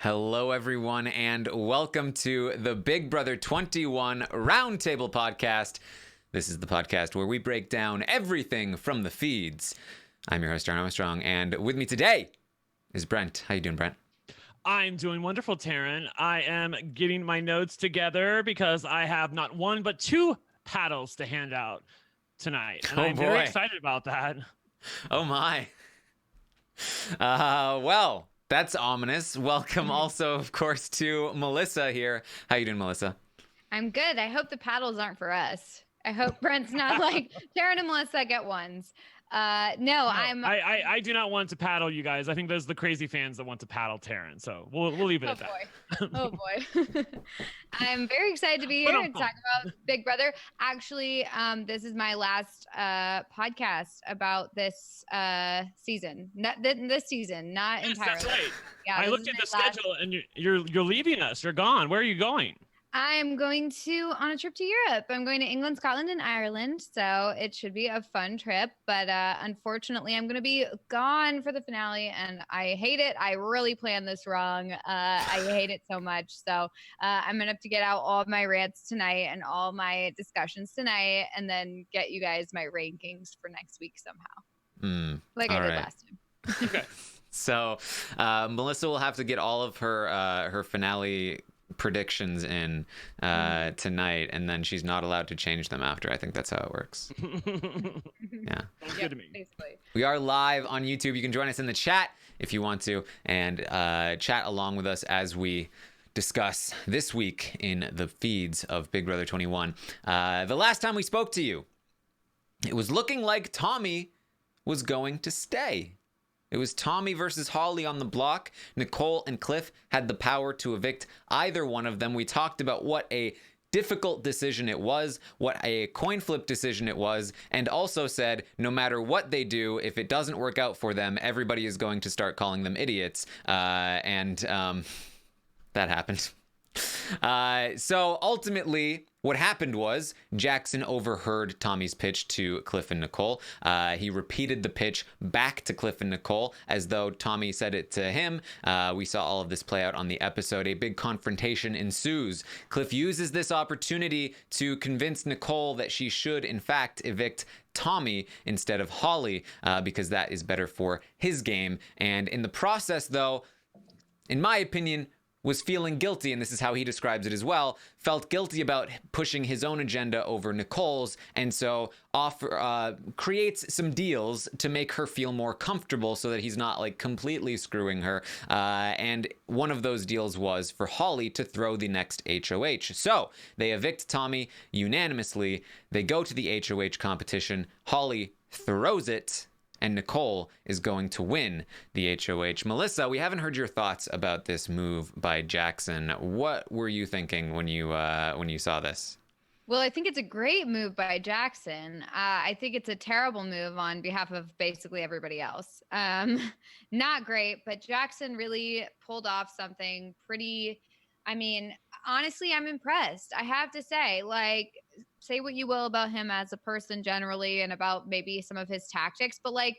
Hello, everyone, and welcome to the Big Brother 21 Roundtable podcast. This is the podcast where we break down everything from the feeds. I'm your host, Taran Armstrong, and with me today is Brent. How you doing, Brent? I'm doing wonderful, Taran. I am getting my notes together because I have not one but two paddles to hand out tonight, and I'm very excited about that. Oh my. Well, that's ominous. Welcome also, of course, to Melissa here. How you doing, Melissa? I'm good. I hope the paddles aren't for us. I hope Brent's not like Taran and Melissa get ones. I do not want to paddle you guys. I think those are the crazy fans that want to paddle Taran. So we'll leave it at that. Oh boy. I'm very excited to be here and talk about Big Brother. Actually, this is my last podcast about this season. This season, not entirely. That's right. Yeah, I looked at the schedule and you're leaving us. You're gone. Where are you going? I'm going on a trip to Europe. I'm going to England, Scotland, and Ireland. So it should be a fun trip. But unfortunately, I'm going to be gone for the finale. And I hate it. I really planned this wrong. I hate it so much. So I'm going to have to get out all of my rants tonight and all my discussions tonight. And then get you guys my rankings for next week somehow. Like I did last time. Okay. So Melissa will have to get all of her finale predictions in tonight, and then she's not allowed to change them after. I think that's how it works. Yeah. Sounds good to me. Basically. We are live on YouTube. You can join us in the chat if you want to, and chat along with us as we discuss this week in the feeds of Big Brother 21. The last time we spoke to you, it was looking like Tommy was going to stay. It was Tommy versus Holly on the block. Nicole and Cliff had the power to evict either one of them. We talked about what a difficult decision it was, what a coin flip decision it was, and also said no matter what they do, if it doesn't work out for them, everybody is going to start calling them idiots. And that happened. So ultimately, what happened was Jackson overheard Tommy's pitch to Cliff and Nicole. He repeated the pitch back to Cliff and Nicole as though Tommy said it to him. We saw all of this play out on the episode. A big confrontation ensues. Cliff uses this opportunity to convince Nicole that she should, in fact, evict Tommy instead of Holly, because that is better for his game. And in the process, though, in my opinion, was feeling guilty, and this is how he describes it as well, felt guilty about pushing his own agenda over Nicole's, and so creates some deals to make her feel more comfortable so that he's not like completely screwing her. And one of those deals was for Holly to throw the next HOH. So they evict Tommy unanimously. They go to the HOH competition. Holly throws it, and Nicole is going to win the HOH. Melissa, we haven't heard your thoughts about this move by Jackson. What were you thinking when you saw this? Well, I think it's a great move by Jackson. I think it's a terrible move on behalf of basically everybody else. Not great, but Jackson really pulled off something pretty. I mean, honestly, I'm impressed. I have to say, like, say what you will about him as a person generally and about maybe some of his tactics, but like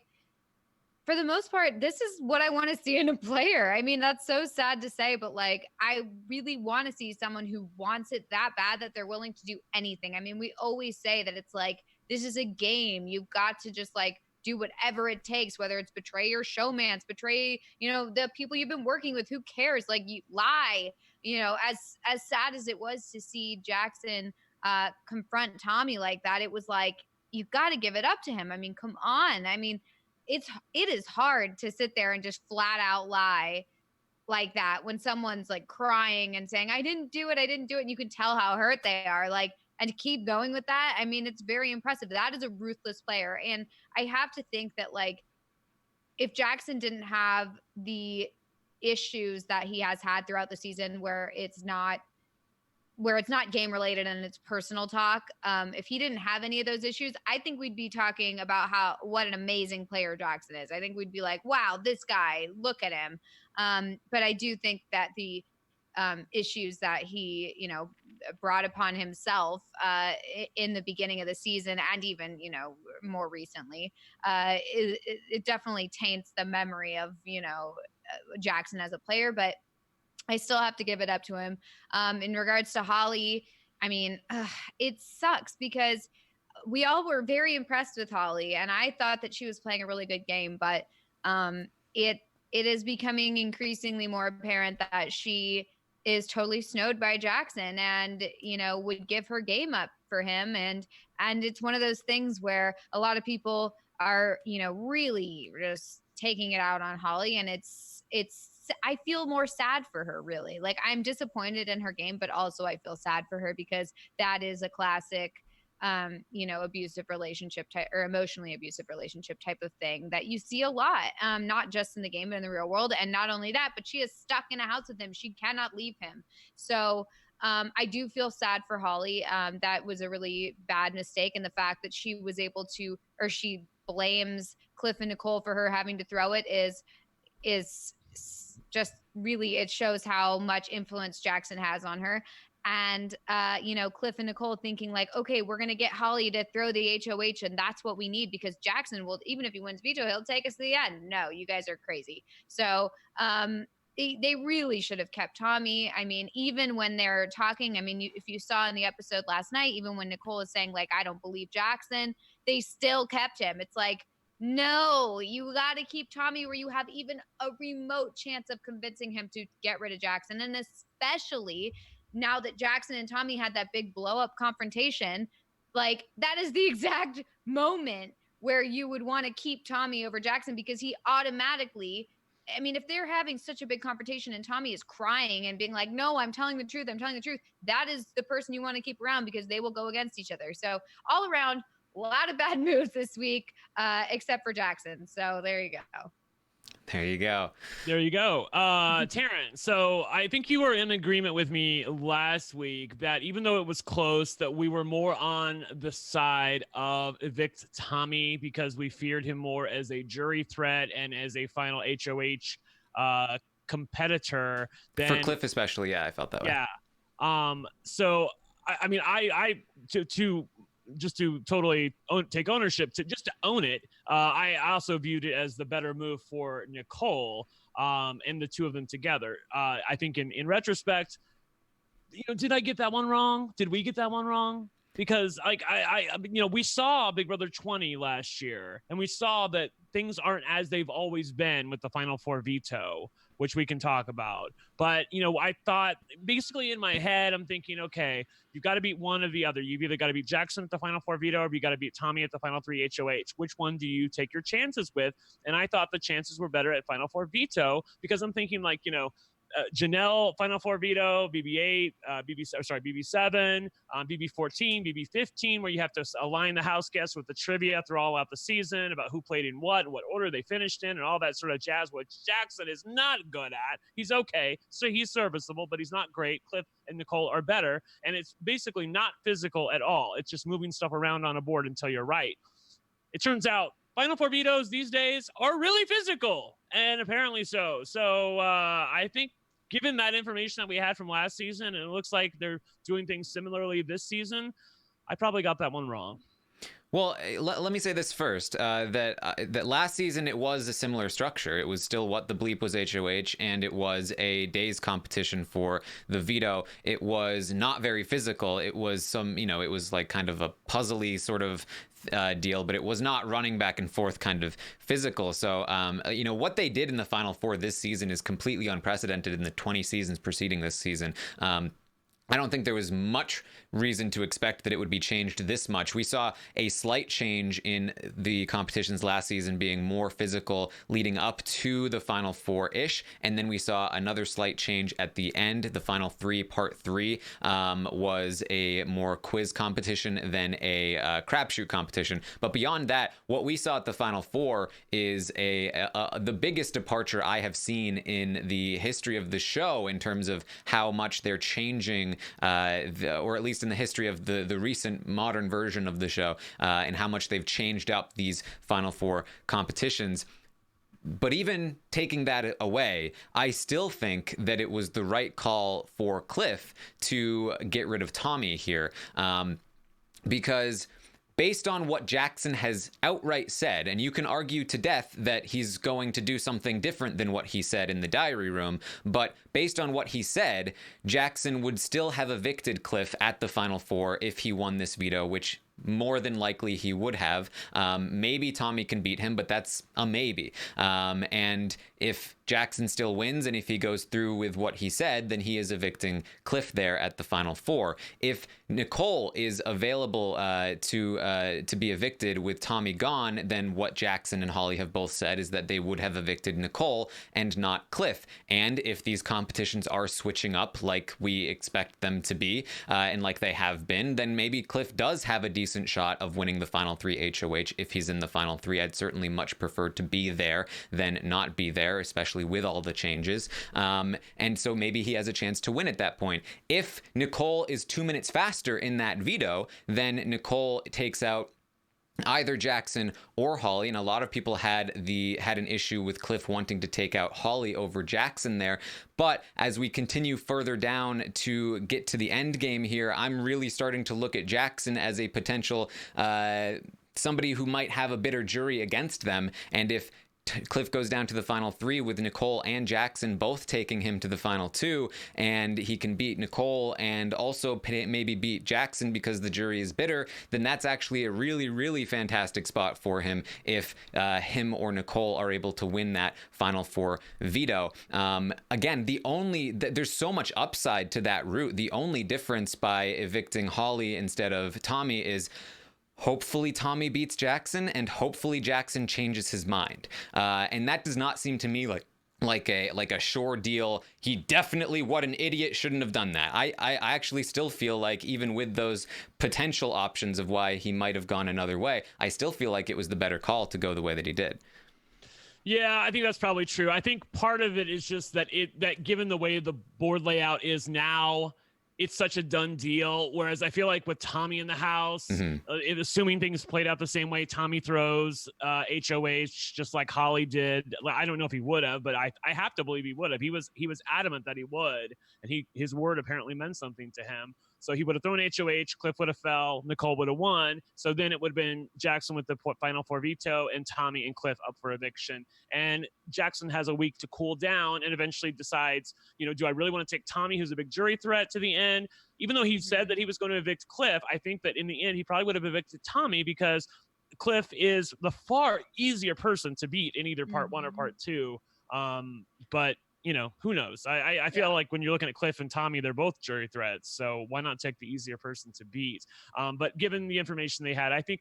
for the most part, this is what I want to see in a player. I mean, that's so sad to say, but like I really want to see someone who wants it that bad that they're willing to do anything. I mean, we always say that it's like this is a game. You've got to just like do whatever it takes, whether it's betray your showmance, betray, the people you've been working with. Who cares? Like you lie, as sad as it was to see Jackson confront Tommy like that, it was like, you've got to give it up to him. I mean, come on. I mean, it is hard to sit there and just flat out lie like that when someone's like crying and saying, I didn't do it. And you can tell how hurt they are, like, and to keep going with that. I mean, it's very impressive. That is a ruthless player. And I have to think that like, if Jackson didn't have the issues that he has had throughout the season where it's not game related and it's personal talk. If he didn't have any of those issues, I think we'd be talking about what an amazing player Jackson is. I think we'd be like, wow, this guy, look at him. But I do think that the issues that he, brought upon himself in the beginning of the season and even, more recently, it definitely taints the memory of, Jackson as a player. But I still have to give it up to him. In regards to Holly, I mean, it sucks because we all were very impressed with Holly, and I thought that she was playing a really good game, but it is becoming increasingly more apparent that she is totally snowed by Jackson, and would give her game up for him, and it's one of those things where a lot of people are really just taking it out on Holly, and it's I feel more sad for her, really. Like, I'm disappointed in her game, but also I feel sad for her because that is a classic abusive relationship type or emotionally abusive relationship type of thing that you see a lot, not just in the game, but in the real world. And not only that, but she is stuck in a house with him. She cannot leave him. So I do feel sad for Holly. That was a really bad mistake. And the fact that she was able to, or she blames Cliff and Nicole for her having to throw it is just really, it shows how much influence Jackson has on her. And Cliff and Nicole thinking like, okay, we're gonna get Holly to throw the HOH, and that's what we need because Jackson will, even if he wins veto, he'll take us to the end. No, you guys are crazy. So they really should have kept Tommy. I mean, even when they're talking, I mean, if you saw in the episode last night, even when Nicole is saying like, I don't believe Jackson, they still kept him. It's like, no, you got to keep Tommy where you have even a remote chance of convincing him to get rid of Jackson. And especially now that Jackson and Tommy had that big blow up confrontation, like that is the exact moment where you would want to keep Tommy over Jackson because he automatically, I mean, if they're having such a big confrontation and Tommy is crying and being like, no, I'm telling the truth, that is the person you want to keep around because they will go against each other. So all around, a lot of bad moves this week, except for Jackson. So there you go. There you go. There you go. Taran, so I think you were in agreement with me last week that even though it was close, that we were more on the side of Evict Tommy because we feared him more as a jury threat and as a final HOH competitor. For Cliff especially, yeah, I felt that way. Yeah. So, I mean, just to totally take ownership, to own it, I also viewed it as the better move for Nicole and the two of them together. I think in retrospect, did I get that one wrong? Did we get that one wrong? Because like we saw Big Brother 20 last year, and we saw that things aren't as they've always been with the Final Four veto, which we can talk about. But, I thought basically in my head, I'm thinking, okay, you've got to beat one or the other. You've either got to beat Jackson at the Final Four veto, or you got to beat Tommy at the Final 3 HOH. Which one do you take your chances with? And I thought the chances were better at Final Four veto because I'm thinking like, Janelle, Final Four veto, BB8, BB7, BB14, BB15, where you have to align the house guests with the trivia throughout the season about who played in what order they finished in, and all that sort of jazz, which Jackson is not good at. He's okay, so he's serviceable, but he's not great. Cliff and Nicole are better, and it's basically not physical at all. It's just moving stuff around on a board until you're right. It turns out Final Four vetoes these days are really physical, and apparently so. So I think given that information that we had from last season, and it looks like they're doing things similarly this season, I probably got that one wrong. Well, let me say this first, that last season it was a similar structure. It was still what the bleep was HOH, and it was a day's competition for the veto. It was not very physical. It was it was like kind of a puzzly sort of deal, but it was not running back and forth kind of physical. So, what they did in the Final Four this season is completely unprecedented in the 20 seasons preceding this season. I don't think there was much reason to expect that it would be changed this much. We saw a slight change in the competitions last season being more physical leading up to the Final Four-ish, and then we saw another slight change at the end. The Final Three, Part 3, was a more quiz competition than a crapshoot competition. But beyond that, what we saw at the Final Four is the biggest departure I have seen in the history of the show in terms of how much they're changing, or at least in the history of the recent modern version of the show, and how much they've changed up these Final Four competitions. But even taking that away, I still think that it was the right call for Cliff to get rid of Tommy here, because based on what Jackson has outright said, and you can argue to death that he's going to do something different than what he said in the diary room, but based on what he said, Jackson would still have evicted Cliff at the Final Four if he won this veto, which more than likely he would have. Maybe Tommy can beat him, but that's a maybe. And if Jackson still wins and if he goes through with what he said, then he is evicting Cliff there at the Final Four. If Nicole is available to be evicted with Tommy gone, then what Jackson and Holly have both said is that they would have evicted Nicole and not Cliff. And if these competitions are switching up like we expect them to be, and like they have been, then maybe Cliff does have a decent shot of winning the final 3 HOH if he's in the final 3. I'd certainly much prefer to be there than not be there, especially with all the changes. And so maybe he has a chance to win at that point. If Nicole is 2 minutes faster in that veto, then Nicole takes out either Jackson or Holly, and a lot of people had an issue with Cliff wanting to take out Holly over Jackson there. But as we continue further down to get to the end game here, I'm really starting to look at Jackson as a potential somebody who might have a bitter jury against them. And if Cliff goes down to the final 3 with Nicole and Jackson both taking him to the final 2, and he can beat Nicole and also maybe beat Jackson because the jury is bitter, then that's actually a really, really fantastic spot for him if him or Nicole are able to win that final 4 veto. Again, there's so much upside to that route. The only difference by evicting Holly instead of Tommy is hopefully Tommy beats Jackson, and hopefully Jackson changes his mind. And that does not seem to me like a sure deal. He definitely, what an idiot, shouldn't have done that. I actually still feel like, even with those potential options of why he might have gone another way, I still feel like it was the better call to go the way that he did. Yeah, I think that's probably true. I think part of it is just that given the way the board layout is now, it's such a done deal. Whereas I feel like with Tommy in the house, assuming things played out the same way, Tommy throws HOH just like Holly did. I don't know if he would have, but I have to believe he would have. He was adamant that he would, and his word apparently meant something to him. So he would have thrown HOH, Cliff would have fell, Nicole would have won. So then it would have been Jackson with the final 4 veto and Tommy and Cliff up for eviction. And Jackson has a week to cool down and eventually decides, do I really want to take Tommy, who's a big jury threat, to the end? Even though he said that he was going to evict Cliff, I think that in the end, he probably would have evicted Tommy because Cliff is the far easier person to beat in either part 1 or part 2. But who knows? I feel like when you're looking at Cliff and Tommy, they're both jury threats. So why not take the easier person to beat? But given the information they had, I think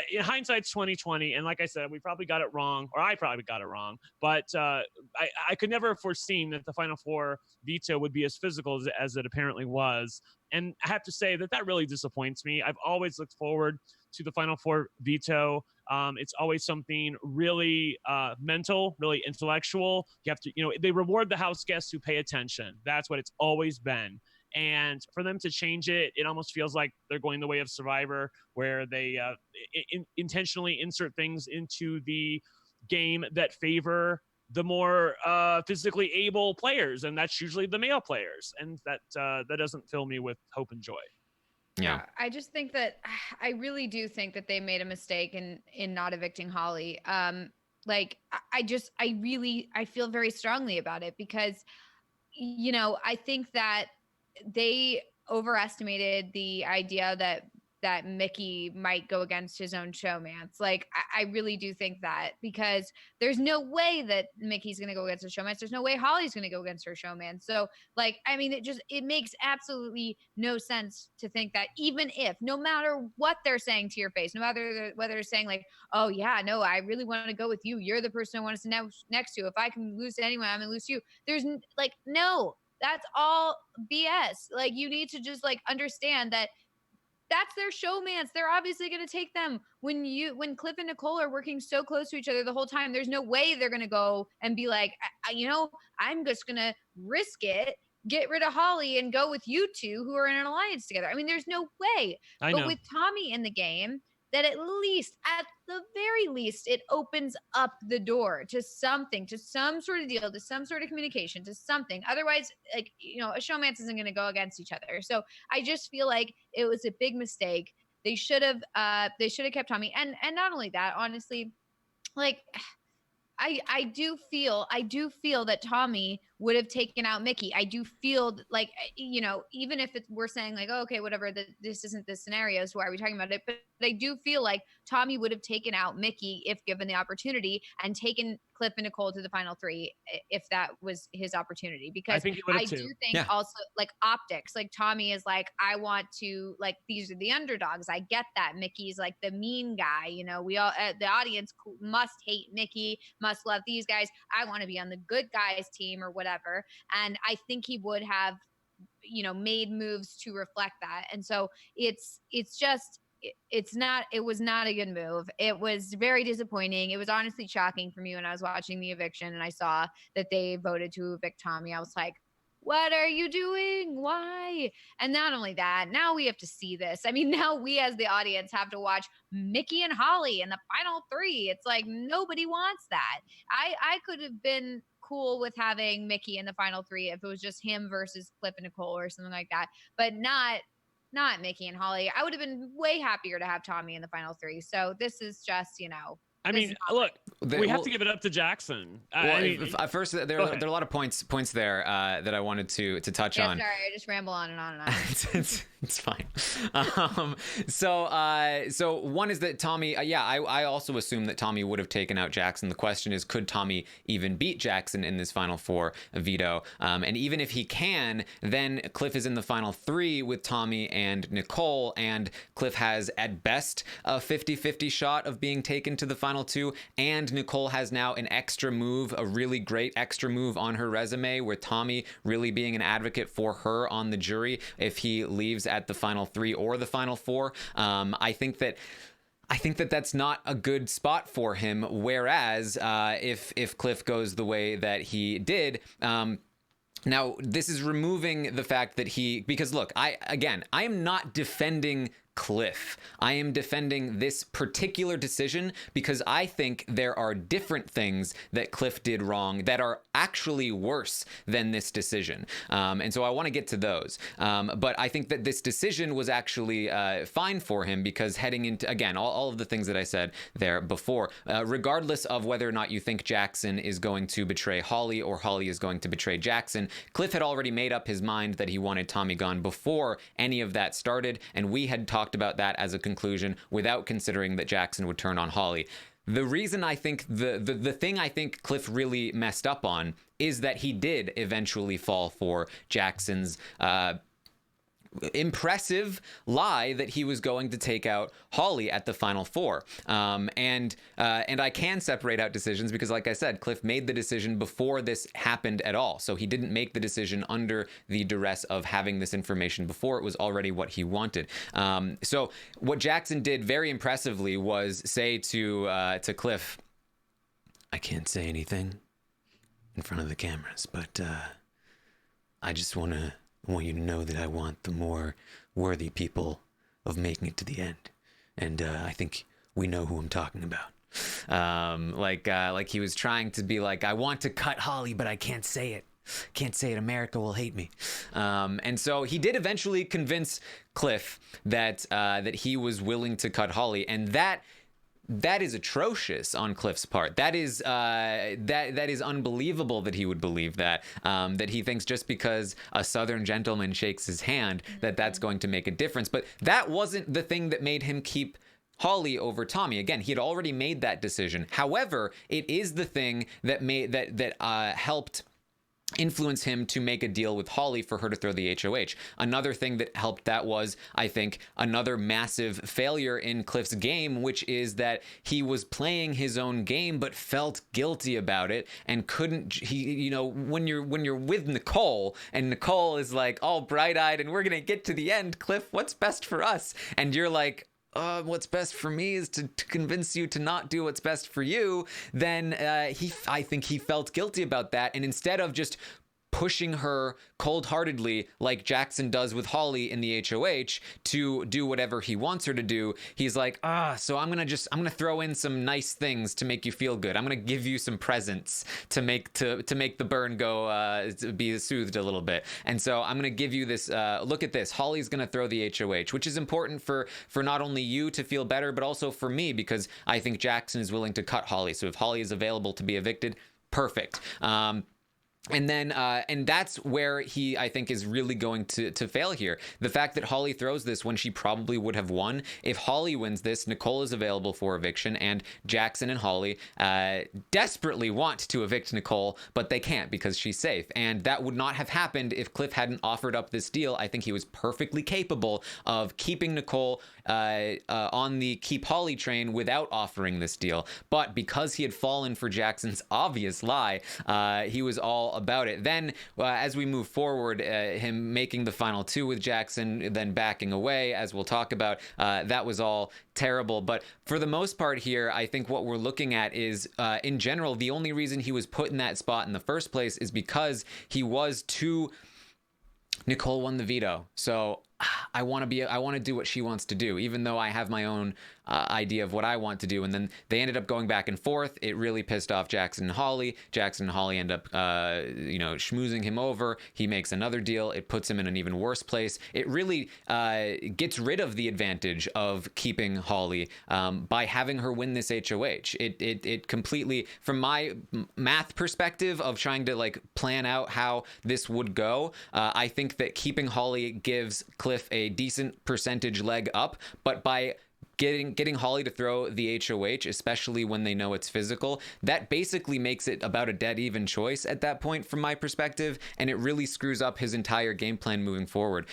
in hindsight's 2020. And like I said, we probably got it wrong, or I probably got it wrong. But I could never have foreseen that the Final Four veto would be as physical as it apparently was. And I have to say that really disappoints me. I've always looked forward to the Final Four veto. It's always something really mental, really intellectual. You have to, they reward the house guests who pay attention. That's what it's always been. And for them to change it, it almost feels like they're going the way of Survivor, where they intentionally insert things into the game that favor the more physically able players, and that's usually the male players. And that doesn't fill me with hope and joy. Yeah, I just think that I really do think that they made a mistake in not evicting Holly. I feel very strongly about it because, I think that they overestimated the idea that Mickey might go against his own showmance. I really do think that, because there's no way that Mickey's going to go against her showmance. There's no way Holly's going to go against her showmance. So it makes absolutely no sense to think that, even if, no matter what they're saying to your face, no matter whether they're saying oh yeah, no, I really want to go with you. You're the person I want to sit next to. If I can lose to anyone, I'm going to lose to you. There's no, that's all BS. You need to just understand that that's their showmance. They're obviously going to take them. When Cliff and Nicole are working so close to each other the whole time, there's no way they're going to go and be like, I'm just going to risk it, get rid of Holly and go with you two who are in an alliance together. There's no way. But with Tommy in the game, that at the very least, it opens up the door to something, to some sort of deal, to some sort of communication, to something. Otherwise, a showmance isn't going to go against each other. So I just feel like it was a big mistake. They should have kept Tommy. And not only that, honestly, like I do feel that Tommy would have taken out Mickey. I do feel like, even if we're saying like, oh, okay, whatever, this isn't the scenario, so why are we talking about it? But I do feel like Tommy would have taken out Mickey if given the opportunity, and taken Cliff and Nicole to the final three if that was his opportunity. Because I think he would have do too. think also like optics, like Tommy is like, I want to, like, these are the underdogs. I get that. Mickey's like the mean guy. We all, the audience must hate Mickey, must love these guys. I want to be on the good guys team or whatever. And I think he would have, made moves to reflect that. And so it was not a good move. It was very disappointing. It was honestly shocking for me when I was watching the eviction and I saw that they voted to evict Tommy. I was like, what are you doing? Why? And not only that, now we have to see this. I mean, now we as the audience have to watch Mickey and Holly in the final three. It's like, nobody wants that. I could have been cool with having Mickey in the final three if it was just him versus Cliff and Nicole or something like that, but not Mickey and Holly. I would have been way happier to have Tommy in the final three. So this is just, I mean, look, we have to give it up to Jackson. First, there are a lot of points there that I wanted to touch on. Sorry, I just ramble on and on and on. It's fine. So one is that Tommy, I also assume that Tommy would have taken out Jackson. The question is, could Tommy even beat Jackson in this final four veto? And even if he can, then Cliff is in the final three with Tommy and Nicole, and Cliff has at best a 50-50 shot of being taken to the final two, and Nicole has now an extra move, a really great extra move on her resume, where Tommy really being an advocate for her on the jury if he leaves at the final three or the final four. I think that that's not a good spot for him. Whereas if Cliff goes the way that he did, now this is removing the fact that because look, I am not defending Cliff. I am defending this particular decision because I think there are different things that Cliff did wrong that are actually worse than this decision. And so I want to get to those. But I think that this decision was actually fine for him because heading into, again, all of the things that I said there before, regardless of whether or not you think Jackson is going to betray Holly or Holly is going to betray Jackson, Cliff had already made up his mind that he wanted Tommy gone before any of that started, and we had talked about that as a conclusion without considering that Jackson would turn on Holly. The reason I think the thing I think Cliff really messed up on is that he did eventually fall for Jackson's impressive lie that he was going to take out Holly at the final four. And I can separate out decisions because, like I said, Cliff made the decision before this happened at all. So he didn't make the decision under the duress of having this information before. It was already what he wanted. So what Jackson did very impressively was say to Cliff, I can't say anything in front of the cameras, but I just want you to know that I want the more worthy people of making it to the end. And I think we know who I'm talking about. Like he was trying to be like, I want to cut Holly, but I can't say it. Can't say it. America will hate me. And so he did eventually convince Cliff that he was willing to cut Holly. And that is atrocious on Cliff's part. That is unbelievable that he would believe that. That he thinks just because a Southern gentleman shakes his hand that's going to make a difference. But that wasn't the thing that made him keep Holly over Tommy. Again, he had already made that decision. However, it is the thing that helped influence him to make a deal with Holly for her to throw the HOH. Another thing that helped that was, I think, another massive failure in Cliff's game, which is that he was playing his own game but felt guilty about it and couldn't. When you're with Nicole and Nicole is like all bright-eyed and we're gonna get to the end, Cliff, what's best for us? And you're like, what's best for me is to convince you to not do what's best for you, then I think he felt guilty about that. And instead of just pushing her cold-heartedly like Jackson does with Holly in the HOH to do whatever he wants her to do. He's like, so I'm gonna throw in some nice things to make you feel good. I'm gonna give you some presents to make the burn go be soothed a little bit. And so I'm gonna give you this. Look at this. Holly's gonna throw the HOH, which is important for not only you to feel better, but also for me, because I think Jackson is willing to cut Holly. So if Holly is available to be evicted, perfect. And then, and that's where he, I think, is really going to fail here. The fact that Holly throws this when she probably would have won. If Holly wins this, Nicole is available for eviction, and Jackson and Holly desperately want to evict Nicole, but they can't because she's safe. And that would not have happened if Cliff hadn't offered up this deal. I think he was perfectly capable of keeping Nicole on the keep Holly train without offering this deal. But because he had fallen for Jackson's obvious lie, he was all about it. Then as we move forward, him making the final two with Jackson, then backing away, as we'll talk about, that was all terrible. But for the most part here, I think what we're looking at is, in general, the only reason he was put in that spot in the first place is because he was too... Nicole won the veto, so I want to do what she wants to do, even though I have my own idea of what I want to do. And then they ended up going back and forth. It really pissed off Jackson and Holly. Jackson and Holly end up, schmoozing him over. He makes another deal. It puts him in an even worse place. It really gets rid of the advantage of keeping Holly by having her win this HOH. It completely, from my math perspective of trying to like plan out how this would go, I think that keeping Holly gives Cliff a decent percentage leg up, but by getting Holly to throw the HOH, especially when they know it's physical, that basically makes it about a dead even choice at that point from my perspective, and it really screws up his entire game plan moving forward.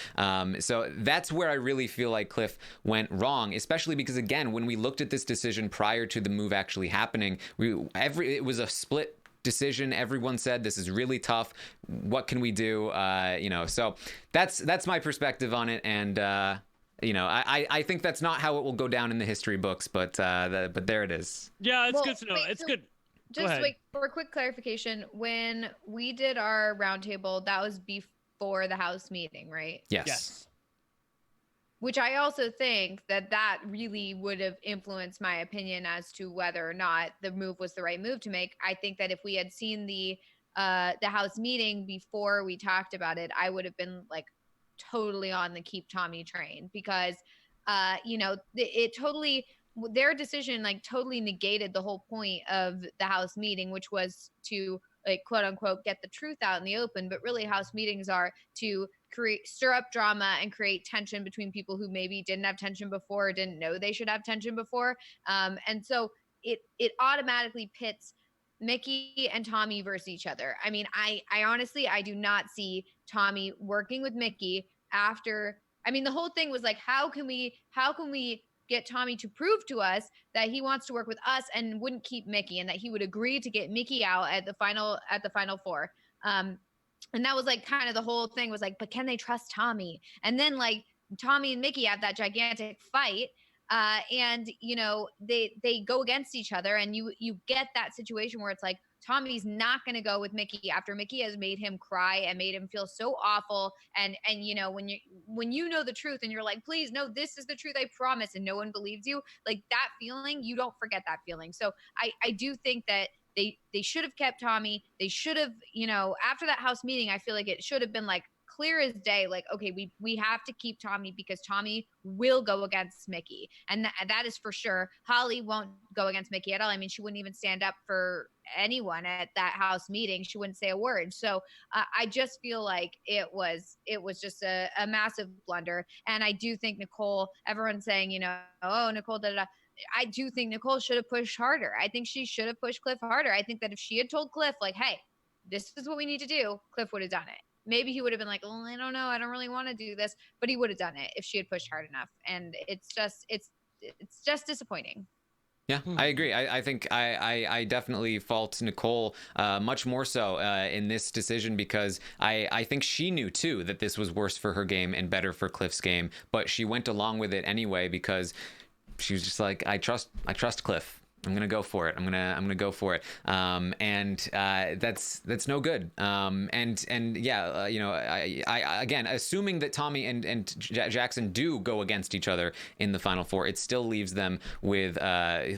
So that's where I really feel like Cliff went wrong, especially because, again, when we looked at this decision prior to the move actually happening, it was a split decision. Everyone said this is really tough. What can we do? So that's my perspective on it, and I think that's not how it will go down in the history books, but there it is. Yeah, it's good to know. It's good. Just wait for a quick clarification. When we did our roundtable, that was before the House meeting, right? Yes. Which I also think that really would have influenced my opinion as to whether or not the move was the right move to make. I think that if we had seen the House meeting before we talked about it, I would have been like totally on the keep Tommy train, because their decision like totally negated the whole point of the House meeting, which was to like quote unquote get the truth out in the open. But really, House meetings are to stir up drama and create tension between people who maybe didn't have tension before or didn't know they should have tension before. And so it automatically pits Mickey and Tommy versus each other. I mean, I honestly, I do not see Tommy working with Mickey after. I mean, the whole thing was like, how can we get Tommy to prove to us that he wants to work with us and wouldn't keep Mickey, and that he would agree to get Mickey out at the final four. And that was like kind of the whole thing was like, but can they trust Tommy? And then like Tommy and Mickey have that gigantic fight. And they go against each other, and you get that situation where it's like Tommy's not going to go with Mickey after Mickey has made him cry and made him feel so awful. And when you know the truth and you're like, please, no, this is the truth, I promise, and no one believes you, like that feeling, you don't forget that feeling. So I do think that they should have kept Tommy. They should have, after that House meeting, I feel like it should have been like clear as day, like, okay, we have to keep Tommy because Tommy will go against Mickey. And that is for sure. Holly won't go against Mickey at all. I mean, she wouldn't even stand up for anyone at that House meeting. She wouldn't say a word. So I just feel like it was just a massive blunder. And I do think Nicole, everyone's saying, oh, Nicole, da da da. I do think Nicole should have pushed harder. I think she should have pushed Cliff harder. I think that if she had told Cliff, like, hey, this is what we need to do, Cliff would have done it. Maybe he would have been like, oh, I don't know, I don't really want to do this, but he would have done it if she had pushed hard enough. And it's just disappointing. Yeah, I agree. I think I definitely fault Nicole much more so in this decision, because I think she knew too that this was worse for her game and better for Cliff's game, but she went along with it anyway because she was just like, I trust Cliff. I'm gonna go for it. I'm gonna go for it. And that's no good. And yeah, you know, I again, assuming that Tommy and Jackson do go against each other in the final four, it still leaves them with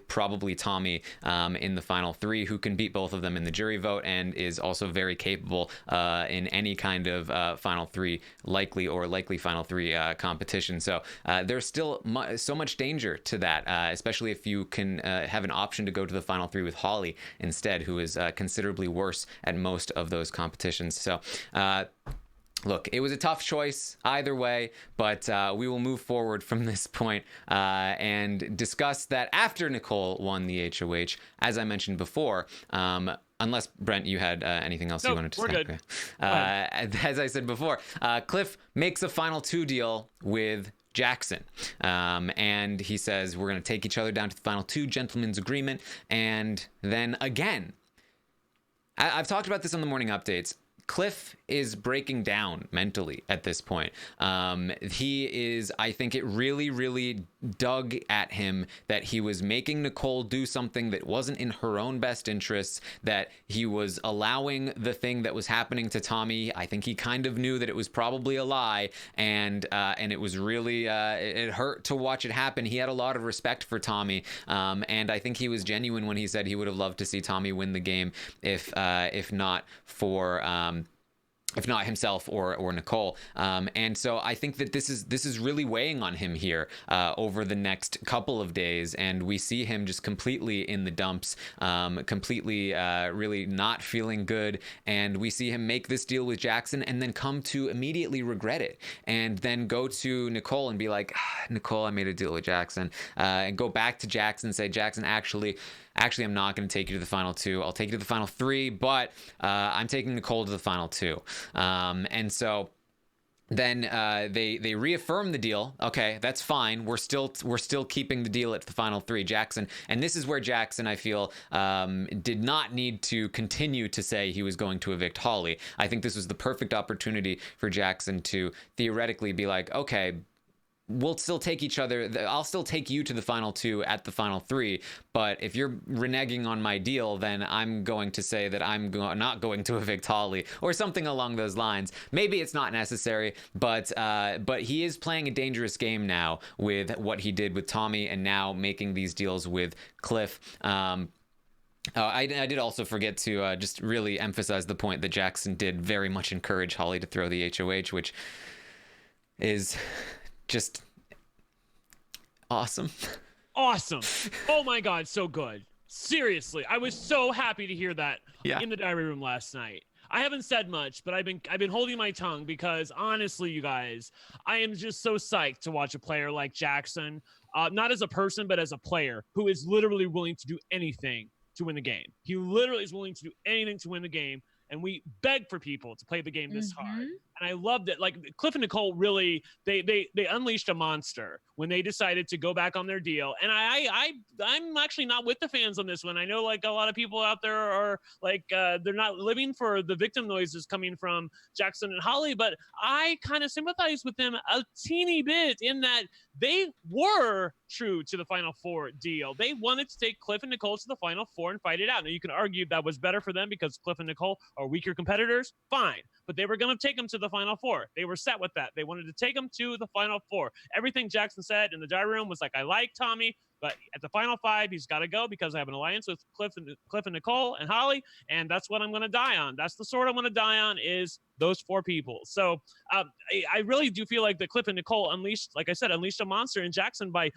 probably Tommy in the final three, who can beat both of them in the jury vote and is also very capable in any kind of final three, likely final three competition. So there's still so much danger to that, especially if you can have an option to go to the final three with Holly instead, who is considerably worse at most of those competitions. So look, it was a tough choice either way, but we will move forward from this point and discuss that after Nicole won the HOH, as I mentioned before. Unless, Brent, you had anything else you wanted to say. We're good. Okay. As I said before, Cliff makes a final two deal with Jackson. And he says, we're going to take each other down to the final two, gentlemen's agreement. And then again, I've talked about this on the morning updates. Cliff is breaking down mentally at this point. He is, I think it really dug at him that he was making Nicole do something that wasn't in her own best interests, that he was allowing the thing that was happening to Tommy. I think he kind of knew that it was probably a lie, and it was really, it hurt to watch it happen. He had a lot of respect for Tommy, and I think he was genuine when he said he would have loved to see Tommy win the game if not for if not himself or Nicole. And so I think that this is really weighing on him here over the next couple of days, and we see him just completely in the dumps, completely really not feeling good, and we see him make this deal with Jackson and then come to immediately regret it, and then go to Nicole and be like, Nicole, I made a deal with Jackson, and go back to Jackson and say, Jackson, actually, I'm not going to take you to the final two. I'll take you to the final three, but I'm taking Nicole to the final two. And so then they reaffirm the deal. Okay, that's fine. We're still keeping the deal at the final three, Jackson. And this is where Jackson, I feel, did not need to continue to say he was going to evict Holly. I think this was the perfect opportunity for Jackson to theoretically be like, okay, we'll still take each other. I'll still take you to the final two at the final three. But if you're reneging on my deal, then I'm going to say that I'm not going to evict Holly or something along those lines. Maybe it's not necessary, but he is playing a dangerous game now with what he did with Tommy and now making these deals with Cliff. I did also forget to just really emphasize the point that Jackson did very much encourage Holly to throw the HOH, which is just awesome. Oh my God, so good. Seriously, I was so happy to hear that in the diary room last night. I haven't said much, but I've been holding my tongue because honestly, you guys, I am just so psyched to watch a player like Jackson, not as a person, but as a player who is literally willing to do anything to win the game. He literally is willing to do anything to win the game. And we beg for people to play the game this hard. And I loved it. Like Cliff and Nicole really, they unleashed a monster when they decided to go back on their deal. And I'm actually not with the fans on this one. I know like a lot of people out there are like, they're not living for the victim noises coming from Jackson and Holly, but I kind of sympathize with them a teeny bit in that they were true to the Final Four deal. They wanted to take Cliff and Nicole to the Final Four and fight it out. Now you can argue that was better for them because Cliff and Nicole are weaker competitors. Fine. But they were going to take them to the Final Four. They were set with that. They wanted to take them to the Final Four. Everything Jackson said in the diary room was like, I like Tommy, but at the final five, he's got to go because I have an alliance with Cliff and Nicole and Holly, and that's what I'm going to die on. That's the sword I'm going to die on is those four people. So I really do feel like the Cliff and Nicole unleashed, like I said, unleashed a monster in Jackson by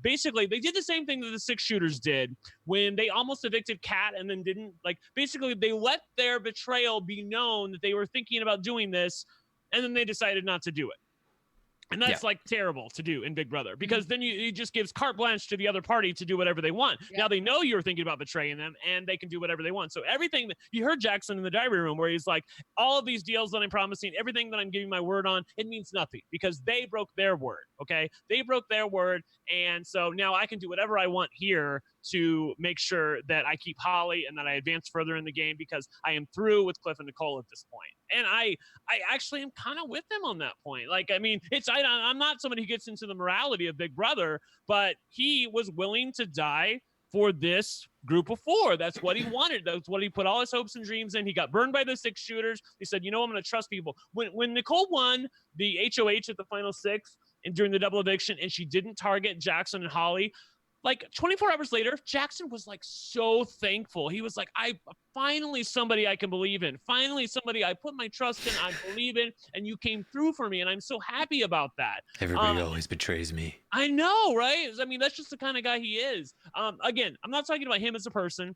basically they did the same thing that the six shooters did when they almost evicted Kat and then didn't. Like basically they let their betrayal be known that they were thinking about doing this, and then they decided not to do it. And that's like terrible to do in Big Brother because then it just gives carte blanche to the other party to do whatever they want. Yeah. Now they know you're thinking about betraying them and they can do whatever they want. So everything you heard Jackson in the diary room where he's like, all of these deals that I'm promising, everything that I'm giving my word on, it means nothing because they broke their word. Okay. They broke their word. And so now I can do whatever I want here to make sure that I keep Holly and that I advance further in the game because I am through with Cliff and Nicole at this point. And I actually am kind of with them on that point. Like, I mean, I'm not somebody who gets into the morality of Big Brother, but he was willing to die for this group of 4. That's what he wanted. That's what he put all his hopes and dreams in. He got burned by the 6 shooters. He said, I'm going to trust people. When Nicole won the HOH at the final 6 and during the double eviction, and she didn't target Jackson and Holly, like 24 hours later, Jackson was like so thankful. He was like, finally somebody I can believe in. Finally somebody I put my trust in, I believe in, and you came through for me, and I'm so happy about that. Everybody always betrays me. I know, right? I mean, that's just the kind of guy he is. Again, I'm not talking about him as a person.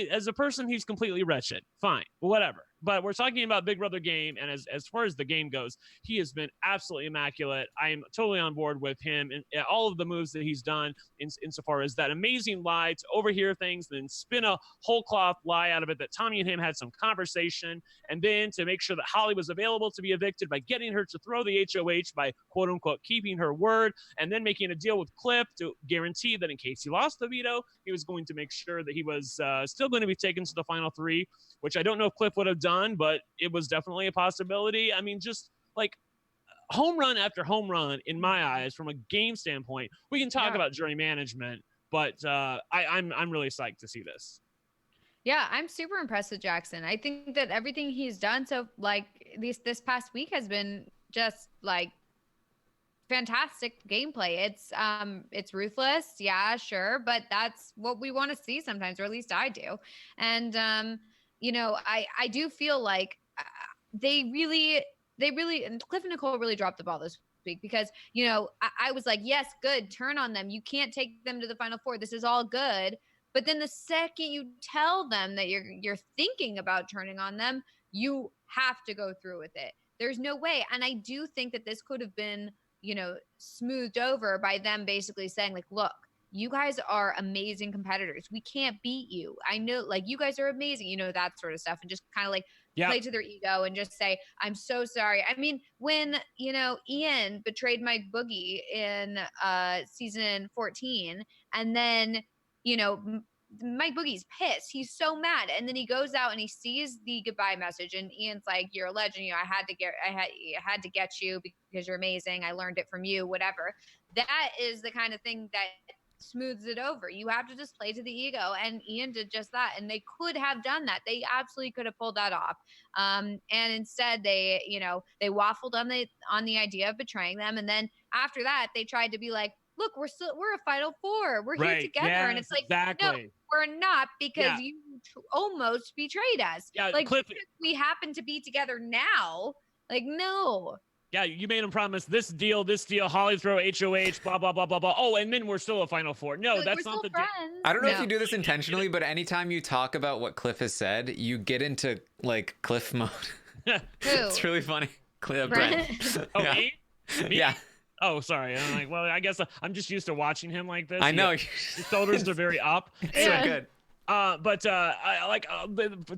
As a person, he's completely wretched. Fine, whatever. But we're talking about Big Brother game, and as far as the game goes, he has been absolutely immaculate. I am totally on board with him and all of the moves that he's done insofar as that amazing lie to overhear things, then spin a whole cloth lie out of it that Tommy and him had some conversation, and then to make sure that Holly was available to be evicted by getting her to throw the HOH by quote unquote keeping her word, and then making a deal with Cliff to guarantee that in case he lost the veto, he was going to make sure that he was still going to be taken to the final 3, which I don't know if Cliff would have done, but it was definitely a possibility. I mean, just like home run after home run in my eyes from a game standpoint. We can talk about jury management, but I'm really psyched to see this. Yeah, I'm super impressed with Jackson. I think that everything he's done so like this past week has been just like fantastic gameplay. It's ruthless, yeah, sure, but that's what we want to see sometimes, or at least I do. And I do feel like they really, and Cliff and Nicole really dropped the ball this week because, I was like, yes, good, turn on them. You can't take them to the final 4. This is all good. But then the second you tell them that you're thinking about turning on them, you have to go through with it. There's no way. And I do think that this could have been, smoothed over by them basically saying like, look, you guys are amazing competitors. We can't beat you. I know, like, you guys are amazing, that sort of stuff. And just kind of like play to their ego and just say, I'm so sorry. I mean, when, Ian betrayed Mike Boogie in season 14, and then, Mike Boogie's pissed. He's so mad. And then he goes out and he sees the goodbye message, and Ian's like, you're a legend. I had to get you because you're amazing. I learned it from you, whatever. That is the kind of thing that smooths it over. You have to just play to the ego, and Ian did just that, and they could have done that. They absolutely could have pulled that off, and instead they waffled on the idea of betraying them, and then after that they tried to be like, look, we're a final 4, we're here together, and it's like, exactly. No, we're not, because you almost betrayed us. Like, Cliff, we happen to be together now, like, no. Yeah, you made him promise this deal, Holly throw HOH, blah, blah, blah, blah, blah. Oh, and then we're still a final 4. No, like, that's not the deal. I don't know if you do this intentionally, but anytime you talk about what Cliff has said, you get into, like, Cliff mode. It's really funny. Brent. Oh, yeah. Me? Yeah. Oh, sorry. I'm like, well, I guess I'm just used to watching him like this. I know. His shoulders are very up. So good. I like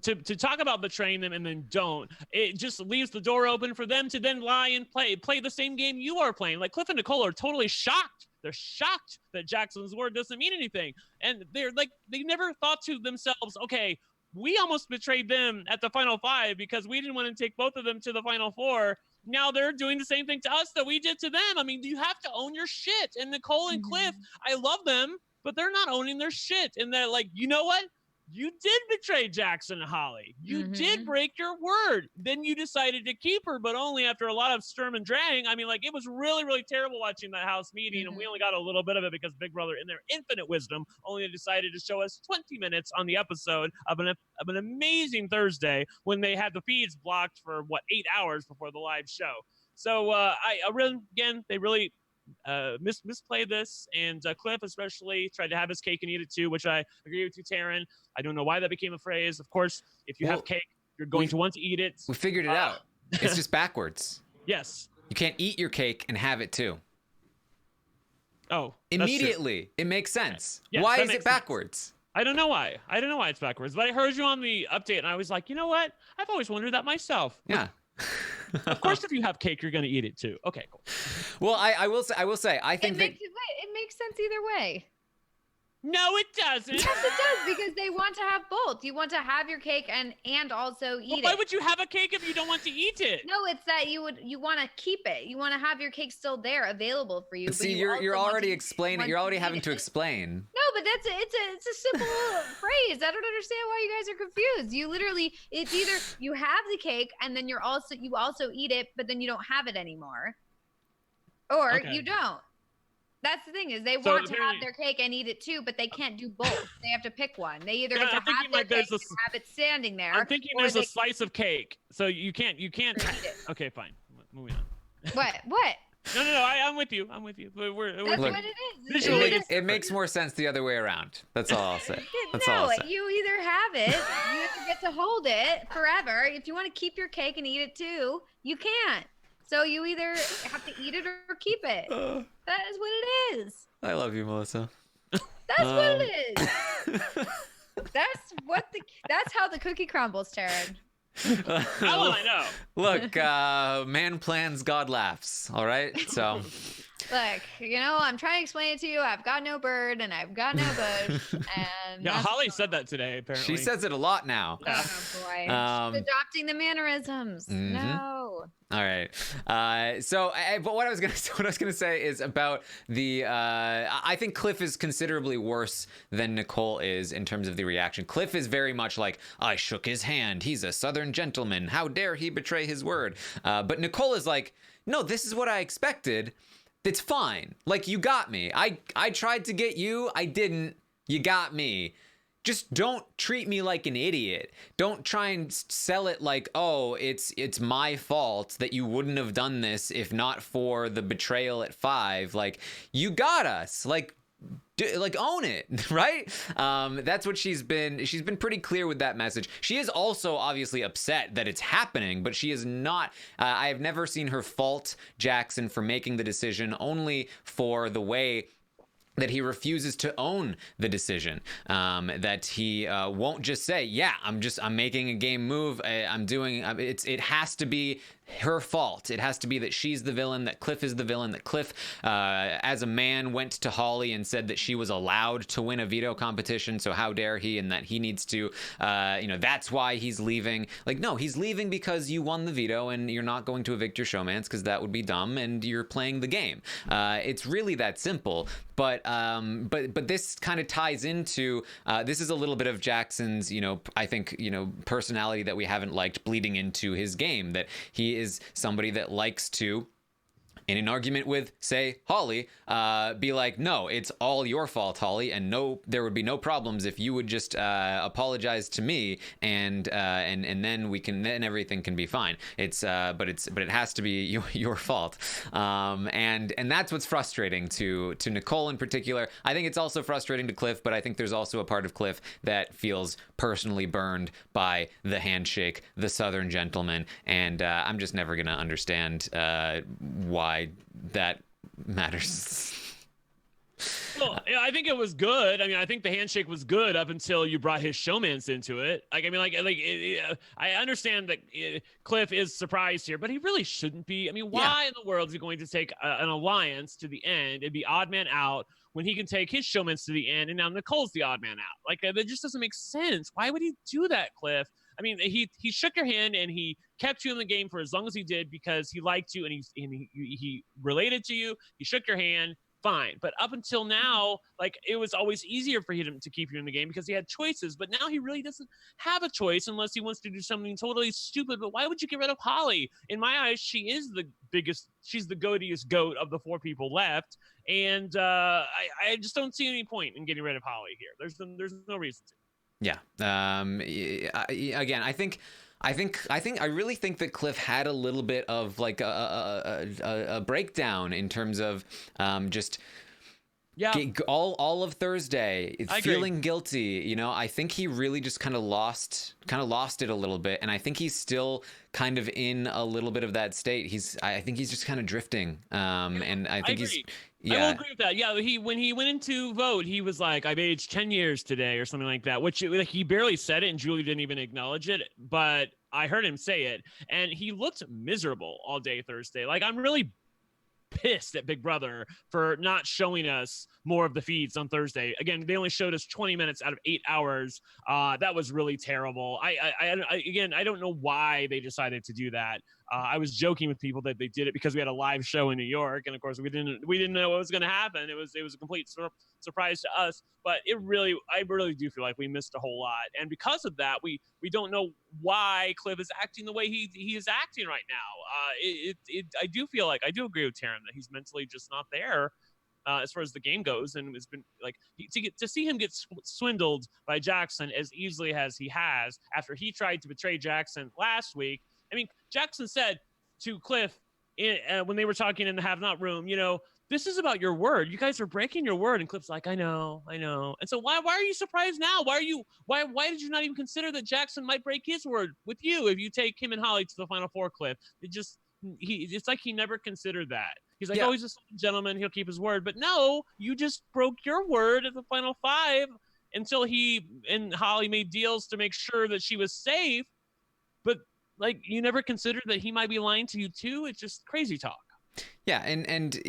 to talk about betraying them and then don't. It just leaves the door open for them to then lie and play the same game you are playing. Like, Cliff and Nicole are totally shocked. They're shocked that Jackson's word doesn't mean anything, and they're like, they never thought to themselves, okay, we almost betrayed them at the final 5 because we didn't want to take both of them to the final 4. Now they're doing the same thing to us that we did to them. I mean, you have to own your shit. And Nicole and Cliff, I love them, but they're not owning their shit. And they're like, you know what? You did betray Jackson and Holly. You did break your word. Then you decided to keep her, but only after a lot of sturm and drang. I mean, like, it was really, really terrible watching that house meeting, and we only got a little bit of it because Big Brother, in their infinite wisdom, only decided to show us 20 minutes on the episode of an amazing Thursday when they had the feeds blocked for, 8 hours before the live show. So they really misplayed this, and Cliff especially tried to have his cake and eat it too, which I agree with you, Taran. I don't know why that became a phrase. Of course, if you have cake, you're going to want to eat it. We figured it out. It's just backwards. Yes. You can't eat your cake and have it too. Oh, immediately. It makes sense. Yes, why is it backwards? Sense. I don't know why it's backwards, but I heard you on the update and I was like, you know what? I've always wondered that myself. Yeah. Of course, if you have cake, you're going to eat it too. Okay, cool. Well, I will say, I think it makes sense either way. No, it doesn't. Yes, it does, because they want to have both. You want to have your cake and also eat Why it. would you have a cake if you don't want to eat it? No, it's that you want to keep it. You want to have your cake still there, available for you. But see, you you're also already explaining. You're already having eat to it. explain. No, but it's a simple phrase. I don't understand why you guys are confused. You literally, it's either you have the cake and then you also eat it, but then you don't have it anymore, or Okay. you don't. That's the thing, is they So want to have their cake and eat it too, but they can't do both. They have to pick one. They either get to I'm thinking have their like there's cake and have it standing there. I'm thinking or there's they a slice of cake, so you can't. can eat it. Okay, fine. Moving on. What? No. I'm with you. I'm with you. But we're That's Look, what it is. visually, It makes more sense the other way around. That's all I'll say. That's all No, I'll say. you either have it, you either get to hold it forever. If you want to keep your cake and eat it too, you can't. So you either have to eat it or keep it. That is what it is. I love you, Melissa. That's what it is. That's how the cookie crumbles, Taran. How will I know? Look, man plans, God laughs. All right, so Look, I'm trying to explain it to you. I've got no bird and I've got no bush. And Yeah, that's Holly all. said that today. Apparently, she says it a lot now. Yeah. Oh boy, Um, she's adopting the mannerisms. Mhm. No. All right. But what I was gonna say is about the. I think Cliff is considerably worse than Nicole is in terms of the reaction. Cliff is very much like, I shook his hand. He's a Southern gentleman. How dare he betray his word? But Nicole is like, no, this is what I expected. It's fine. Like, you got me. I tried to get you. I didn't. You got me. Just don't treat me like an idiot. Don't try and sell it like, oh, it's my fault that you wouldn't have done this if not for the betrayal at 5. Like, you got us. Like, own it, right? That's what she's been pretty clear with that message. She is also obviously upset that it's happening, but she is not. I have never seen her fault Jackson for making the decision, only for the way that he refuses to own the decision, that he won't just say, yeah, I'm making a game move. It has to be her fault. It has to be that she's the villain, that Cliff is the villain, that Cliff, as a man, went to Holly and said that she was allowed to win a veto competition, so how dare he, and that he needs to, that's why he's leaving. Like, no, he's leaving because you won the veto and you're not going to evict your showmance because that would be dumb and you're playing the game. It's really that simple. But this kind of ties into, this is a little bit of Jackson's, I think, personality that we haven't liked bleeding into his game, that he is somebody that likes to, in an argument with, say, Holly, be like, no, it's all your fault, Holly, and no, there would be no problems if you would just apologize to me, and then everything can be fine. But it has to be your fault, and that's what's frustrating to Nicole in particular. I think it's also frustrating to Cliff, but I think there's also a part of Cliff that feels personally burned by the handshake, the Southern gentleman, and I'm just never gonna understand why that matters. Well, I think it was good. I mean, I think the handshake was good up until you brought his showmance into it. I understand that Cliff is surprised here, but he really shouldn't be. I mean, why in the world is he going to take an alliance to the end and be odd man out when he can take his showmance to the end and now Nicole's the odd man out? Like, that just doesn't make sense. Why would he do that, Cliff? I mean, he shook your hand and he kept you in the game for as long as he did because he liked you and he related to you. He shook your hand, fine. But up until now, like, it was always easier for him to keep you in the game because he had choices. But now he really doesn't have a choice unless he wants to do something totally stupid. But why would you get rid of Holly? In my eyes, she is the biggest. She's the goatiest goat of the 4 people left. And I just don't see any point in getting rid of Holly here. There's no reason to. Yeah. Again, I really think that Cliff had a little bit of like a breakdown in terms of just all of Thursday feeling guilty. I think he really just kind of lost it a little bit, and I think he's still kind of in a little bit of that state. I think he's just kind of drifting. And I think I will agree with that. Yeah, when he went into vote, he was like, "I've aged 10 years today," or something like that. Which he barely said it, and Julie didn't even acknowledge it. But I heard him say it, and he looked miserable all day Thursday. Like, I'm really pissed at Big Brother for not showing us more of the feeds on Thursday. Again, they only showed us 20 minutes out of 8 hours. That was really terrible. Again, I don't know why they decided to do that. I was joking with people that they did it because we had a live show in New York, and of course we didn't know what was going to happen. It was a complete surprise to us. But I really do feel like we missed a whole lot, and because of that, we don't know why Cliff is acting the way he is acting right now. I do feel like I do agree with Taran that he's mentally just not there. As far as the game goes, and it's been like to see him get swindled by Jackson as easily as he has after he tried to betray Jackson last week. I mean, Jackson said to Cliff when they were talking in the Have Not room, this is about your word. You guys are breaking your word. And Cliff's like, I know. And so why are you surprised now? Why did you not even consider that Jackson might break his word with you if you take him and Holly to the Final Four, Cliff? It's like he never considered that. He's like, he's a gentleman. He'll keep his word. But no, you just broke your word at the Final Five until he and Holly made deals to make sure that she was safe. But like, you never considered that he might be lying to you too. It's just crazy talk. Yeah, and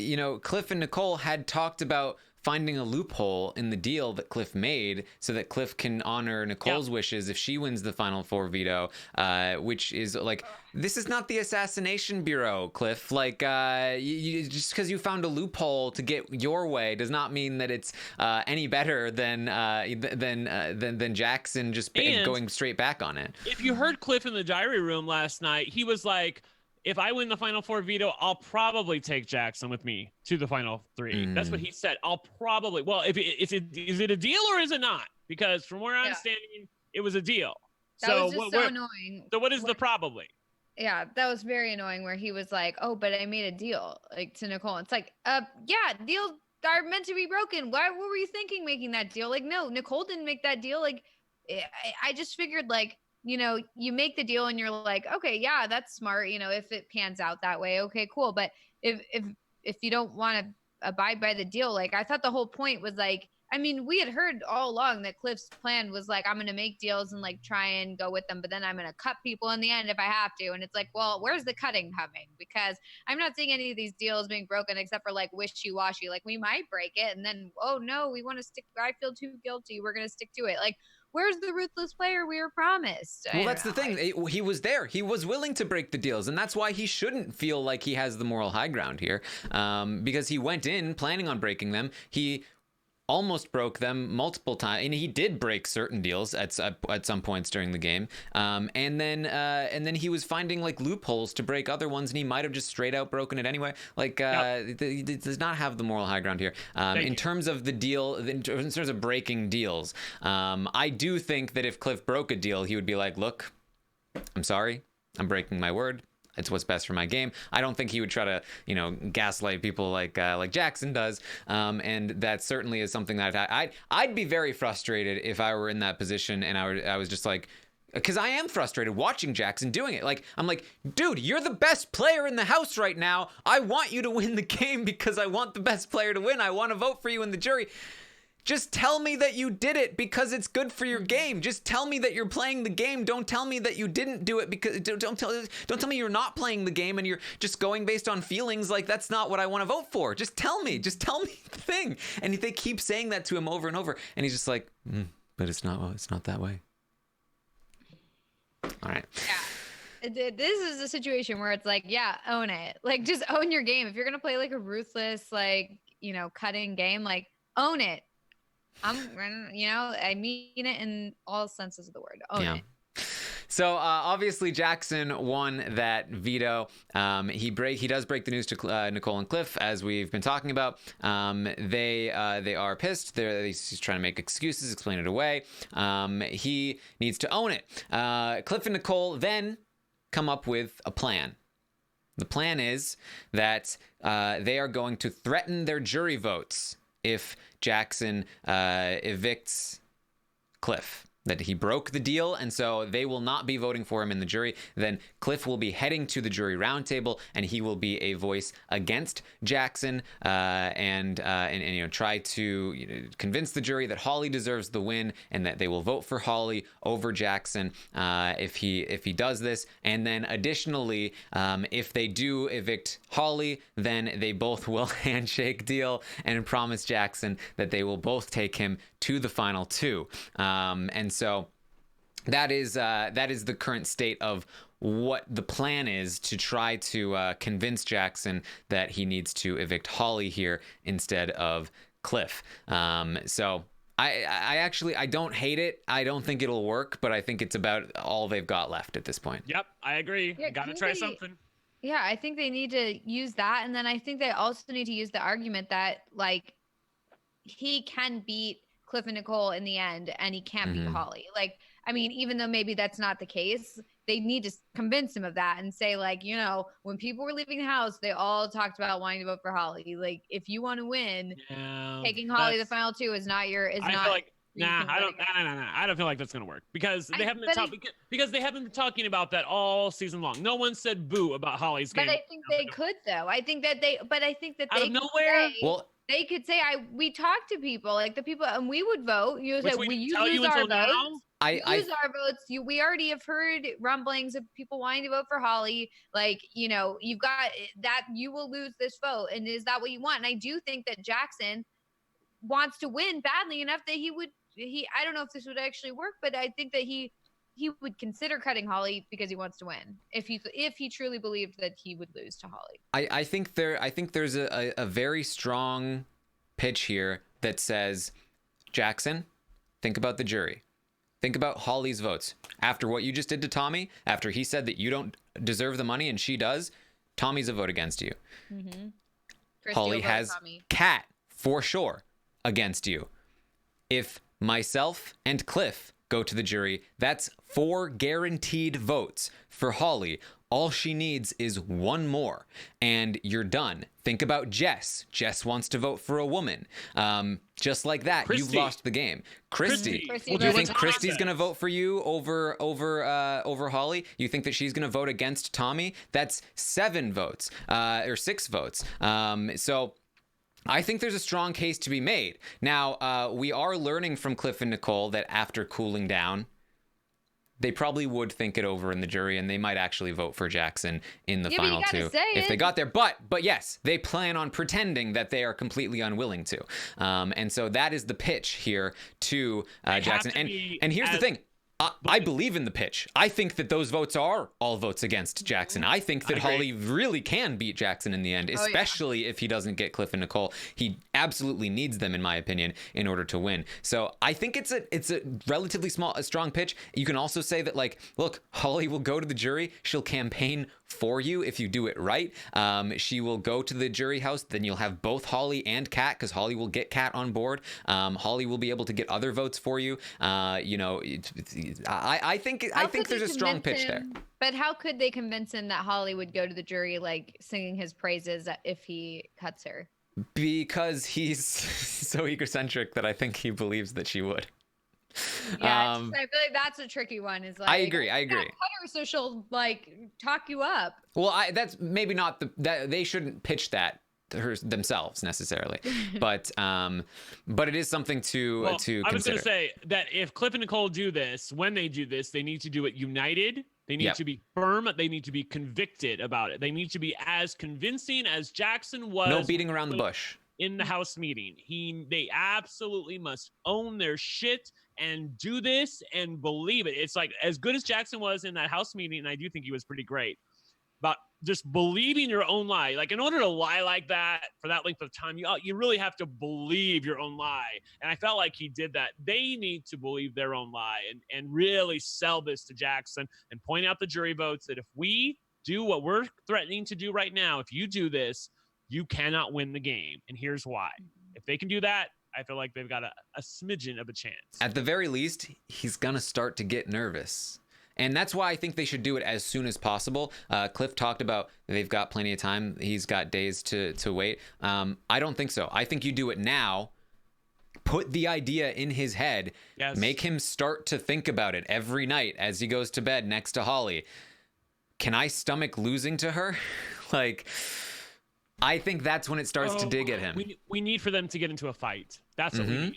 Cliff and Nicole had talked about finding a loophole in the deal that Cliff made so that Cliff can honor Nicole's wishes if she wins the Final Four veto, which is like, this is not the Assassination Bureau, Cliff. Like, just because you found a loophole to get your way does not mean that it's any better than Jackson just going straight back on it. If you heard Cliff in the diary room last night, he was like, if I win the Final Four veto, I'll probably take Jackson with me to the Final Three. That's what he said. I'll probably. Well, is it a deal or is it not? Because from where I'm standing, it was a deal. That was just so annoying. So what is the probably? Yeah, that was very annoying where he was like, oh, but I made a deal like to Nicole. It's like, deals are meant to be broken. What were you thinking making that deal? Like, no, Nicole didn't make that deal. Like, I just figured like, you make the deal and you're like, okay, yeah, that's smart. If it pans out that way, okay, cool. But if you don't want to abide by the deal, like I thought the whole point was like, I mean, we had heard all along that Cliff's plan was like, I'm going to make deals and like try and go with them, but then I'm going to cut people in the end if I have to. And it's like, well, where's the cutting coming? Because I'm not seeing any of these deals being broken except for like wishy-washy. Like we might break it and then, oh no, we want to stick. I feel too guilty. We're going to stick to it. Like, where's the ruthless player we were promised? Well, that's the thing. He was there. He was willing to break the deals, and that's why he shouldn't feel like he has the moral high ground here, because he went in planning on breaking them. He almost broke them multiple times, and he did break certain deals at some points during the game. And then he was finding like loopholes to break other ones, and he might have just straight out broken it anyway. Like he does not have the moral high ground here. In terms of the deal, in terms of breaking deals, I do think that if Cliff broke a deal, he would be like, "Look, I'm sorry, I'm breaking my word. It's what's best for my game." I don't think he would try to, gaslight people like Jackson does. And that certainly is something that I'd be very frustrated if I were in that position and I was just like, because I am frustrated watching Jackson doing it. Like, I'm like, dude, you're the best player in the house right now. I want you to win the game because I want the best player to win. I want to vote for you in the jury. Just tell me that you did it because it's good for your game. Just tell me that you're playing the game. Don't tell me that you didn't do it because don't tell me you're not playing the game and you're just going based on feelings. Like, that's not what I want to vote for. Just tell me the thing. And they keep saying that to him over and over, and he's just like, but it's not that way. All right. Yeah. This is a situation where it's like, yeah, own it. Like, just own your game. If you're gonna play like a ruthless, like, cutting game, like, own it. I mean it in all senses of the word. Own it. So obviously Jackson won that veto. He does break the news to Nicole and Cliff, as we've been talking about. They are pissed. He's trying to make excuses, explain it away. He needs to own it. Cliff and Nicole then come up with a plan. The plan is that they are going to threaten their jury votes if Jackson evicts Cliff. that he broke the deal, and so they will not be voting for him in the jury. Then Cliff will be heading to the jury roundtable, and he will be a voice against Jackson, and you know, try to convince the jury that Holly deserves the win and that they will vote for Holly over Jackson if he does this. And then additionally, if they do evict Holly, then they both will handshake deal and promise Jackson that they will both take him to the final two. And so that is the current state of what the plan is, to try to convince Jackson that he needs to evict Holly here instead of Cliff. So I actually don't hate it. I don't think it'll work, but I think it's about all they've got left at this point. Yep, I agree. Yeah, Gotta try something. Yeah, I think they need to use that. And then I think they also need to use the argument that, like, he can beat Cliff and Nicole in the end, and he can't beat Holly. Like, I mean, even though maybe that's not the case, they need to convince him of that and say, like, you know, when people were leaving the house, they all talked about wanting to vote for Holly. Like, if you want to win, taking Holly to the final two is not your. Is I not. Feel like, I don't. No. I don't feel like that's gonna work because they haven't been because they haven't been talking about that all season long. No one said boo about Holly's game. But I think they could, though. I think that they. But I think that out they of nowhere. They could say, we talked to people, like the people, and we would vote. You say, we use our votes. Use our votes. We already have heard rumblings of people wanting to vote for Holly. Like, you know, you've got that, you will lose this vote. And is that what you want? And I do think that Jackson wants to win badly enough that I don't know if this would actually work, but I think that he would consider cutting Holly because he wants to win. If he truly believed that he would lose to Holly. I think there's a very strong pitch here that says, Jackson, think about the jury. Think about Holly's votes. After what you just did to Tommy, after he said that you don't deserve the money and she does, Tommy's a vote against you. Holly has Kat for sure against you. If myself and Cliff go to the jury, that's 4 guaranteed votes for Holly. All she needs is one more, and you're done. Think about Jess. Jess wants to vote for a woman. Just like that, you've lost the game. Christy. Do you think Christy's going to vote for you over Holly? You think that she's going to vote against Tommy? That's 7 votes, or 6 votes. So I think there's a strong case to be made. Now, we are learning from Cliff and Nicole that after cooling down, they probably would think it over in the jury, and they might actually vote for Jackson in the final two if they got there. But yes, they plan on pretending that they are completely unwilling to. And so that is the pitch here to Jackson. And here's the thing. I believe in the pitch. I think that those votes are all votes against Jackson. I think that Holly really can beat Jackson in the end, especially if he doesn't get Cliff and Nicole. He absolutely needs them, in my opinion, in order to win. So I think it's a relatively strong pitch. You can also say that, like, look, Holly will go to the jury. She'll campaign for you if you do it right. She will go to the jury house. Then you'll have both Holly and Kat, because Holly will get Kat on board. Holly will be able to get other votes for you. I think there's a strong pitch there. But how could they convince him that Holly would go to the jury, like, singing his praises if he cuts her? Because he's so egocentric that I think he believes that she would. Yeah, I feel like that's a tricky one. Is like, I agree. Cut her so she'll, like, talk you up. Well, that's maybe not that they shouldn't pitch that themselves necessarily, but it is something to consider. I was going to say that if Cliff and Nicole do this, when they do this, they need to do it united. They need to be firm. They need to be convicted about it. They need to be as convincing as Jackson was. No beating around the bush in the House meeting. They absolutely must own their shit and do this and believe it. It's like, as good as Jackson was in that House meeting, and I do think he was pretty great, about just believing your own lie. Like, in order to lie like that for that length of time, you really have to believe your own lie. And I felt like he did that. They need to believe their own lie and really sell this to Jackson and point out the jury votes that if we do what we're threatening to do right now, if you do this, you cannot win the game. And here's why. If they can do that, I feel like they've got a smidgen of a chance. At the very least, he's going to start to get nervous. And that's why I think they should do it as soon as possible. Cliff talked about they've got plenty of time. He's got days to wait. I don't think so. I think you do it now. put the idea in his head, Yes. make him start to think about it every night as he goes to bed next to Holly. Can I stomach losing to her? Like, I think that's when it starts to dig at him. We need for them to get into a fight. That's what we need.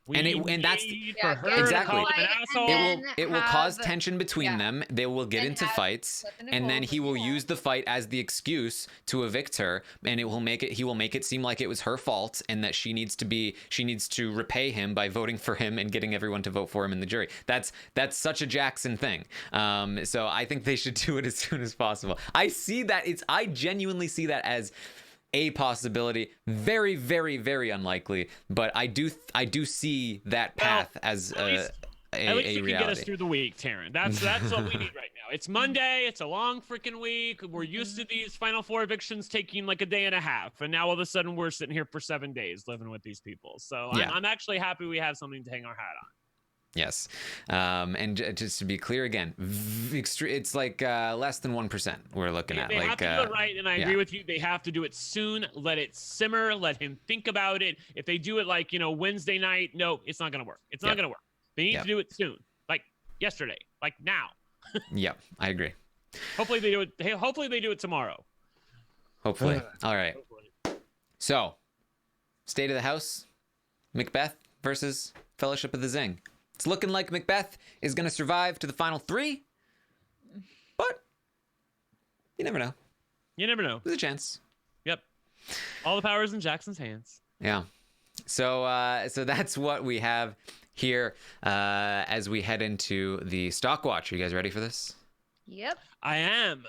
And that's for her exactly. to call him an asshole. It will cause tension between them. They will get into fights, and then he will use the fight as the excuse to evict her, and he will make it seem like it was her fault and that she needs to repay him by voting for him and getting everyone to vote for him in the jury. That's such a Jackson thing. So I think they should do it as soon as possible. I genuinely see that as a possibility. Very, very, very unlikely, but I do see that path as at least you reality. can get us through the week, Taran. That's what we need right now. It's Monday. It's a long freaking week. We're used to these Final Four evictions taking like a day and a half, and now all of a sudden we're sitting here for 7 days living with these people. So yeah. I'm actually happy we have something to hang our hat on. Yes. And just to be clear again, it's like less than 1% we're looking at. They have to do it right, and I agree with you. They have to do it soon. Let it simmer. Let him think about it. If they do it like, Wednesday night, no, it's not going to work. It's not going to work. They need to do it soon, like yesterday, like now. Yeah, I agree. Hopefully they do it. Hey, hopefully they do it tomorrow. Hopefully. All right. So, state of the house, Macbeth versus Fellowship of the Zing. It's looking like Macbeth is going to survive to the final 3, but you never know. You never know. There's a chance. Yep. All the power is in Jackson's hands. Yeah. So that's what we have here as we head into the stock watch. Are you guys ready for this? Yep. I am.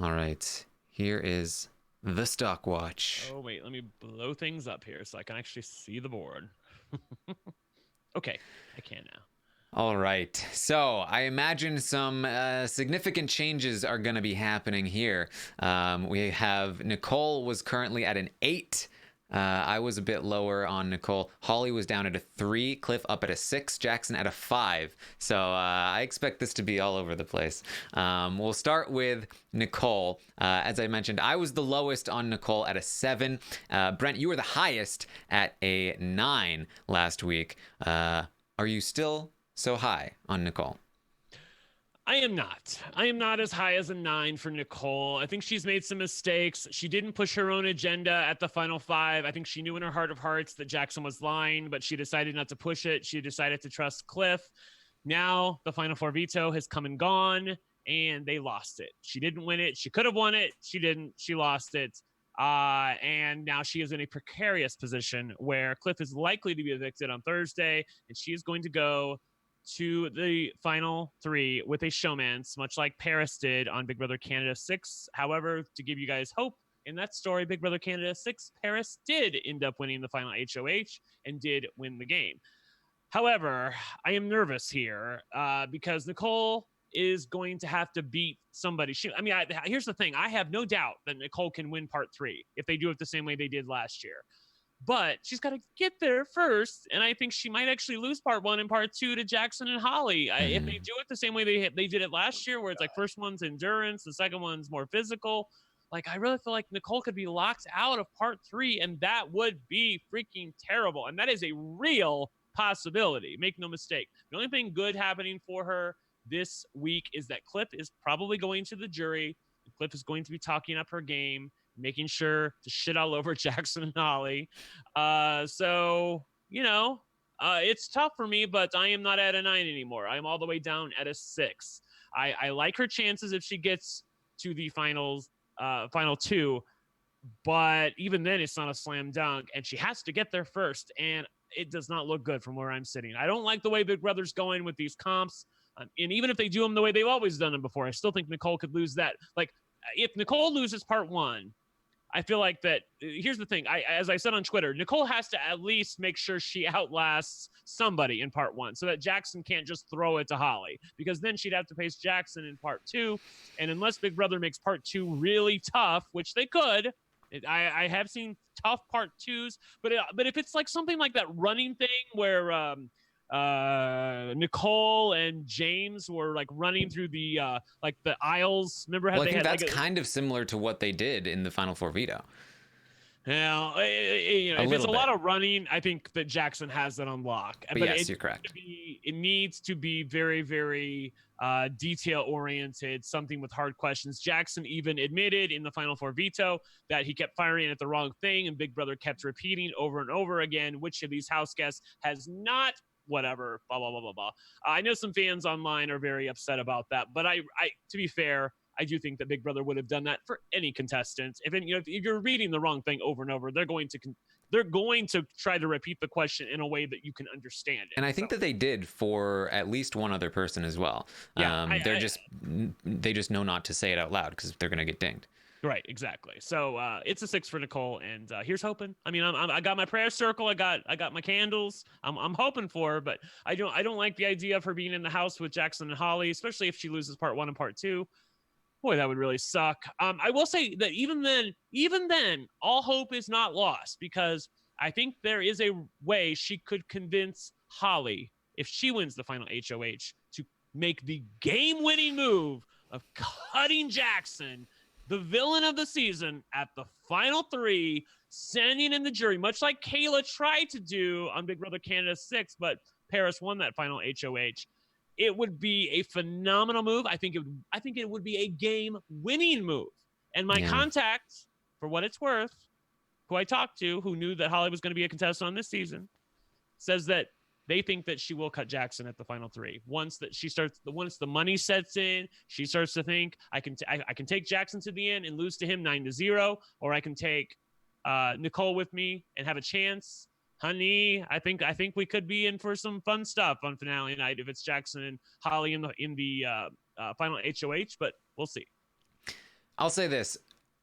All right. Here is the stock watch. Oh, wait. Let me blow things up here so I can actually see the board. Okay, I can now. All right. So I imagine some significant changes are going to be happening here. We have Nicole was currently at an 8. I was a bit lower on Nicole. Holly was down at a 3. Cliff up at a 6. Jackson at a 5. So I expect this to be all over the place. We'll start with Nicole. As I mentioned, I was the lowest on Nicole at a 7. Brent, you were the highest at a 9 last week. Are you still so high on Nicole? I am not. I am not as high as a 9 for Nicole. I think she's made some mistakes. She didn't push her own agenda at the final 5. I think she knew in her heart of hearts that Jackson was lying, but she decided not to push it. She decided to trust Cliff. Now the final 4 veto has come and gone, and they lost it. She didn't win it. She could have won it. She didn't. She lost it. And now she is in a precarious position where Cliff is likely to be evicted on Thursday, and she is going to go to the final 3 with a showmance, much like Paris did on Big Brother Canada 6. However, to give you guys hope in that story, Big Brother Canada 6, Paris did end up winning the final HOH and did win the game. However, I am nervous here because Nicole is going to have to beat somebody. Here's the thing. I have no doubt that Nicole can win part 3 if they do it the same way they did last year. But she's got to get there first, and I think she might actually lose part 1 and part 2 to Jackson and Holly. If they do it the same way they did it last year, where it's like first one's endurance, the second one's more physical. Like, I really feel like Nicole could be locked out of part 3, and that would be freaking terrible. And that is a real possibility. Make no mistake. The only thing good happening for her this week is that Cliff is probably going to the jury. Cliff is going to be talking up her game, making sure to shit all over Jackson and Holly. It's tough for me, but I am not at a 9 anymore. I'm all the way down at a 6. I like her chances if she gets to the final 2, but even then it's not a slam dunk, and she has to get there first, and it does not look good from where I'm sitting. I don't like the way Big Brother's going with these comps, and even if they do them the way they've always done them before, I still think Nicole could lose that. Like, if Nicole loses part 1, I feel like that. Here's the thing. As I said on Twitter, Nicole has to at least make sure she outlasts somebody in part 1 so that Jackson can't just throw it to Holly, because then she'd have to face Jackson in part 2. And unless Big Brother makes part 2 really tough, which they could, I have seen tough part 2s, but if it's like something like that running thing where Nicole and James were like running through the aisles. Remember how I think had that's kind of similar to what they did in the Final Four veto. Yeah, if it's a lot of running, I think that Jackson has it on lock. But yes, you're correct. It needs to be very, very detail oriented, something with hard questions. Jackson even admitted in the Final Four veto that he kept firing at the wrong thing, and Big Brother kept repeating over and over again, which of these house guests has not whatever, blah, blah, blah, blah, blah. I know some fans online are very upset about that, but I to be fair, I do think that Big Brother would have done that for any contestant. If you're reading the wrong thing over and over, they're going to try to repeat the question in a way that you can understand it. And I think that they did for at least one other person as well. Yeah, they just know not to say it out loud because they're going to get dinged. Right, exactly. So it's a 6 for Nicole, and here's hoping. I mean, I got my prayer circle, I got my candles. I'm hoping for her, but I don't like the idea of her being in the house with Jackson and Holly, especially if she loses part 1 and part 2. Boy, that would really suck. I will say that even then, all hope is not lost, because I think there is a way she could convince Holly, if she wins the final HOH, to make the game-winning move of cutting Jackson, the villain of the season, at the final 3, sending in the jury, much like Kayla tried to do on Big Brother Canada 6, but Paris won that final HOH. It would be a phenomenal move. I think it would be a game-winning move. And my contact, for what it's worth, who I talked to, who knew that Holly was going to be a contestant on this season, says that they think that she will cut Jackson at the final 3. Once the money sets in, she starts to think, I can take Jackson to the end and lose to him 9-0, or I can take Nicole with me and have a chance. Honey, I think we could be in for some fun stuff on finale night if it's Jackson and Holly in the final HOH, but we'll see. I'll say this.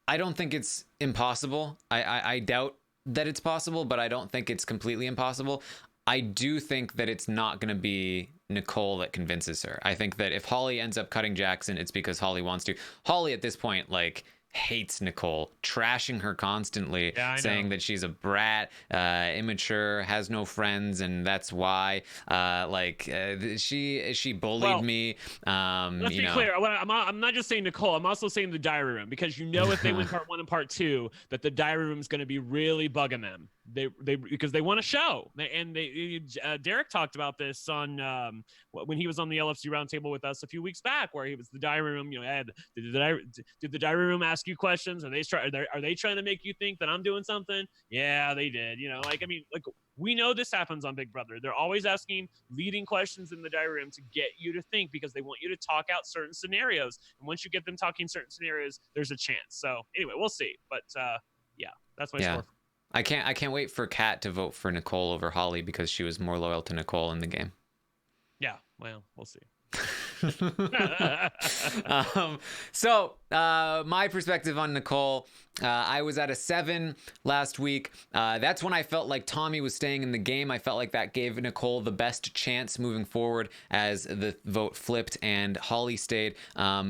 I don't think it's impossible. I doubt that it's possible, but I don't think it's completely impossible. I do think that it's not going to be Nicole that convinces her. I think that if Holly ends up cutting Jackson, it's because Holly wants to. Holly at this point, hates Nicole, trashing her constantly, saying that she's a brat, immature, has no friends, and that's why she bullied me. Let's be clear. I'm not just saying Nicole, I'm also saying the diary room, because if they win part 1 and part 2, that the diary room is going to be really bugging them. Because they want to show, and Derek talked about this on when he was on the LFC Roundtable with us a few weeks back, where he was the diary room. Did the diary room ask you questions? Are they trying to make you think that I'm doing something? Yeah, they did. We know this happens on Big Brother. They're always asking leading questions in the diary room to get you to think, because they want you to talk out certain scenarios. And once you get them talking certain scenarios, there's a chance. So anyway, we'll see. But that's my score. I can't wait for Kat to vote for Nicole over Holly, because she was more loyal to Nicole in the game. Yeah, well, we'll see. So my perspective on Nicole, I was at a 7 last week. That's when I felt like Tommy was staying in the game. I felt like that gave Nicole the best chance moving forward as the vote flipped and Holly stayed.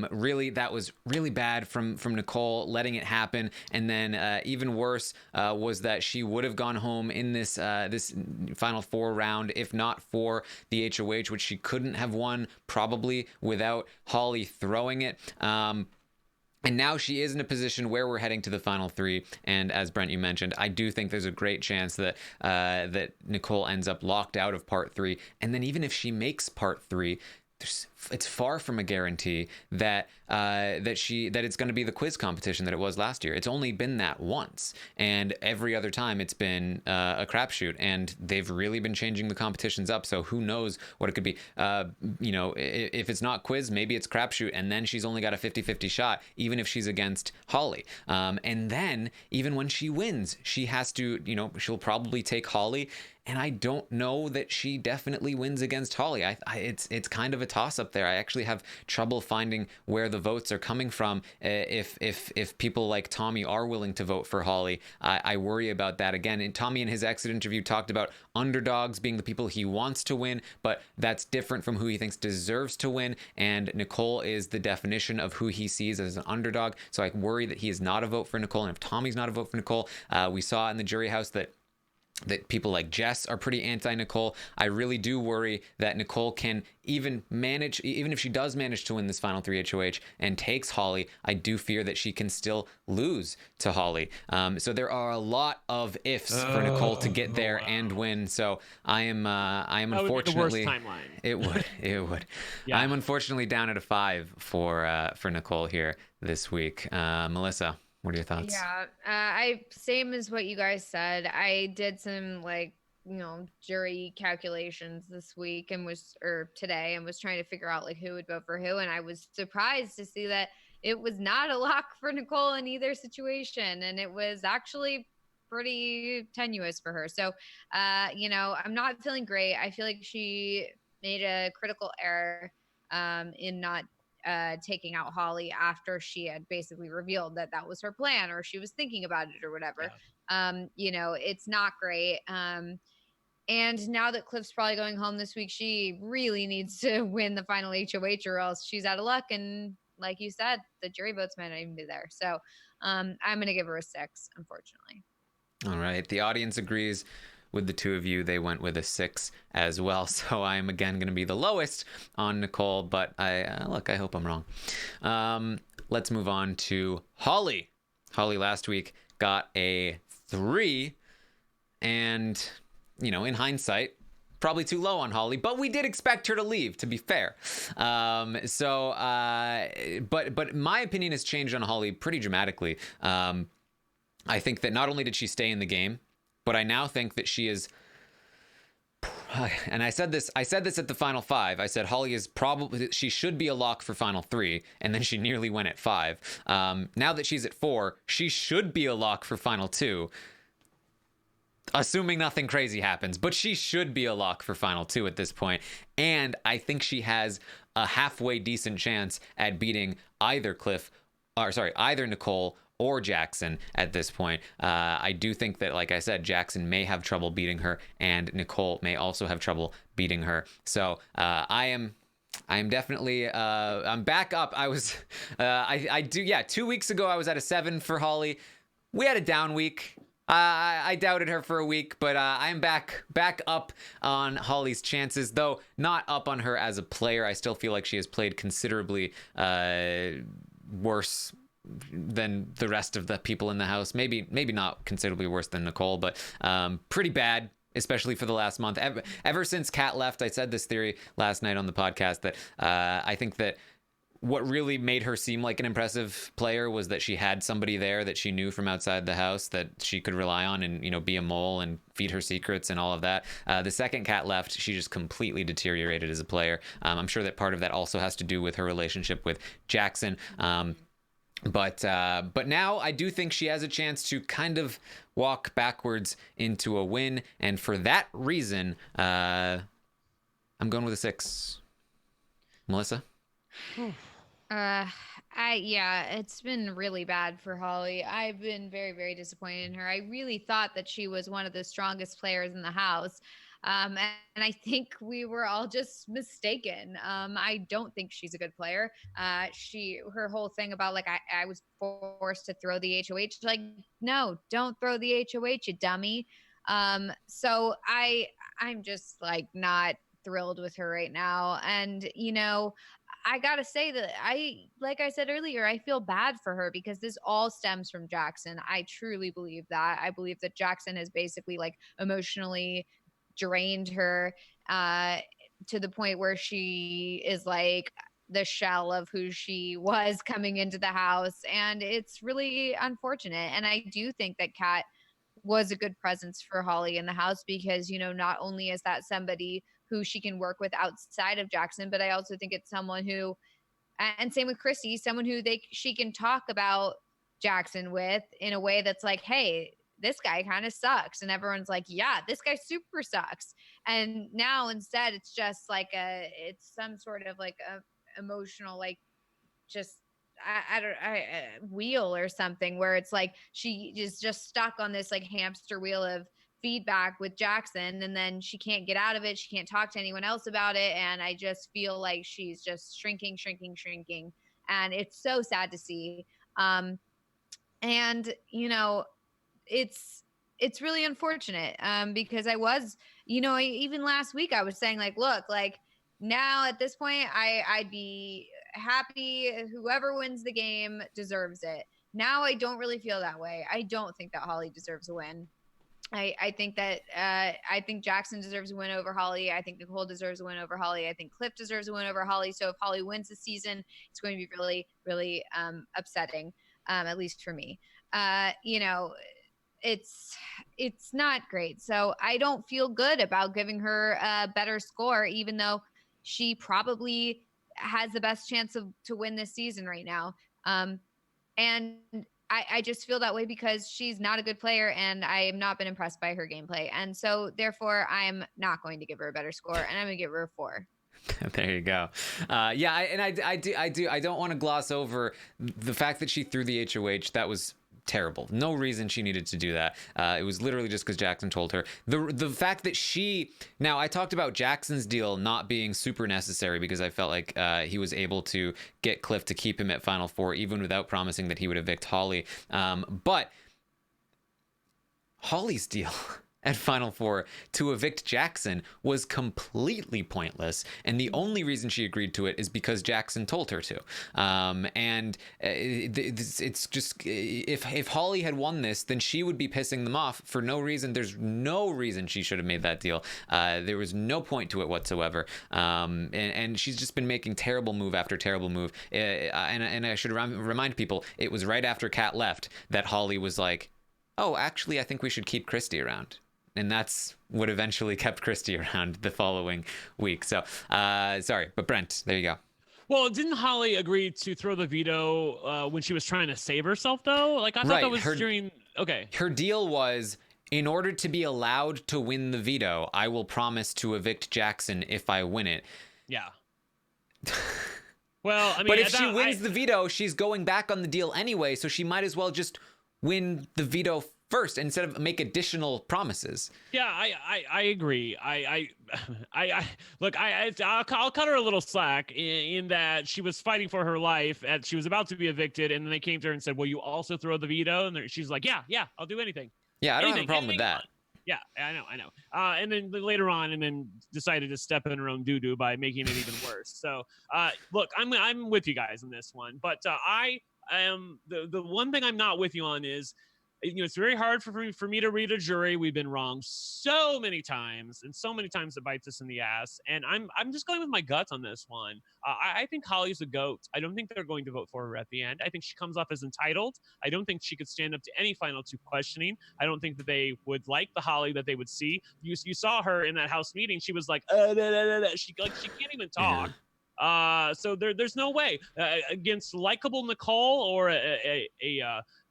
Really, that was really bad from Nicole letting it happen. And then even worse was that she would have gone home in this final 4 round if not for the HOH, which she couldn't have won probably without Holly throwing it. And now she is in a position where we're heading to the final 3. And as Brent, you mentioned, I do think there's a great chance that that Nicole ends up locked out of part 3. And then even if she makes part 3, it's far from a guarantee that it's going to be the quiz competition that it was last year. It's only been that once, and every other time it's been a crapshoot. And they've really been changing the competitions up. So who knows what it could be? If it's not quiz, maybe it's crapshoot, and then she's only got a 50-50 shot, even if she's against Holly. And then even when she wins, she has to, she'll probably take Holly. And I don't know that she definitely wins against Holly. It's kind of a toss-up there. I actually have trouble finding where the votes are coming from. If people like Tommy are willing to vote for Holly, I worry about that again. And Tommy in his exit interview talked about underdogs being the people he wants to win, but that's different from who he thinks deserves to win. And Nicole is the definition of who he sees as an underdog. So I worry that he is not a vote for Nicole. And if Tommy's not a vote for Nicole, we saw in the jury house that that people like Jess are pretty anti-Nicole. I really do worry that Nicole can even if she does manage to win this final 3 HOH and takes Holly, I do fear that she can still lose to Holly. So there are a lot of ifs for Nicole to get there and win. So I am That unfortunately, would be the worst timeline. it would. Yeah. I'm unfortunately down at a 5 for Nicole here this week. Melissa, what are your thoughts? Yeah, I same as what you guys said. I did some jury calculations this week or today and was trying to figure out like who would vote for who, and I was surprised to see that it was not a lock for Nicole in either situation, and it was actually pretty tenuous for her. So, I'm not feeling great. I feel like she made a critical error in not taking out Holly after she had basically revealed that that was her plan, or she was thinking about it or whatever. Yeah. It's not great. And now that Cliff's probably going home this week, she really needs to win the final HOH or else she's out of luck. And like you said, the jury votes might not even be there. So I'm going to give her a 6, unfortunately. All right. The audience agrees with the two of you. They went with a 6 as well. So I'm again going to be the lowest on Nicole, but I hope I'm wrong. Let's move on to Holly. Holly last week got a 3, and in hindsight, probably too low on Holly, but we did expect her to leave, to be fair. But my opinion has changed on Holly pretty dramatically. I think that not only did she stay in the game, but I now think that she is, and I said this at the final 5. I said Holly is she should be a lock for final 3, and then she nearly went at 5. Now that she's at 4, she should be a lock for final 2. Assuming nothing crazy happens, but she should be a lock for final 2 at this point. And I think she has a halfway decent chance at beating either Nicole or Jackson at this point. I do think that, like I said, Jackson may have trouble beating her, and Nicole may also have trouble beating her. So I am definitely I'm back up. I was 2 weeks ago I was at a 7 for Holly. We had a down week. I doubted her for a week, but I'm back up on Holly's chances, though not up on her as a player. I still feel like she has played considerably worse than the rest of the people in the house. Maybe not considerably worse than Nicole, but pretty bad, especially for the last month. Ever since Kat left, I said this theory last night on the podcast that I think that what really made her seem like an impressive player was that she had somebody there that she knew from outside the house that she could rely on and, be a mole and feed her secrets and all of that. The second Kat left, she just completely deteriorated as a player. I'm sure that part of that also has to do with her relationship with Jackson. But now I do think she has a chance to kind of walk backwards into a win. And for that reason, I'm going with a 6. Melissa? It's been really bad for Holly. I've been very, very disappointed in her. I really thought that she was one of the strongest players in the house. And I think we were all just mistaken. I don't think she's a good player. Her whole thing about like, I was forced to throw the HOH. Like, no, don't throw the HOH, you dummy. So I'm just like not thrilled with her right now. And, I gotta say that like I said earlier, I feel bad for her because this all stems from Jackson. I truly believe that. I believe that Jackson has basically like emotionally drained her to the point where she is like the shell of who she was coming into the house. And it's really unfortunate. And I do think that Kat was a good presence for Holly in the house because, not only is that somebody who she can work with outside of Jackson, but I also think it's someone who, and same with Christy, someone who she can talk about Jackson with in a way that's like, hey, this guy kind of sucks. And everyone's like, yeah, this guy super sucks. And now instead it's just like it's some sort of like a emotional, like just, wheel or something where it's like she is just stuck on this like hamster wheel of feedback with Jackson, and then she can't get out of it. She can't talk to anyone else about it. And I just feel like she's just shrinking. And it's so sad to see. And, it's it's really unfortunate because I was, even last week I was saying like, look, like now at this point, I'd be happy. Whoever wins the game deserves it. Now I don't really feel that way. I don't think that Holly deserves a win. I think that I think Jackson deserves a win over Holly. I think Nicole deserves a win over Holly. I think Cliff deserves a win over Holly. So if Holly wins the season, it's going to be really, really upsetting, at least for me. It's not great. So I don't feel good about giving her a better score, even though she probably has the best chance to win this season right now. And I just feel that way because she's not a good player and I have not been impressed by her gameplay. And so therefore I'm not going to give her a better score and I'm going to give her a 4. There you go. I don't want to gloss over the fact that she threw the HOH. That was terrible. No reason she needed to do that. It was literally just because Jackson told her. The fact that now I talked about Jackson's deal not being super necessary because I felt like he was able to get Cliff to keep him at Final Four even without promising that he would evict Holly. But Holly's deal at Final Four to evict Jackson was completely pointless, and the only reason she agreed to it is because Jackson told her to. It's just if Holly had won this, then she would be pissing them off for no reason. There's no reason she should have made that deal. There was no point to it whatsoever. And she's just been making terrible move after terrible move. And I should remind people, it was right after Kat left that Holly was like, "Oh, actually, I think we should keep Christy around." And that's what eventually kept Christy around the following week. So, sorry, but Brent, there you go. Well, didn't Holly agree to throw the veto when she was trying to save herself, though? Like, I thought that was during... Okay. Her deal was, in order to be allowed to win the veto, I will promise to evict Jackson if I win it. Yeah. Well, I mean... But if she wins the veto, she's going back on the deal anyway, so she might as well just win the veto first instead of make additional promises. Yeah, I agree. Look, I'll cut her a little slack in that she was fighting for her life and she was about to be evicted, and then they came to her and said, "Will you also throw the veto?" And she's like, "Yeah, I'll do anything." Yeah, I don't have a problem with that. Yeah, I know. And then later on, and then decided to step in her own doo-doo by making it even worse. So, look, I'm with you guys on this one, but I am the one thing I'm not with you on is, it's very hard for me to read a jury. We've been wrong so many times, and so many times it bites us in the ass. And I'm just going with my guts on this one. I think Holly's a GOAT. I don't think they're going to vote for her at the end. I think she comes off as entitled. I don't think she could stand up to any Final Two questioning. I don't think that they would like the Holly that they would see. You saw her in that house meeting. She was like, she can't even talk. Yeah. So there's no way against likable Nicole or a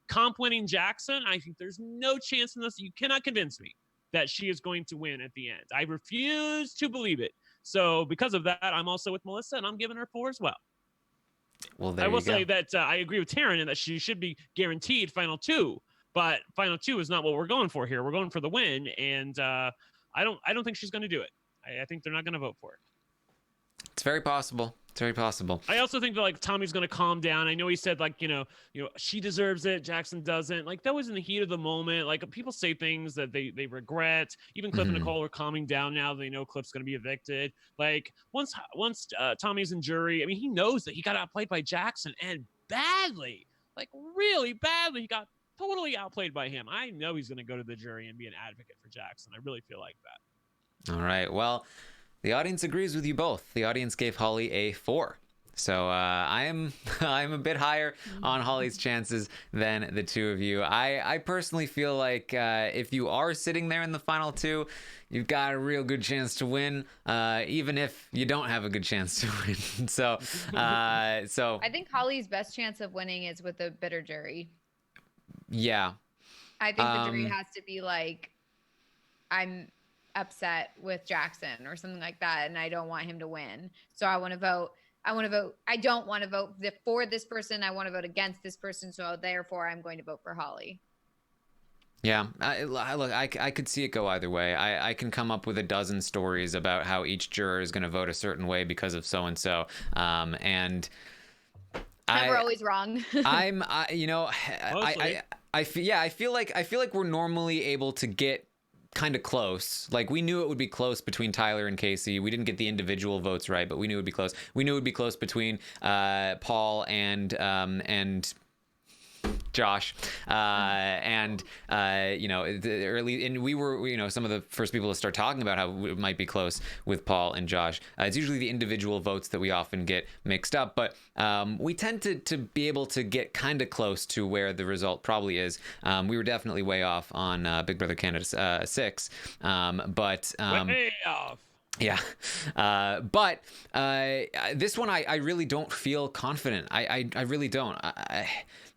comp-winning Jackson. I think there's no chance in this. You cannot convince me that she is going to win at the end. I refuse to believe it. So because of that, I'm also with Melissa, and I'm giving her 4 as well. Well, there I will you go. say that I agree with Taran in that she should be guaranteed Final Two, but Final Two is not what we're going for here. We're going for the win, and I don't think she's going to do it. I think they're not going to vote for it. It's very possible. It's very possible. I also think that like Tommy's going to calm down. I know he said like, she deserves it, Jackson doesn't. Like that was in the heat of the moment. Like people say things that they regret. Even Cliff and Nicole are calming down now. They know Cliff's going to be evicted. Like once Tommy's in jury, I mean, he knows that he got outplayed by Jackson and badly, like really badly. He got totally outplayed by him. I know he's going to go to the jury and be an advocate for Jackson. I really feel like that. All right. Well, the audience agrees with you both. The audience gave Holly a 4. So I'm a bit higher on Holly's chances than the two of you. I personally feel like if you are sitting there in the final 2, you've got a real good chance to win, even if you don't have a good chance to win. So I think Holly's best chance of winning is with a bitter jury. Yeah. I think the jury has to be like, I'm upset with Jackson or something like that, and I don't want him to win, so I want to vote. I don't want to vote for this person. I want to vote against this person, so therefore I'm going to vote for Holly. Yeah, look, I could see it go either way. I can come up with a dozen stories about how each juror is going to vote a certain way because of so and so, and never always wrong. I feel like we're normally able to get kind of close. Like, we knew it would be close between Tyler and Casey. We didn't get the individual votes right, but we knew it would be close. We knew it would be close between Paul and Josh, you know, the early, and we were, you know, some of the first people to start talking about how it might be close with Paul and Josh. It's usually the individual votes that we often get mixed up, but we tend to be able to get kind of close to where the result probably is. We were definitely way off on Big Brother Canada 6, but way off. Yeah. But this one, I really don't feel confident. I really don't.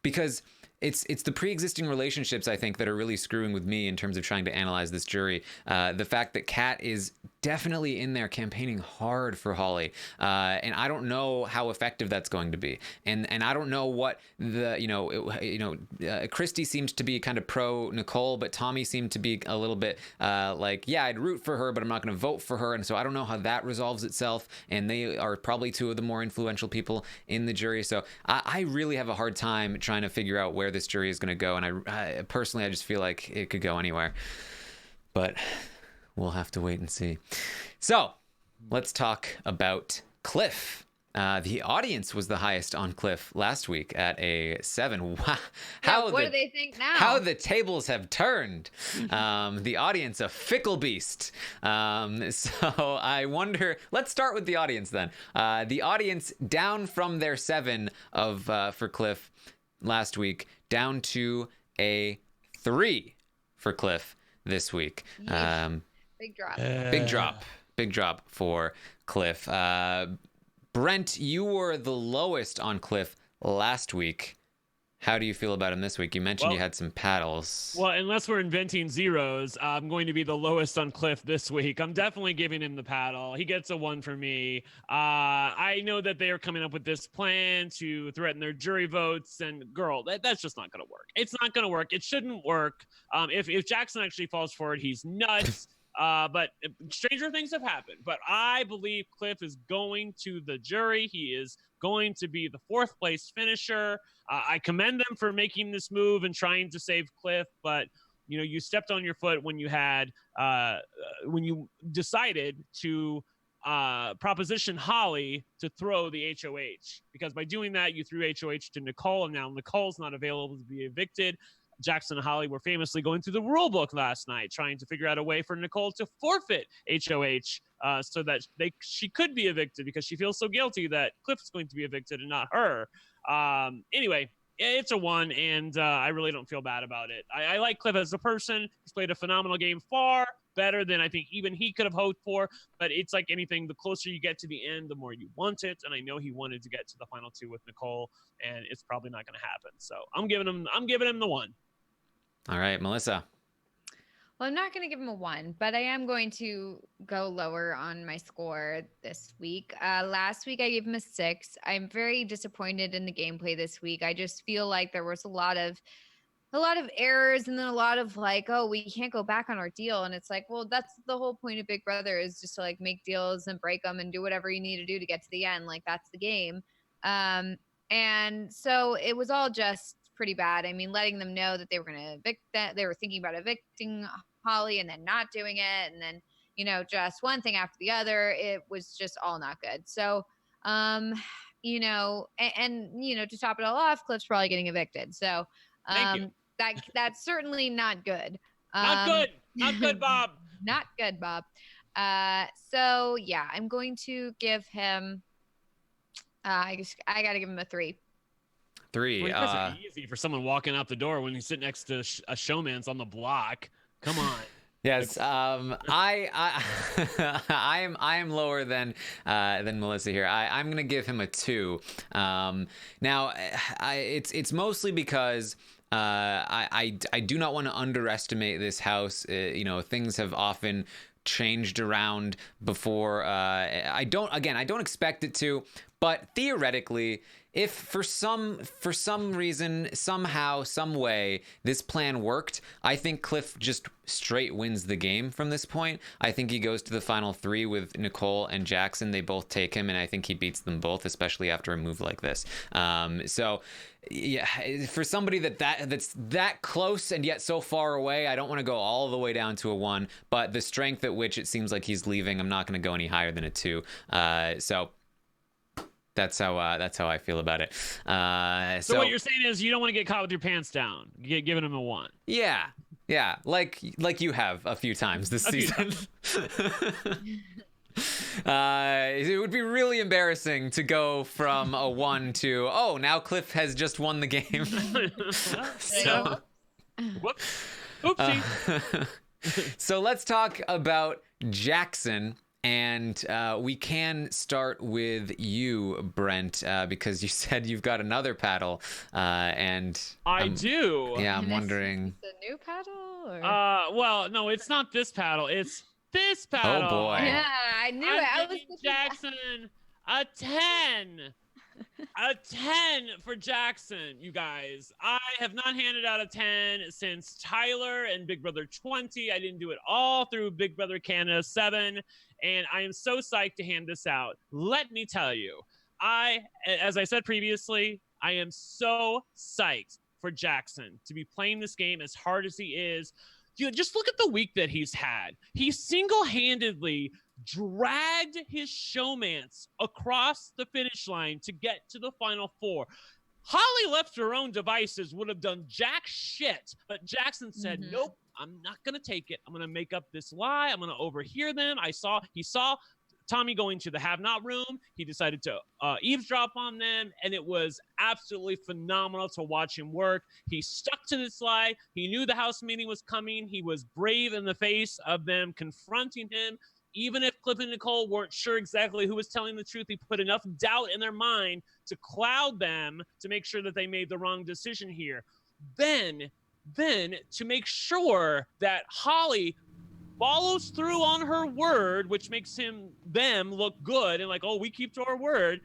Because it's the pre-existing relationships, I think, that are really screwing with me in terms of trying to analyze this jury. The fact that Kat is definitely in there campaigning hard for Holly, and I don't know how effective that's going to be, and I don't know what Christy seemed to be kind of pro Nicole, but Tommy seemed to be a little bit like, yeah, I'd root for her, but I'm not going to vote for her, and so I don't know how that resolves itself. And they are probably two of the more influential people in the jury, so I really have a hard time trying to figure out where this jury is going to go, and I personally, I just feel like it could go anywhere, but we'll have to wait and see. So let's talk about Cliff. The audience was the highest on Cliff last week at a 7. Wow. What do they think now? How the tables have turned. The audience, a fickle beast. So I wonder, let's start with the audience then. The audience down from their 7 for Cliff last week, down to a 3 for Cliff this week. Big drop. Big drop for Cliff. Brent, you were the lowest on Cliff last week. How do you feel about him this week? You mentioned you had some paddles. Well, unless we're inventing zeros, I'm going to be the lowest on Cliff this week. I'm definitely giving him the paddle. He gets a 1 for me. I know that they are coming up with this plan to threaten their jury votes, and girl, that's just not going to work. It's not going to work. It shouldn't work. If Jackson actually falls for it, he's nuts. But stranger things have happened. But I believe Cliff is going to the jury. He is going to be the 4th place finisher. I commend them for making this move and trying to save Cliff, but you know, you stepped on your foot when you had when you decided to proposition Holly to throw the HOH, because by doing that you threw HOH to Nicole, and now Nicole's not available to be evicted. Jackson and Holly were famously going through the rule book last night, trying to figure out a way for Nicole to forfeit HOH so that she could be evicted, because she feels so guilty that Cliff's going to be evicted and not her. Anyway, it's a 1, and I really don't feel bad about it. I like Cliff as a person. He's played a phenomenal game, far better than I think even he could have hoped for. But it's like anything, the closer you get to the end, the more you want it. And I know he wanted to get to the final 2 with Nicole, and it's probably not going to happen. So I'm giving him the 1. All right, Melissa. Well, I'm not going to give him a 1, but I am going to go lower on my score this week. Last week I gave him a 6. I'm very disappointed in the gameplay this week. I just feel like there was a lot of errors, and then a lot of like, oh, we can't go back on our deal. And it's like, well, that's the whole point of Big Brother, is just to like make deals and break them and do whatever you need to do to get to the end. Like, that's the game. And so it was all just pretty bad. I mean, letting them know that they were going to evict, that they were thinking about evicting Holly and then not doing it. And then, you know, just one thing after the other. It was just all not good. So, you know, and you know, to top it all off, Cliff's probably getting evicted. So, Thank you. That's certainly not good. Not good, Bob. Not good, Bob. So yeah, I'm going to give him, I got to give him a 3. 3. Well, that's easy for someone walking out the door when you sit next to a showman's on the block. Come on. Yes, I am lower than Melissa here. I'm gonna give him a 2. Now, it's mostly because I do not want to underestimate this house. You know, things have often changed around before. I don't expect it to, But theoretically, if for some reason, somehow, some way, this plan worked, I think Cliff just straight wins the game from this point. I think he goes to the final 3 with Nicole and Jackson. They both take him, and I think he beats them both, especially after a move like this. So yeah, for somebody that's that close and yet so far away, I don't want to go all the way down to a 1, but the strength at which it seems like he's leaving, I'm not going to go any higher than a 2. So that's how I feel about it. So what you're saying is you don't want to get caught with your pants down. Giving him a 1. Yeah, like you have a few times this season. It would be really embarrassing to go from a 1 to, oh, now Cliff has just won the game. So, whoops. Oopsie. So let's talk about Jackson. And we can start with you, Brent, because you said you've got another paddle, and I do. Yeah, I'm wondering. The new paddle? Or? Well, no, it's not this paddle. It's this paddle. Oh boy. Yeah, I knew it. I was giving Jackson a 10. A 10 for Jackson, you guys. I have not handed out a 10 since Tyler and Big Brother 20. I didn't do it all through Big Brother Canada 7, and I am so psyched to hand this out. Let me tell you, as I said previously, I am so psyched for Jackson to be playing this game as hard as he is. You know, just look at the week that he's had. He single-handedly dragged his showmance across the finish line to get to the final 4. Holly left her own devices, would have done jack shit, but Jackson said, nope, I'm not going to take it. I'm going to make up this lie. I'm going to overhear them. He saw Tommy going to the have-not room. He decided to eavesdrop on them, and it was absolutely phenomenal to watch him work. He stuck to this lie. He knew the house meeting was coming. He was brave in the face of them confronting him. Even if Cliff and Nicole weren't sure exactly who was telling the truth, he put enough doubt in their mind to cloud them to make sure that they made the wrong decision here. Then to make sure that Holly follows through on her word, which makes them look good and like, oh, we keep to our word,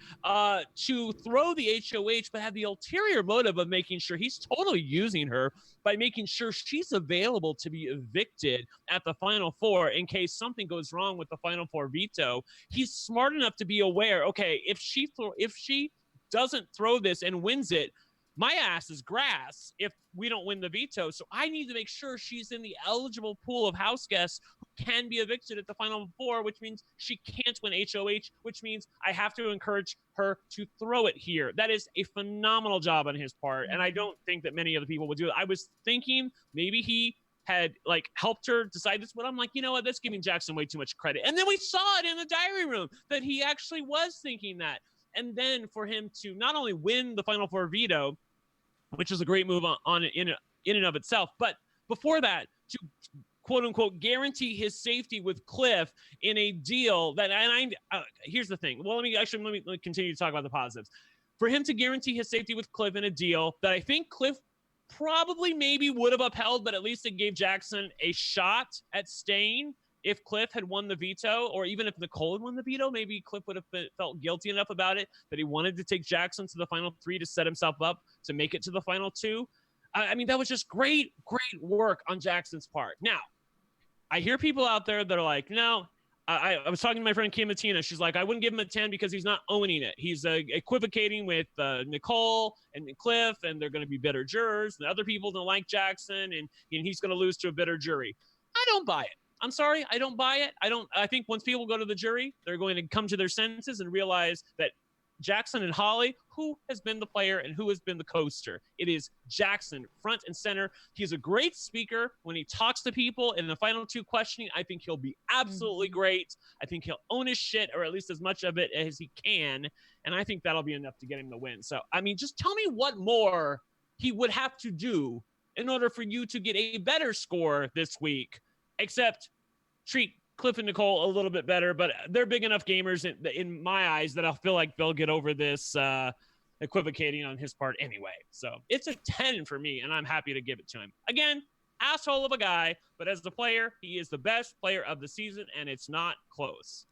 to throw the HOH, but have the ulterior motive of making sure he's totally using her by making sure she's available to be evicted at the final 4 in case something goes wrong with the final 4 veto. He's smart enough to be aware, okay, if she doesn't throw this and wins it, my ass is grass if we don't win the veto. So I need to make sure she's in the eligible pool of house guests who can be evicted at the final 4, which means she can't win HOH, which means I have to encourage her to throw it here. That is a phenomenal job on his part. And I don't think that many other people would do it. I was thinking maybe he had helped her decide this, but I'm like, you know what? That's giving Jackson way too much credit. And then we saw it in the diary room that he actually was thinking that. And then for him to not only win the final 4 veto, which is a great move in and of itself. But before that, to quote unquote guarantee his safety with Cliff in a deal that, and here's the thing. Well, let me continue to talk about the positives. For him to guarantee his safety with Cliff in a deal that I think Cliff probably maybe would have upheld, but at least it gave Jackson a shot at staying. If Cliff had won the veto, or even if Nicole had won the veto, maybe Cliff would have felt guilty enough about it that he wanted to take Jackson to the final 3 to set himself up to make it to the final 2. I mean, that was just great work on Jackson's part. Now, I hear people out there that are like, no, I was talking to my friend Kim Matina. She's like, I wouldn't give him a 10 because he's not owning it. He's equivocating with Nicole and Cliff, and they're going to be bitter jurors. And other people don't like Jackson, and he's going to lose to a bitter jury. I don't buy it. I'm sorry, I don't buy it. I think once people go to the jury, they're going to come to their senses and realize that Jackson and Holly, who has been the player and who has been the coaster? It is Jackson, front and center. He's a great speaker. When he talks to people in the final 2 questioning, I think he'll be absolutely great. I think he'll own his shit, or at least as much of it as he can. And I think that'll be enough to get him the win. So, I mean, just tell me what more he would have to do in order for you to get a better score this week. Except treat Cliff and Nicole a little bit better, but they're big enough gamers in my eyes that I feel like they'll get over this equivocating on his part anyway. So it's a 10 for me, and I'm happy to give it to him. Again, asshole of a guy, but as the player, he is the best player of the season, and it's not close.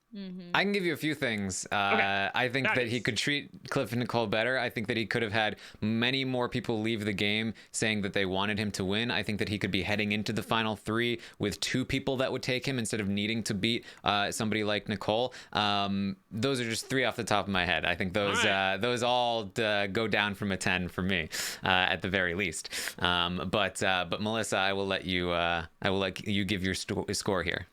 I can give you a few things. I think that he could treat Cliff and Nicole better. I think that he could have had many more people leave the game saying that they wanted him to win. I think that he could be heading into the final 3 with 2 people that would take him instead of needing to beat somebody like Nicole. Those are just 3 off the top of my head. I think those all go down from a 10 for me at the very least. But Melissa, I will let you give your score here.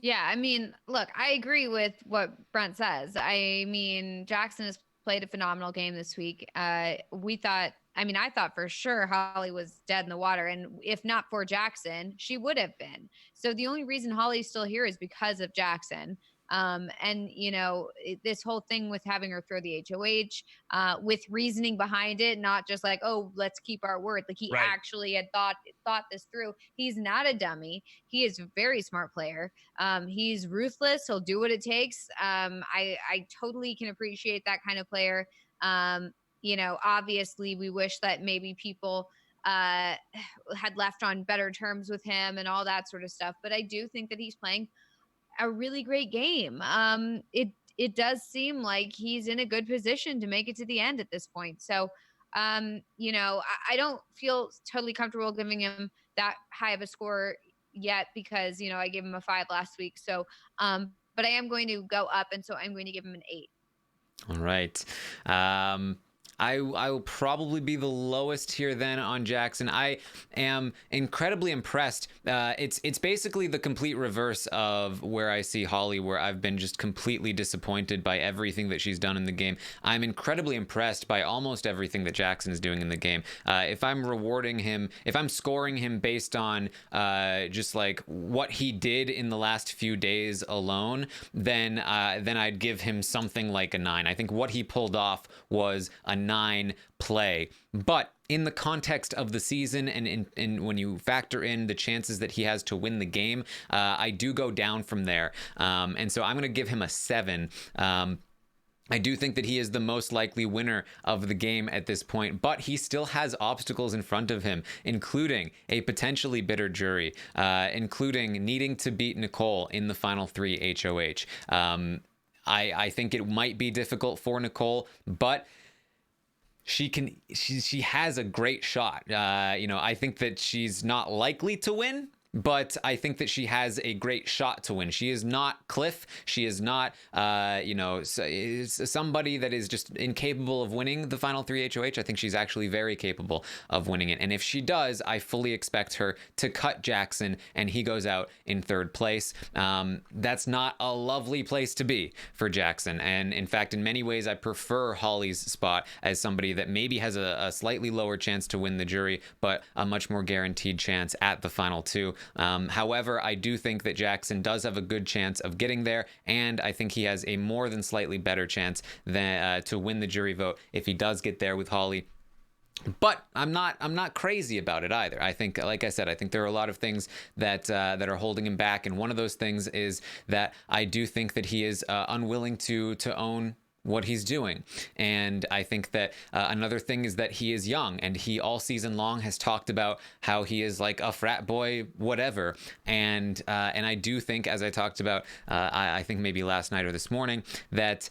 Yeah, I mean, look, I agree with what Brent says. I mean, Jackson has played a phenomenal game this week. I thought for sure Holly was dead in the water. And if not for Jackson, she would have been. So the only reason Holly's still here is because of Jackson. And this whole thing with having her throw the HOH, with reasoning behind it, not just like, oh, let's keep our word. Like he actually had thought this through. He's not a dummy. He is a very smart player. He's ruthless. He'll do what it takes. I totally can appreciate that kind of player. Obviously we wish that maybe people had left on better terms with him and all that sort of stuff. But I do think that he's playing a really great game. It does seem like he's in a good position to make it to the end at this point. So, I don't feel totally comfortable giving him that high of a score yet because, I gave him a 5 last week. So, but I am going to go up. And so I'm going to give him an 8. All right. I will probably be the lowest here then on Jackson. I am incredibly impressed. It's basically the complete reverse of where I see Holly, where I've been just completely disappointed by everything that she's done in the game. I'm incredibly impressed by almost everything that Jackson is doing in the game. If I'm rewarding him, if I'm scoring him based on just like what he did in the last few days alone, then I'd give him something like a 9. I think what he pulled off was a 9 play, but in the context of the season and when you factor in the chances that he has to win the game, I do go down from there, and so I'm going to give him a 7. I do think that he is the most likely winner of the game at this point, but he still has obstacles in front of him, including a potentially bitter jury, including needing to beat Nicole in the final 3 HOH. I think it might be difficult for Nicole, but she has a great shot. I think that she's not likely to win, but I think that she has a great shot to win. She is not Cliff. She is not, somebody that is just incapable of winning the final 3 HOH. I think she's actually very capable of winning it. And if she does, I fully expect her to cut Jackson and he goes out in 3rd place. That's not a lovely place to be for Jackson. And in fact, in many ways, I prefer Holly's spot as somebody that maybe has a slightly lower chance to win the jury, but a much more guaranteed chance at the final 2. However, I do think that Jackson does have a good chance of getting there, and I think he has a more than slightly better chance than to win the jury vote if he does get there with Holly. But I'm not crazy about it either. I think, like I said, I think there are a lot of things that are holding him back, and one of those things is that I do think that he is unwilling to own what he's doing. And I think that another thing is that he is young, and he all season long has talked about how he is like a frat boy, whatever. And I do think, as I talked about, I think maybe last night or this morning, that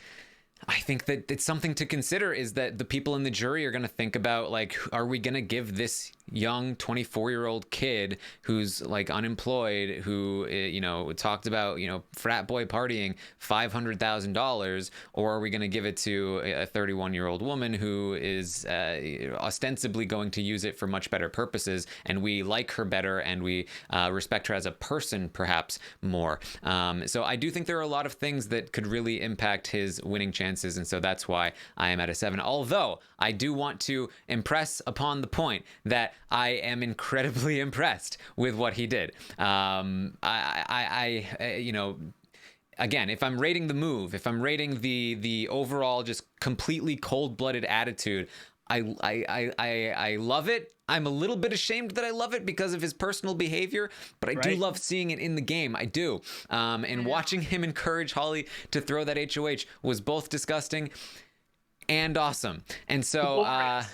I think that it's something to consider is that the people in the jury are going to think about, like, are we going to give this young 24-year-old kid who's like unemployed, who talked about frat boy partying, $500,000, or are we going to give it to a 31-year-old woman who is ostensibly going to use it for much better purposes, and we like her better and we respect her as a person perhaps more. So I do think there are a lot of things that could really impact his winning chances, and so that's why I am at a 7. Although I do want to impress upon the point that I am incredibly impressed with what he did. Again, if I'm rating the move, if I'm rating the overall just completely cold-blooded attitude, I love it. I'm a little bit ashamed that I love it because of his personal behavior, but I do love seeing it in the game. I do. And watching him encourage Holly to throw that HOH was both disgusting and awesome. And so glorious.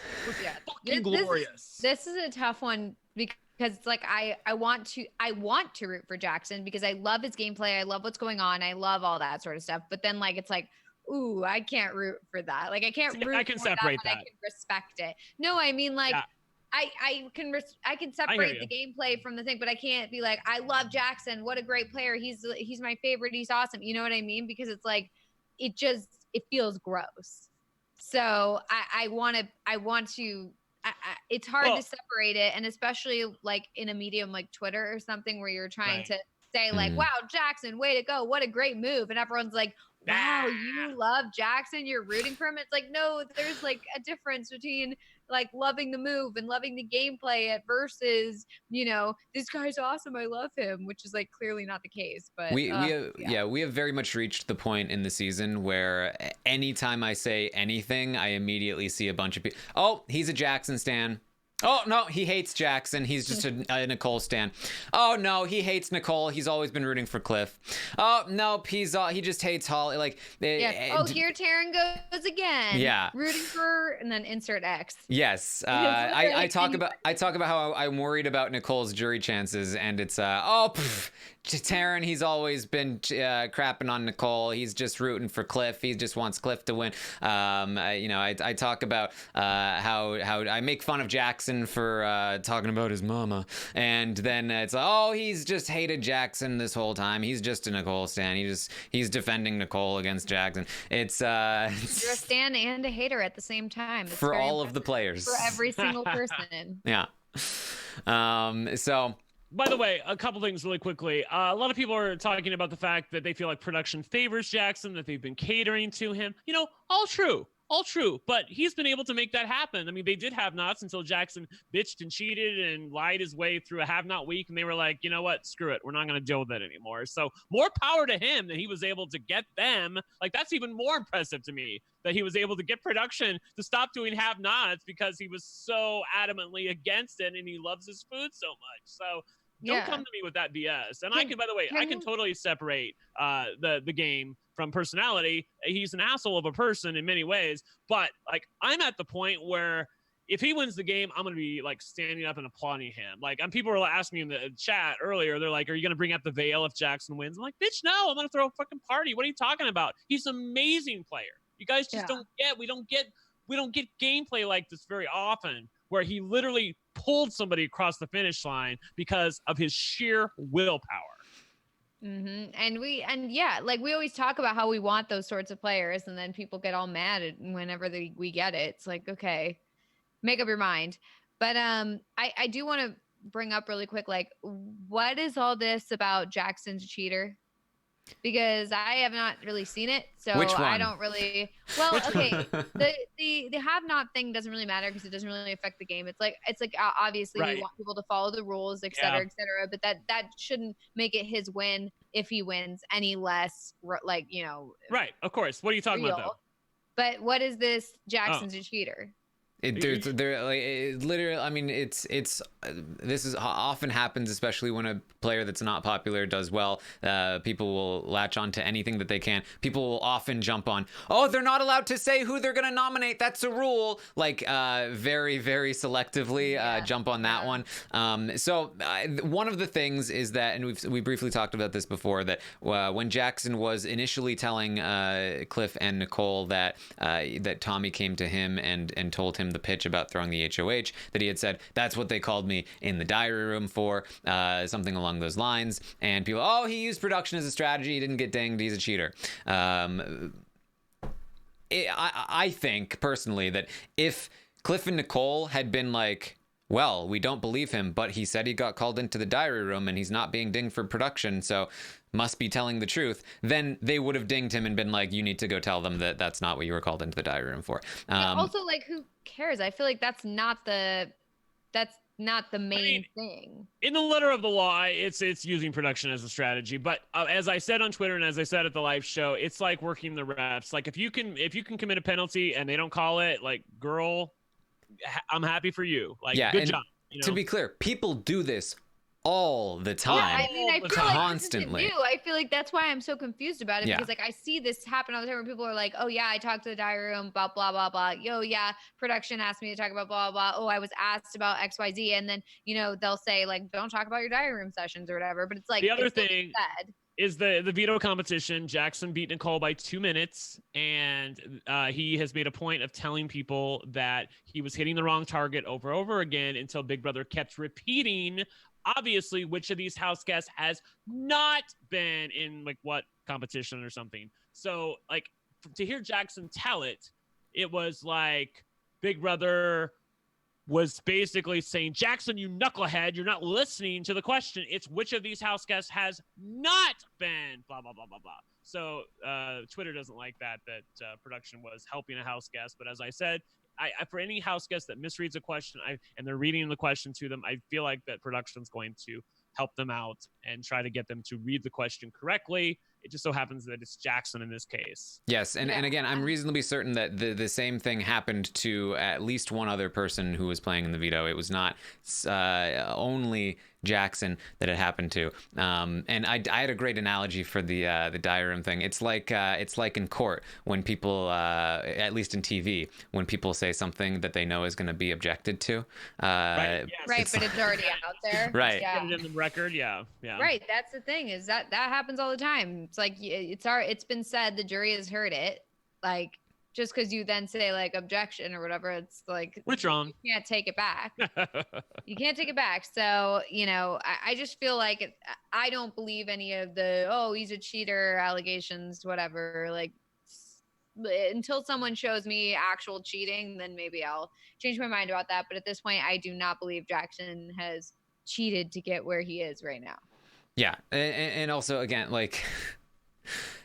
Fucking glorious. This is a tough one because because it's like I want to root for Jackson because I love his gameplay, I love what's going on, I love all that sort of stuff. But then like it's like, ooh, I can't root for that. Like I can't root I can for separate that, but that. I can respect it. No, I mean like Yeah. I can separate the gameplay from the thing, but I can't be like, I love Jackson. What a great player. He's my favorite. He's awesome. You know what I mean? Because it's like, it feels gross. So I want to, it's hard to separate it. And especially like in a medium like Twitter or something where you're trying to say like, wow, Jackson, way to go. What a great move. And everyone's like, wow, you love Jackson. You're rooting for him. It's like, no, there's like a difference between like loving the move and loving the gameplay versus, you know, this guy's awesome, I love him, which is like clearly not the case. But we have very much reached the point in the season where anytime I say anything, I immediately see a bunch of people. Oh, he's a Jackson stan. Oh, no, he hates Jackson. He's just a Nicole stan. Oh, no, he hates Nicole. He's always been rooting for Cliff. Oh, nope, he just hates Holly. Like, here Taran goes again. Yeah. Rooting for, and then insert X. Yes. I talk about how I'm worried about Nicole's jury chances, and it's, Taran, he's always been crapping on Nicole. He's just rooting for Cliff. He just wants Cliff to win. I talk about how I make fun of Jackson for talking about his mama, and then it's he's just hated Jackson this whole time. He's just a Nicole stan. He's defending Nicole against Jackson. It's you're a stan and a hater at the same time. It's for all of the players, for every single person. Yeah. So. By the way, a couple things really quickly. A lot of people are talking about the fact that they feel like production favors Jackson, that they've been catering to him. You know, all true. But he's been able to make that happen. I mean, they did have nots until Jackson bitched and cheated and lied his way through a have not week. And they were like, you know what? Screw it. We're not going to deal with that anymore. So more power to him that he was able to get them. Like, that's even more impressive to me, that he was able to get production to stop doing have nots because he was so adamantly against it and he loves his food so much. So don't come to me with that BS. And I can totally separate the game from personality. He's an asshole of a person in many ways, but like I'm at the point where if he wins the game, I'm going to be like standing up and applauding him. Like, and people were asking me in the chat earlier, they're like, are you going to bring up the veil if Jackson wins? I'm like, bitch, no, I'm going to throw a fucking party. What are you talking about? He's an amazing player. You guys just we don't get gameplay like this very often, where he literally pulled somebody across the finish line because of his sheer willpower. Mm-hmm. And we always talk about how we want those sorts of players, and then people get all mad whenever we get it. It's like, okay, make up your mind. But I do want to bring up really quick, like, what is all this about Jackson's cheater? Because I have not really seen it, so I don't really. Well, okay, the have not thing doesn't really matter because it doesn't really affect the game. It's like obviously we want people to follow the rules, et cetera, but that shouldn't make it his win if he wins any less, like, you know. Right, of course. What are you talking about, though? But what is this? Jackson's a cheater. Literally, I mean, this is often happens, especially when a player that's not popular does well. People will latch on to anything that they can. People will often jump on, oh, they're not allowed to say who they're going to nominate. That's a rule. Like, very, very selectively jump on that one. So one of the things is that, and we briefly talked about this before, that when Jackson was initially telling Cliff and Nicole that Tommy came to him and told him the pitch about throwing the HOH, that he had said, that's what they called me in the diary room for, something along those lines. And people, oh, he used production as a strategy, he didn't get dinged, he's a cheater. I think personally that if Cliff and Nicole had been like, well, we don't believe him, but he said he got called into the diary room and he's not being dinged for production, so must be telling the truth, then they would have dinged him and been like, you need to go tell them that that's not what you were called into the diary room for. Also, like, who cares? I feel like that's not the main thing. In the letter of the law, it's using production as a strategy. But as I said on Twitter and as I said at the live show, it's like working the reps. Like, if you can commit a penalty and they don't call it, like, girl, I'm happy for you. Like, good job. You know? To be clear, people do this all the Yeah, time. I mean, I All the feel time. like Constantly. this isn't new. I feel like that's why I'm so confused about it Yeah. because like I see this happen all the time where people are like, "Oh yeah, I talked to the diary room about blah blah blah." Yo, yeah, production asked me to talk about blah blah. Oh, I was asked about XYZ, and then they'll say like, "Don't talk about your diary room sessions or whatever." But it's like The other it's still thing said. is the veto competition. Jackson beat Nicole by 2 minutes, and he has made a point of telling people that he was hitting the wrong target over and over again until Big Brother kept repeating, obviously, which of these house guests has not been in like what competition or something. So like to hear Jackson tell it, it was like Big Brother was basically saying, Jackson, you knucklehead, you're not listening to the question. It's which of these house guests has not been blah, blah, blah, blah, blah. So Twitter doesn't like that production was helping a house guest. But as I said, I for any house guest that misreads a question and they're reading the question to them, I feel like that production's going to help them out and try to get them to read the question correctly. It just so happens that it's Jackson in this case. Yes, and again, I'm reasonably certain that the same thing happened to at least one other person who was playing in the veto. It was not only Jackson that it happened to. And I had a great analogy for the diary room thing. It's like in court when people, at least in TV, when people say something that they know is going to be objected to. Right, yes. Right, but it's already out there. Right. Yeah. Get it in the record. Yeah. Right. That's the thing is that happens all the time. It's like it's been said, the jury has heard it. Like just because you then say like objection or whatever, it's like withdrawn. You can't take it back. You can't take it back. So I just feel like I don't believe any of the he's a cheater allegations, whatever. Like until someone shows me actual cheating, then maybe I'll change my mind about that. But at this point, I do not believe Jackson has cheated to get where he is right now. Yeah, and also again, like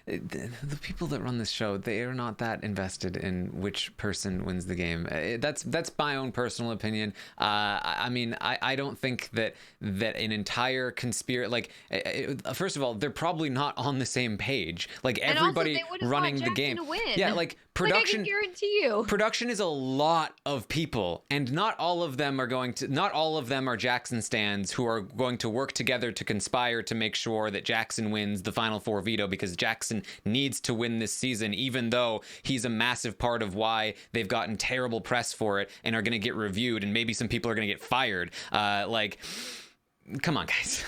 the people that run this show, they are not that invested in which person wins the game. That's my own personal opinion. I mean, I don't think that an entire conspiracy, like, first of all, they're probably not on the same page. Like everybody running the game. To win. Yeah, like production. Like I can guarantee you. Production is a lot of people, and not all of them are Jackson stans who are going to work together to conspire to make sure that Jackson wins the Final Four veto, because Jackson needs to win this season, even though he's a massive part of why they've gotten terrible press for it and are going to get reviewed, and maybe some people are going to get fired. Like, come on, guys.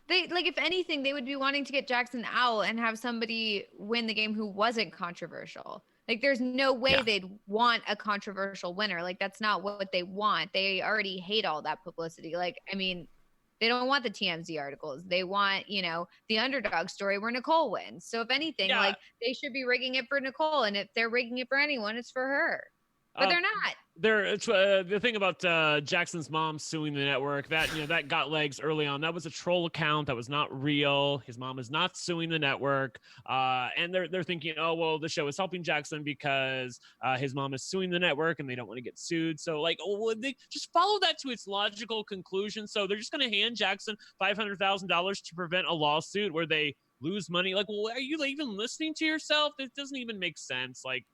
They if anything, they would be wanting to get Jackson out and have somebody win the game who wasn't controversial. Like, there's no way they'd want a controversial winner. Like, that's not what they want. They already hate all that publicity. Like, I mean, they don't want the TMZ articles. They want, the underdog story where Nicole wins. So if anything, like they should be rigging it for Nicole. And if they're rigging it for anyone, it's for her. But they're not. The thing about Jackson's mom suing the network, that got legs early on. That was a troll account. That was not real. His mom is not suing the network. And they're thinking, oh, well, the show is helping Jackson because his mom is suing the network and they don't want to get sued. So like, they just follow that to its logical conclusion. So they're just going to hand Jackson $500,000 to prevent a lawsuit where they lose money. Like, well, are you even listening to yourself? It doesn't even make sense. Like,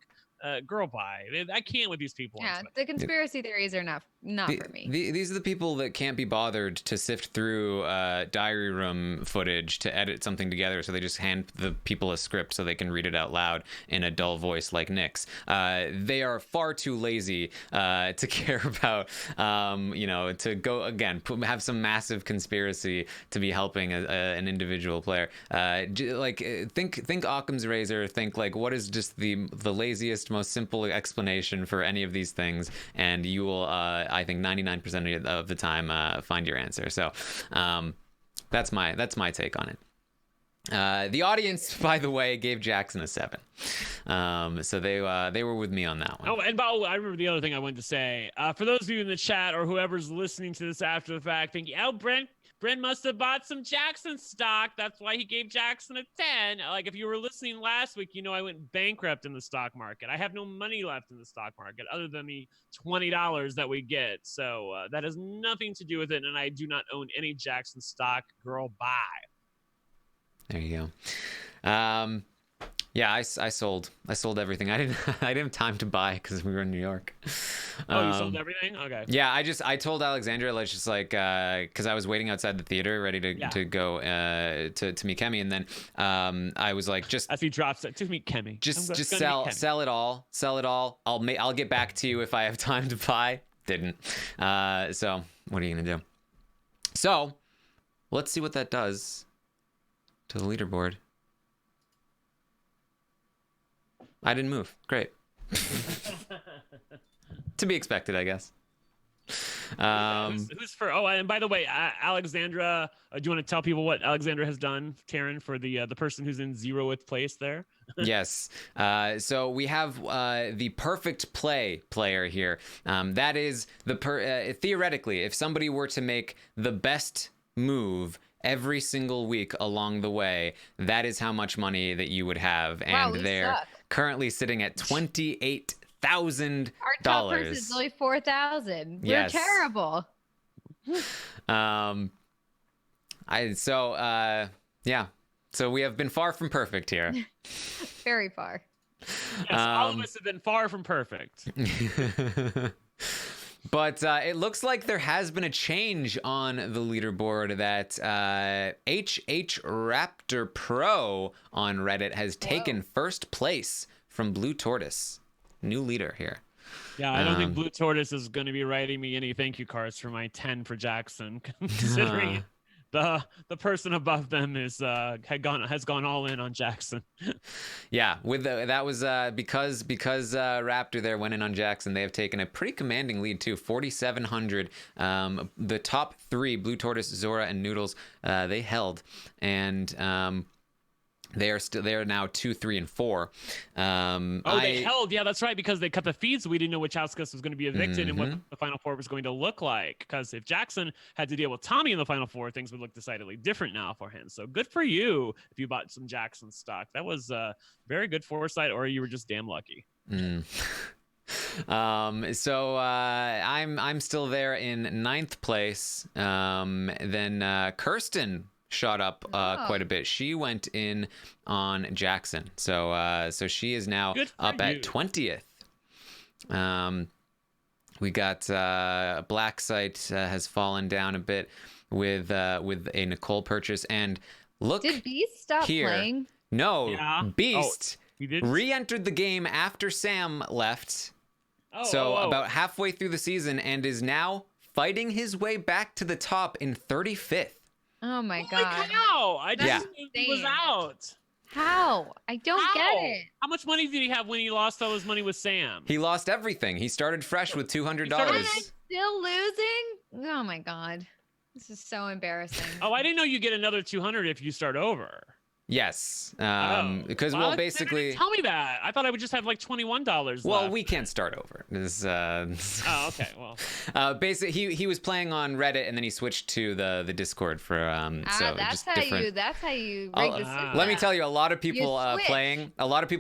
girl, bye. I can't with these people. Yeah, the conspiracy theories are not for me. These are the people that can't be bothered to sift through diary room footage to edit something together, so they just hand the people a script so they can read it out loud in a dull voice like Nick's. They are far too lazy to care about, to go again, have some massive conspiracy to be helping an individual player. Think Occam's razor. Think like, what is just the laziest, most simple explanation for any of these things, and you will I think 99% of the time find your answer. So that's my take on it. The audience, by the way, gave Jackson a 7. So they were with me on that one. Oh, and I remember the other thing I wanted to say. For those of you in the chat or whoever's listening to this after the fact, thinking, oh, Brent must have bought some Jackson stock. That's why he gave Jackson a 10. Like, if you were listening last week, I went bankrupt in the stock market. I have no money left in the stock market other than the $20 that we get. So that has nothing to do with it. And I do not own any Jackson stock. Girl, bye. There you go. Yeah, I sold everything. I didn't have time to buy because we were in New York. Oh, you sold everything? Okay. Yeah, I told Alexandra, let's just like, because I was waiting outside the theater ready to go to meet Kemi, and then I was like, just as he drops it to meet Kemi, just sell it all. I'll get back to you if I have time to buy. Didn't. So what are you gonna do? So let's see what that does to the leaderboard. I didn't move. Great. To be expected, I guess. Who's for? Oh, and by the way, Alexandra, do you want to tell people what Alexandra has done, Taran, for the person who's in 0th place there? Yes. So we have the perfect play player here. That is theoretically, if somebody were to make the best move every single week along the way, that is how much money that you would have, and they're currently sitting at $28,000. Our top person is only 4,000. Yes. We're terrible. So we have been far from perfect here. Very far. Yes, all of us have been far from perfect. But it looks like there has been a change on the leaderboard that HH Raptor Pro on Reddit has taken first place from Blue Tortoise. New leader here. Yeah, I don't think Blue Tortoise is going to be writing me any thank you cards for my 10 for Jackson, considering the person above them has gone all in on Jackson. Yeah, that was because Raptor there went in on Jackson. They have taken a pretty commanding lead too, 4,700. The top 3, Blue Tortoise, Zora, and Noodles, they held, and they are now 2, 3, and 4. They held. Yeah, that's right, because they cut the feed, so we didn't know which outcast was going to be evicted and what the final 4 was going to look like. Because if Jackson had to deal with Tommy in the final 4, things would look decidedly different now for him. So good for you if you bought some Jackson stock. That was very good foresight, or you were just damn lucky. So I'm still there in 9th place. Then Kirsten shot up quite a bit. She went in on Jackson, so she is now up at 20th. We got Black Site has fallen down a bit with a Nicole purchase, and look, did Beast stop playing? No, Beast re-entered the game after Sam left. About halfway through the season, and is now fighting his way back to the top in 35th. Oh my god! How? I just he was out. How? I don't get it. How much money did he have when he lost all his money with Sam? He lost everything. He started fresh with $200. Still losing? Oh my god! This is so embarrassing. Oh, I didn't know you get another 200 if you start over. Yes, because basically, tell me that. I thought I would just have like $21. Well, left. We can't start over. Oh, okay. Well, basically, he was playing on Reddit, and then he switched to the Discord for so that's just how different. That's how you rig the system. Let me tell you, a lot of people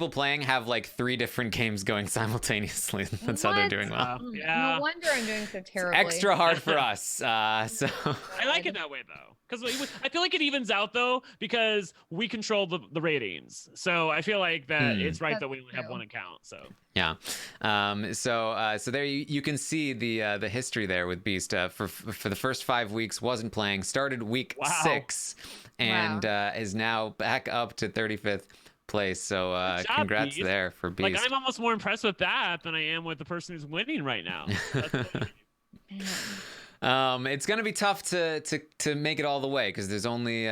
playing have like 3 different games going simultaneously. That's how they're doing well. Yeah. No wonder I'm doing so terribly. It's extra hard for us. So I like it that way though. Because I feel like it evens out though, because we control the ratings. So I feel like that it's right that we only have one account. So yeah, so there you can see the history there with Beast. For the first 5 weeks wasn't playing. Started week 6, and is now back up to 35th place. So congrats Beast. There for Beast. Like I'm almost more impressed with that than I am with the person who's winning right now. It's gonna be tough to make it all the way because there's only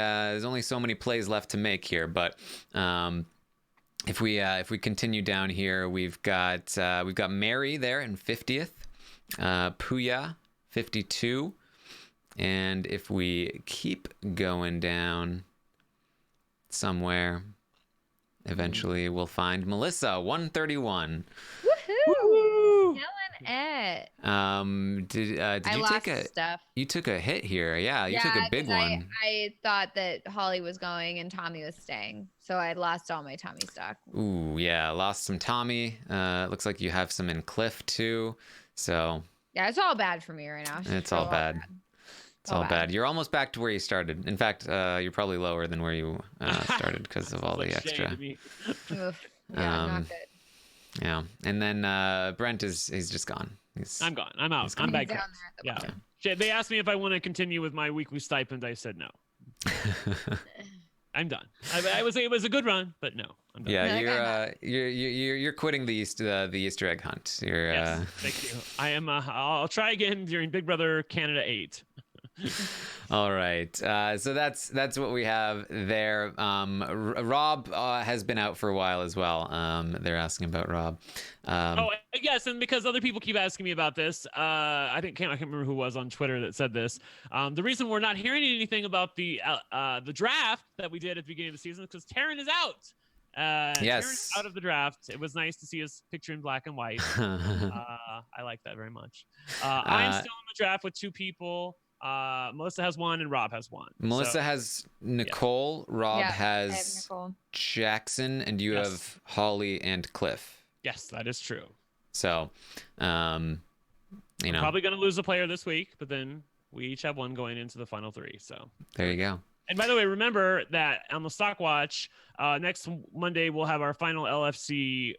so many plays left to make here. But if we continue down here, we've got Mary there in 50th, Puya 52, and if we keep going down somewhere, eventually we'll find Melissa 131. Woohoo! It. Did you take a stuff? You took a hit here, yeah. You took a big one. I thought that Holly was going and Tommy was staying, so I lost all my Tommy stock. Ooh, yeah, lost some Tommy. Looks like you have some in Cliff too. So yeah, it's all bad for me right now. It's all bad. It's all bad. You're almost back to where you started. In fact, you're probably lower than where you started because of all the extra. Oof. Yeah, not good. Yeah, and then Brent he's just gone. I'm gone. I'm out. I'm back. Down there at the Yeah. They asked me if I want to continue with my weekly stipend. I said no. I'm done. It was a good run, but no. I'm done. Yeah, you're quitting the Easter egg hunt. Yes, thank you. I am. I'll try again during Big Brother Canada 8. All right. So that's what we have there. Rob has been out for a while as well. They're asking about Rob. Yes, and because other people keep asking me about this, I can't remember who was on Twitter that said this. The reason we're not hearing anything about the draft that we did at the beginning of the season is because Taran is out. Yes. Taran's out of the draft. It was nice to see his picture in black and white. I like that very much. I'm still in the draft with 2 people. Melissa has 1 and Rob has 1. Melissa has Nicole. Yeah. Rob I have has Nicole. Jackson, and you have Holly and Cliff. Yes, that is true. So, I'm probably going to lose a player this week, but then we each have 1 going into the final 3. So there you go. And by the way, remember that on the Stock Watch, next Monday, we'll have our final LFC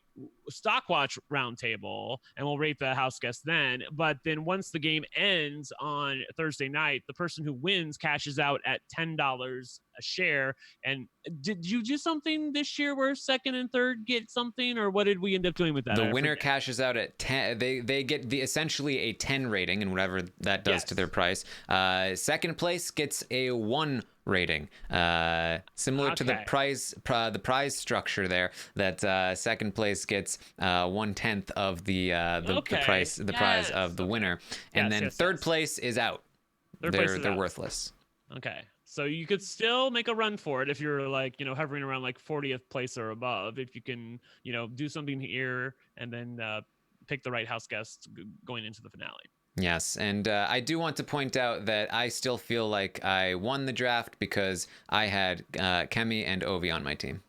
Stock Watch roundtable, and we'll rate the house guests then. But then once the game ends on Thursday night, the person who wins cashes out at $10 a share. And did you do something this year where second and third get something, or what did we end up doing with that? The winner cashes out at 10. They get essentially a 10 rating, and whatever that does to their price. Second place gets a 1 rating, similar to the prize structure there. That second place gets 1/10 of the prize of the winner, and then third place is out. They're worthless. Okay, so you could still make a run for it if you're hovering around 40th place or above. If you can do something here and then pick the right house guest going into the finale. Yes, and I do want to point out that I still feel like I won the draft because I had Kemi and Ovi on my team.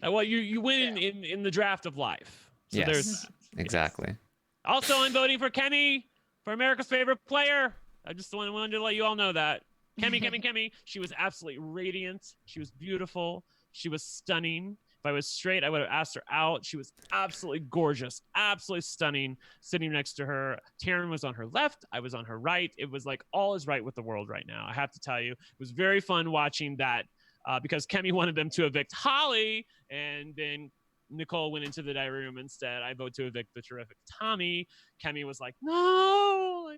Well, you win in the draft of life. So yes, there's that. Exactly. Yes. Also, I'm voting for Kemi for America's favorite player. I just wanted to let you all know that. Kemi. She was absolutely radiant. She was beautiful. She was stunning. If I was straight, I would have asked her out. She was absolutely gorgeous, absolutely stunning, sitting next to her. Taran was on her left. I was on her right. It was like all is right with the world right now. I have to tell you, it was very fun watching that because Kemi wanted them to evict Holly, and then Nicole went into the diary room instead. I vote to evict the terrific Tommy. Kemi was like, no,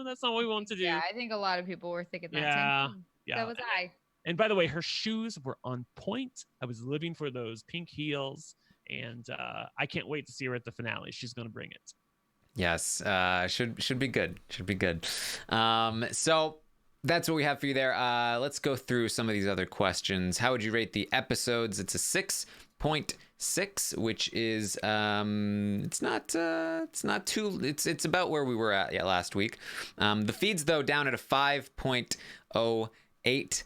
that's not what we want to do. Yeah, I think a lot of people were thinking that same thing. Yeah. So was I. And by the way, her shoes were on point. I was living for those pink heels, and I can't wait to see her at the finale. She's going to bring it. Yes, should be good. Should be good. So that's what we have for you there. Let's go through some of these other questions. How would you rate the episodes? It's a 6.6, which is it's about where we were at last week. The feeds though down at a 5.08.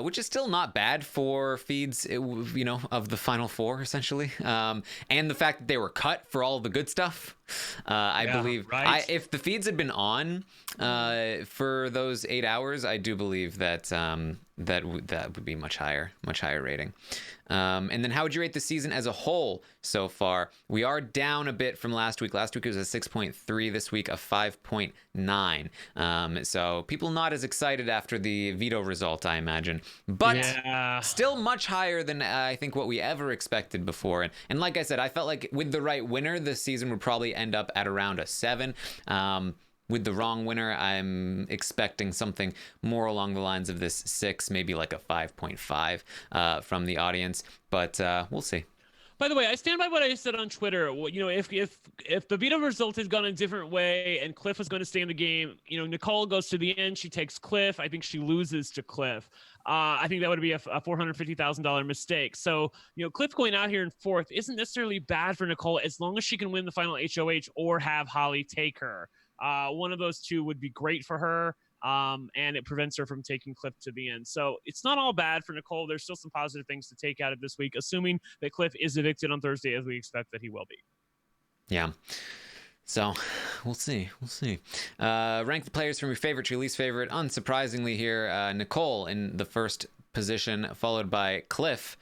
Which is still not bad for feeds, of the final 4 essentially, and the fact that they were cut for all the good stuff. I believe if the feeds had been on for those 8 hours, I do believe that that would be much higher rating. And then how would you rate the season as a whole so far? We are down a bit from last week. Last week it was a 6.3. This week a 5.9. So people not as excited after the veto result, I imagine. But still much higher than I think what we ever expected before. And like I said, I felt like with the right winner, this season would probably end up at around a 7. With the wrong winner, I'm expecting something more along the lines of this 6, maybe like a 5.5 from the audience, but we'll see. By the way, I stand by what I said on Twitter. If the veto result had gone a different way and Cliff was going to stay in the game, Nicole goes to the end, she takes Cliff. I think she loses to Cliff. I think that would be a $450,000 mistake. So, Cliff going out here in 4th isn't necessarily bad for Nicole as long as she can win the final HOH or have Holly take her. One of those two would be great for her, and it prevents her from taking Cliff to the end. So it's not all bad for Nicole. There's still some positive things to take out of this week, assuming that Cliff is evicted on Thursday, as we expect that he will be. Yeah. So we'll see. Rank the players from your favorite to your least favorite. Unsurprisingly here, Nicole in the first position, followed by Cliff.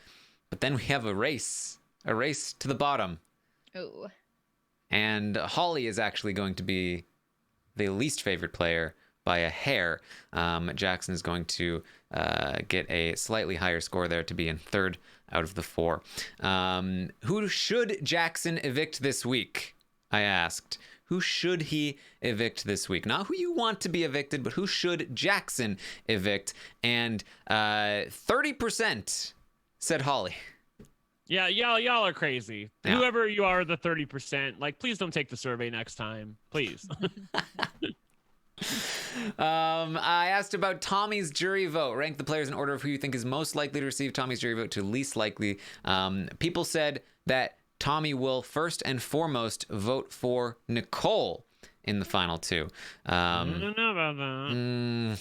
But then we have a race to the bottom. Oh. And Holly is actually going to be the least favorite player by a hair. Jackson is going to get a slightly higher score there to be in third out of the four. Who should Jackson evict this week? I asked. Who should he evict this week? Not who you want to be evicted, but who should Jackson evict? And 30% said Holly. Yeah, y'all are crazy. Yeah. Whoever you are, the 30%, like, please don't take the survey next time, please. I asked about Tommy's jury vote. Rank the players in order of who you think is most likely to receive Tommy's jury vote to least likely. People said that Tommy will first and foremost vote for Nicole in the final two. I don't know about that.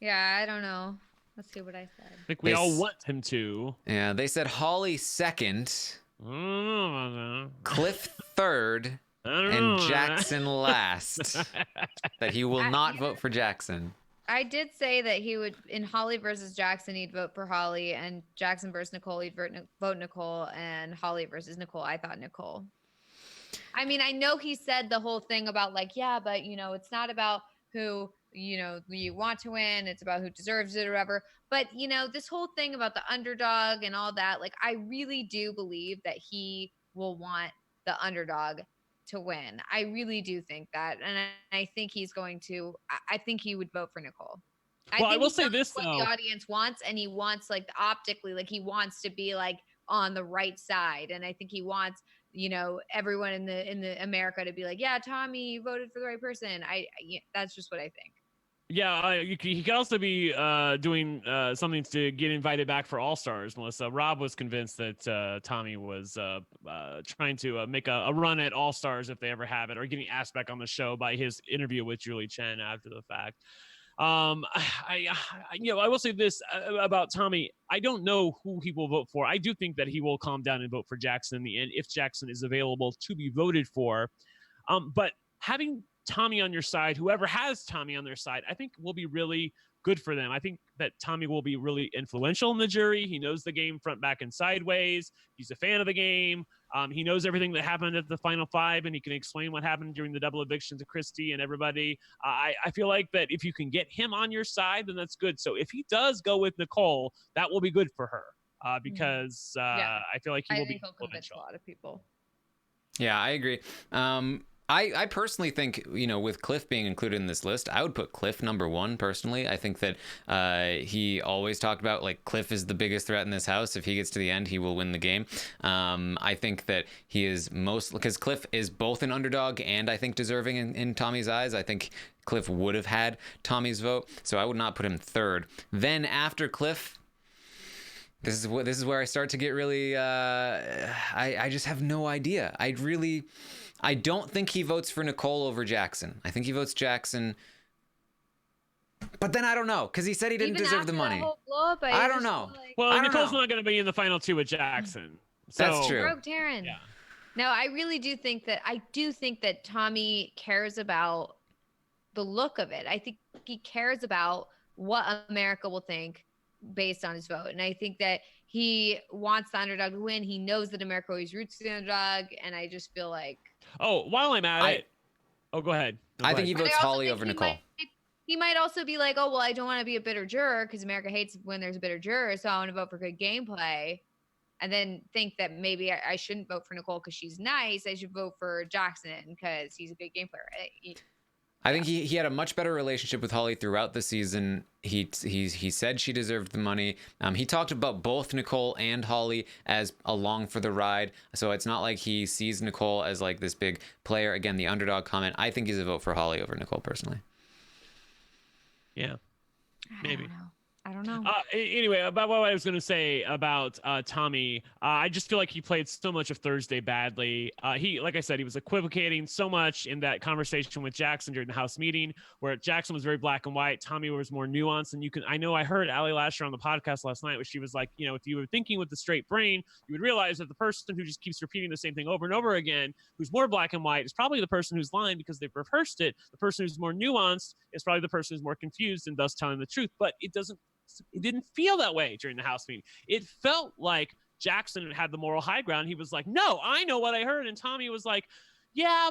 Yeah, I don't know. Let's see what I said. I think we all want him to. Yeah, they said Holly second, I don't know about that. Cliff third, I don't and know. Jackson last. That he will not vote for Jackson. I did say that he would, in Holly versus Jackson, he'd vote for Holly, and Jackson versus Nicole, he'd vote Nicole, and Holly versus Nicole, I thought Nicole. I mean, I know he said the whole thing about like, yeah, but it's not about who, you want to win. It's about who deserves it or whatever. But, this whole thing about the underdog and all that, like, I really do believe that he will want the underdog to win. I really do think that. And I think he's going to, I think he would vote for Nicole. I will say this, what though. the audience wants, and he wants, like, optically, like, he wants to be, like, on the right side. And I think he wants, everyone in the America to be like, yeah, Tommy, you voted for the right person. That's just what I think. Yeah, he could also be doing something to get invited back for All-Stars, Melissa. Rob was convinced that Tommy was trying to make a run at All-Stars if they ever have it, or getting asked back on the show by his interview with Julie Chen after the fact. I will say this about Tommy. I don't know who he will vote for. I do think that he will calm down and vote for Jackson in the end if Jackson is available to be voted for. But having Tommy on your side, whoever has Tommy on their side, I think will be really good for them. I think that Tommy will be really influential in the jury. He knows the game front, back, and sideways. He's a fan of the game. He knows everything that happened at the final five, and he can explain what happened during the double eviction to Christie and everybody. I feel like that if you can get him on your side, then that's good. So if he does go with Nicole, that will be good for her because I feel like he will be convince a lot of people. Yeah, I agree. I personally think, with Cliff being included in this list, I would put Cliff number one personally. I think that he always talked about, like, Cliff is the biggest threat in this house. If he gets to the end, he will win the game. I think that he is because Cliff is both an underdog and I think deserving in Tommy's eyes. I think Cliff would have had Tommy's vote, so I would not put him third. Then after Cliff, this is where I start to get really I just have no idea. I don't think he votes for Nicole over Jackson. I think he votes Jackson. But then I don't know, because he said he didn't deserve the money. I don't know. Well, Nicole's not going to be in the final two with Jackson. So. That's true. Broke Taran. Yeah. No, I really do think that Tommy cares about the look of it. I think he cares about what America will think based on his vote. And I think that he wants the underdog to win. He knows that America always roots for the underdog. And I just feel like... Oh, while I'm at it... Oh, go ahead. I think he votes Holly over Nicole. He might also be like, oh, well, I don't want to be a bitter juror because America hates when there's a bitter juror. So I want to vote for good gameplay. And then think that maybe I shouldn't vote for Nicole because she's nice. I should vote for Jackson because he's a good game player. I think he had a much better relationship with Holly throughout the season. He said she deserved the money. He talked about both Nicole and Holly as along for the ride. So it's not like he sees Nicole as like this big player. Again, the underdog comment. I think he's a vote for Holly over Nicole personally. Yeah, maybe. I don't know. Anyway, about what I was going to say about Tommy, I just feel like he played so much of Thursday badly. Like I said, he was equivocating so much in that conversation with Jackson during the House meeting, where Jackson was very black and white. Tommy was more nuanced. And I heard Allie Lasher on the podcast last night, where she was like, if you were thinking with the straight brain, you would realize that the person who just keeps repeating the same thing over and over again, who's more black and white, is probably the person who's lying because they've rehearsed it. The person who's more nuanced is probably the person who's more confused and thus telling the truth. But it didn't feel that way during the House meeting. It felt like Jackson had the moral high ground. He was like, no, I know what I heard. And Tommy was like, yeah,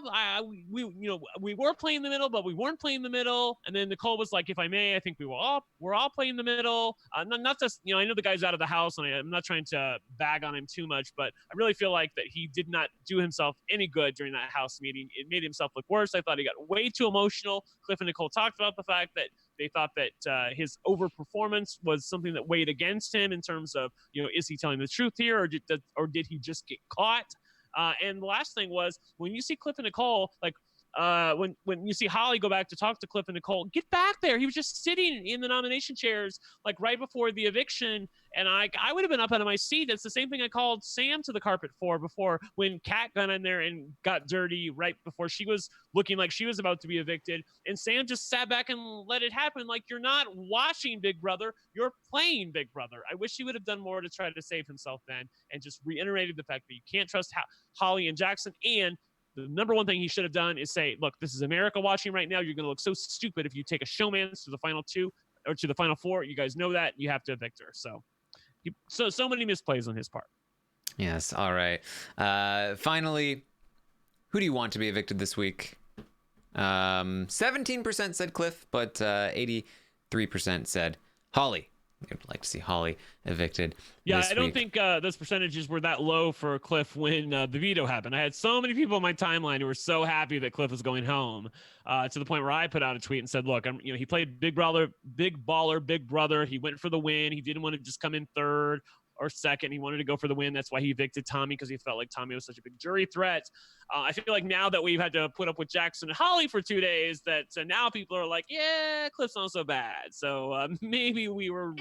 we were playing the middle, but we weren't playing the middle. And then Nicole was like, if I may, I think we're all playing the middle. Not just, I know the guy's out of the house, and I'm not trying to bag on him too much, but I really feel like that he did not do himself any good during that House meeting. It made himself look worse. I thought he got way too emotional. Cliff and Nicole talked about the fact that they thought that his overperformance was something that weighed against him in terms of, is he telling the truth here, or did he just get caught? And the last thing was, when you see Cliff and Nicole, like when you see Holly go back to talk to Cliff and Nicole, get back there. He was just sitting in the nomination chairs, like right before the eviction. And I would have been up out of my seat. It's the same thing I called Sam to the carpet for before, when Kat got in there and got dirty right before she was looking like she was about to be evicted. And Sam just sat back and let it happen. Like, you're not watching Big Brother, you're playing Big Brother. I wish he would have done more to try to save himself then, and just reiterated the fact that you can't trust Holly and Jackson. And the number one thing he should have done is say, look, this is America watching right now. You're going to look so stupid if you take a showman's to the final two or to the final four. You guys know that. You have to evict her. So many misplays on his part. Yes. All right. Finally, who do you want to be evicted this week? 17% said Cliff, but 83% said Holly. I'd like to see Holly evicted. Yeah, this I don't week. think those percentages were that low for Cliff when the veto happened. I had so many people on my timeline who were so happy that Cliff was going home, to the point where I put out a tweet and said, look, he played big baller, big brother. He went for the win. He didn't want to just come in third or second. He wanted to go for the win. That's why he evicted Tommy, because he felt like Tommy was such a big jury threat. I feel like now that we've had to put up with Jackson and Holly for 2 days, that now people are like, yeah, Cliff's not so bad. So maybe we were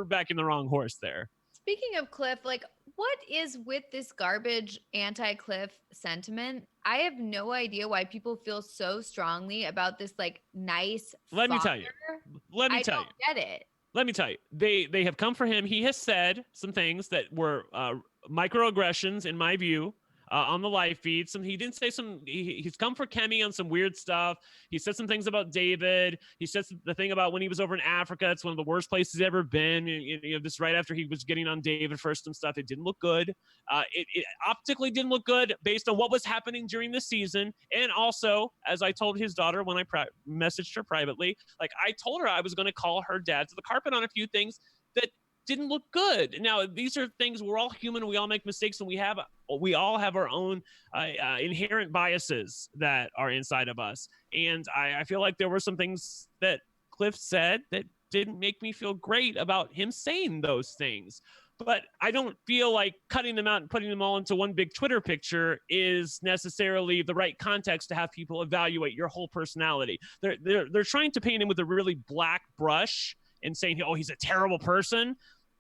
backing the wrong horse there. Speaking of Cliff, like, what is with this garbage anti-Cliff sentiment? I have no idea why people feel so strongly about this, like, nice Let me tell you. I don't get it. Let me tell you, they have come for him. He has said some things that were microaggressions, in my view, on the live feed. He didn't say some. He's come for Kemi on some weird stuff. He said some things about David. He said the thing about when he was over in Africa. It's one of the worst places he's ever been. This right after he was getting on David for some stuff. It didn't look good. It optically didn't look good based on what was happening during the season. And also, as I told his daughter when I messaged her privately, like, I told her I was going to call her dad to the carpet on a few things that didn't look good. Now, these are things, we're all human. We all make mistakes, and we all have our own inherent biases that are inside of us. And I feel like there were some things that Cliff said that didn't make me feel great about him saying those things. But I don't feel like cutting them out and putting them all into one big Twitter picture is necessarily the right context to have people evaluate your whole personality. They're trying to paint him with a really black brush and saying, oh, he's a terrible person.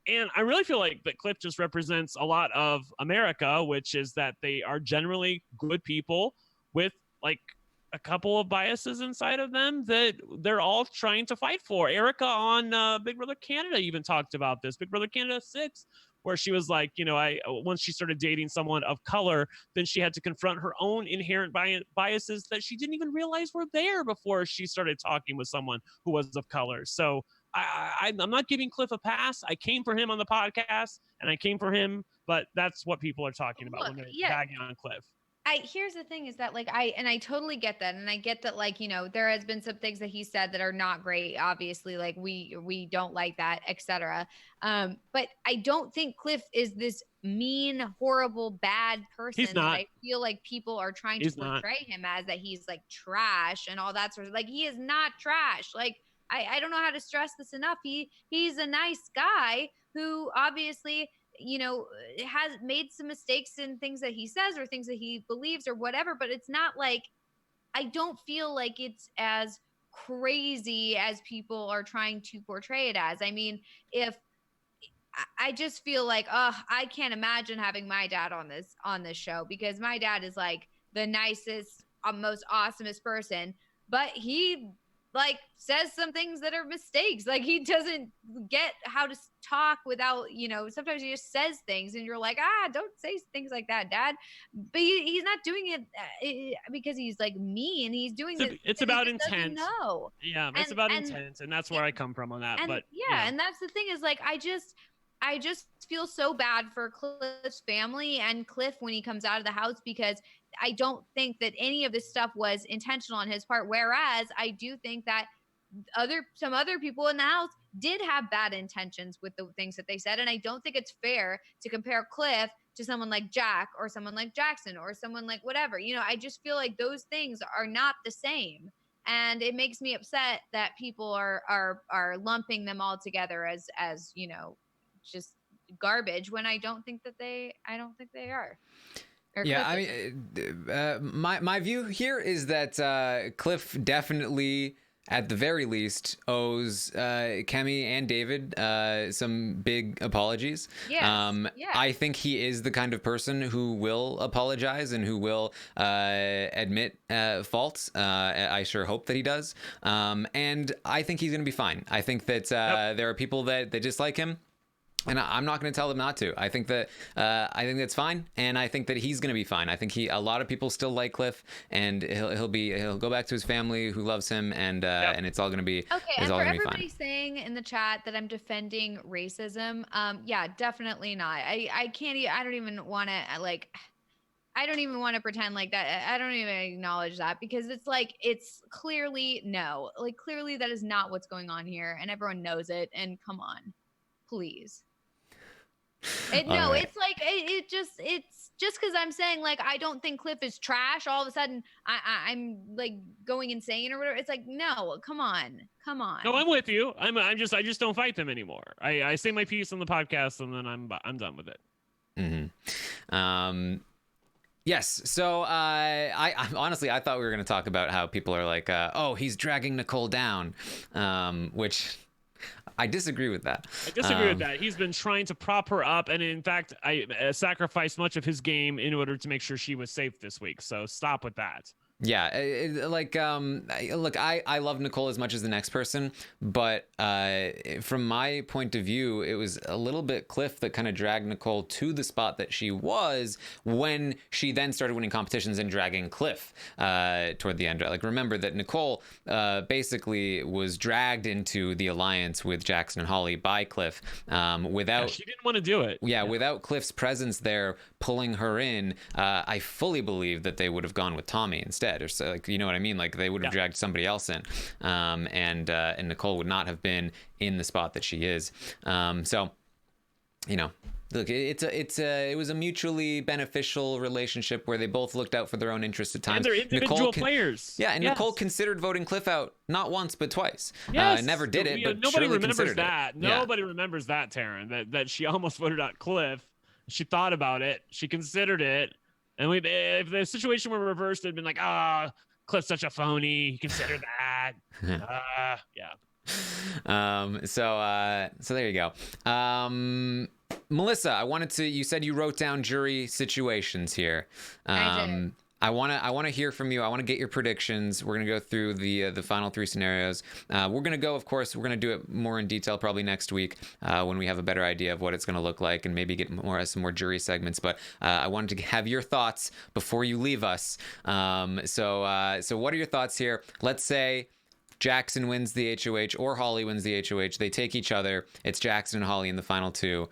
And I really feel like that Cliff just represents a lot of America, which is that they are generally good people with, like, a couple of biases inside of them that they're all trying to fight for. Erica on Big Brother Canada even talked about this. Big Brother Canada 6, where she was like, once she started dating someone of color, then she had to confront her own inherent biases that she didn't even realize were there before she started talking with someone who was of color. So I'm not giving Cliff a pass. I came for him on the podcast, and I came for him, but that's what people are talking about when they're bagging on Cliff. Here's the thing is that, like, I totally get that. And I get that, like, there has been some things that he said that are not great. Obviously, like, we don't like that, etc. But I don't think Cliff is this mean, horrible, bad person. He's not. That I feel like people are trying to portray him as, that he's, like, trash and all that sort of, like, he is not trash. Like, I don't know how to stress this enough. He's a nice guy who obviously, has made some mistakes in things that he says or things that he believes or whatever, but it's not like, I don't feel like it's as crazy as people are trying to portray it as. I mean, if I just feel like, I can't imagine having my dad on this show, because my dad is like the nicest, most awesomest person, but he like says some things that are mistakes. Like, he doesn't get how to talk without, sometimes he just says things and you're like, don't say things like that, Dad. But he's not doing it because he's like mean. He's doing it. It's about intent. No. Yeah, it's about intent, and that's where I come from on that. And but and that's the thing, is like, I just feel so bad for Cliff's family and Cliff when he comes out of the house, because I don't think that any of this stuff was intentional on his part. Whereas I do think that some other people in the house did have bad intentions with the things that they said. And I don't think it's fair to compare Cliff to someone like Jack or someone like Jackson or someone like whatever. I just feel like those things are not the same. And it makes me upset that people are lumping them all together as just garbage, when I don't think they are. Yeah, I mean, my view here is that Cliff definitely, at the very least, owes Kemi and David some big apologies. Yes. I think he is the kind of person who will apologize and who will admit faults. I sure hope that he does. And I think he's going to be fine. I think that there are people that dislike him, and I'm not going to tell them not to. I think that that's fine, and I think that he's going to be fine. I think a lot of people still like Cliff, and he'll go back to his family who loves him, and it's all going to be okay. And all for gonna be everybody fine. saying in the chat that I'm defending racism, yeah, definitely not. I can't. I don't even want to I don't even want to pretend like that. I don't even acknowledge that, because it's clearly no. Like, clearly that is not what's going on here, and everyone knows it. And come on, please. Right. It's just because I'm saying, like, I don't think Cliff is trash. All of a sudden, I'm like going insane or whatever. It's like, no, come on. No, I'm with you. I just don't fight them anymore. I say my piece on the podcast, and then I'm done with it. Mm-hmm. Yes. So I honestly, I thought we were going to talk about how people are like, oh, he's dragging Nicole down, which I disagree with that. I disagree with that. He's been trying to prop her up, and in fact, I sacrificed much of his game in order to make sure she was safe this week. So stop with that. Yeah, look, I love Nicole as much as the next person, but from my point of view, it was a little bit Cliff that kind of dragged Nicole to the spot that she was when she then started winning competitions and dragging Cliff toward the end. Like, remember that Nicole basically was dragged into the alliance with Jackson and Holly by Cliff without. She didn't want to do it. Yeah, without Cliff's presence there pulling her in, I fully believe that they would have gone with Tommy instead, or so, like, you know what I mean? Like, they would have dragged somebody else in, and Nicole would not have been in the spot that she is. So, look, it was a mutually beneficial relationship where they both looked out for their own interests at times. And they're individual players. Yeah, and yes. Nicole considered voting Cliff out not once but twice. Yes. Never did it, but nobody surely remembers that. It. Nobody remembers that, Taran. That she almost voted out Cliff. She thought about it. She considered it. And if the situation were reversed, it'd been like, Cliff's such a phony. He considered that. Yeah. So there you go. Melissa, you said you wrote down jury situations here. I did. I want to hear from you. I want to get your predictions. We're going to go through the final three scenarios. We're going to go, of course, we're going to do it more in detail probably next week when we have a better idea of what it's going to look like, and maybe get some more jury segments. But I wanted to have your thoughts before you leave us. So what are your thoughts here? Let's say Jackson wins the HOH or Holly wins the HOH. They take each other. It's Jackson and Holly in the final two.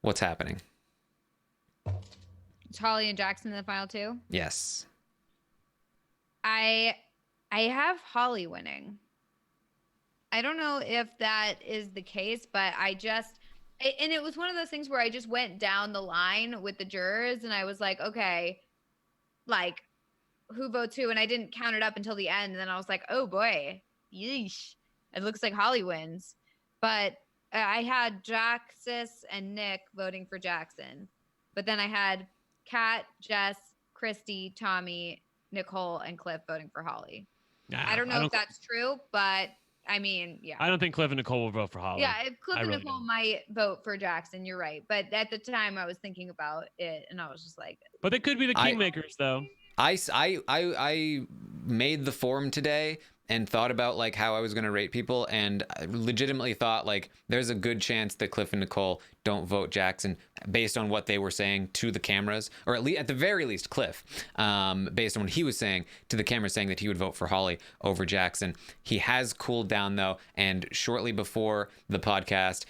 What's happening? It's Holly and Jackson in the final two. Yes. I have Holly winning. I don't know if that is the case, but and it was one of those things where I just went down the line with the jurors and I was like, okay, like, who votes who? And I didn't count it up until the end. And then I was like, oh boy, yeesh. It looks like Holly wins. But I had Jaxis and Nick voting for Jackson. But then I had Kat, Jess, Christy, Tommy, Nicole, and Cliff voting for Holly. I don't know if that's true, but I mean, yeah. I don't think Cliff and Nicole will vote for Holly. Yeah, if Cliff and Nicole might vote for Jackson, you're right. But at the time, I was thinking about it, and I was just like, but they could be the kingmakers, though. I made the form today and thought about like how I was going to rate people, and I legitimately thought like there's a good chance that Cliff and Nicole don't vote Jackson based on what they were saying to the cameras, or at the very least Cliff, based on what he was saying to the camera, saying that he would vote for Holly over Jackson. He has cooled down though, and shortly before the podcast,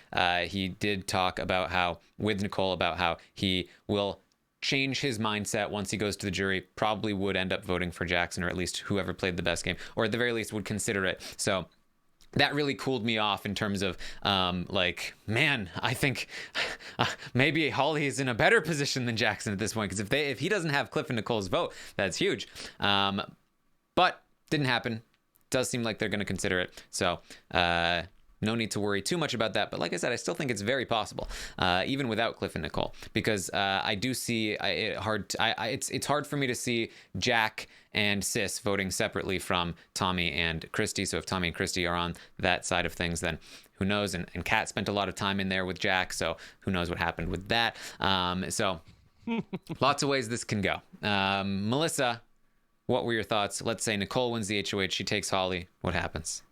he did talk about how with Nicole about how he will change his mindset once he goes to the jury, probably would end up voting for Jackson, or at least whoever played the best game, or at the very least would consider it. So that really cooled me off in terms of like, man, I think maybe Holly is in a better position than Jackson at this point, because if he doesn't have Cliff and Nicole's vote, that's huge. But didn't happen. Does seem like they're going to consider it. So no need to worry too much about that. But like I said, I still think it's very possible, even without Cliff and Nicole, because I do see it's hard for me to see Jack and Sis voting separately from Tommy and Christy. So if Tommy and Christy are on that side of things, then who knows? And Kat spent a lot of time in there with Jack, so who knows what happened with that. So lots of ways this can go. Melissa, what were your thoughts? Let's say Nicole wins the HOH, she takes Holly. What happens?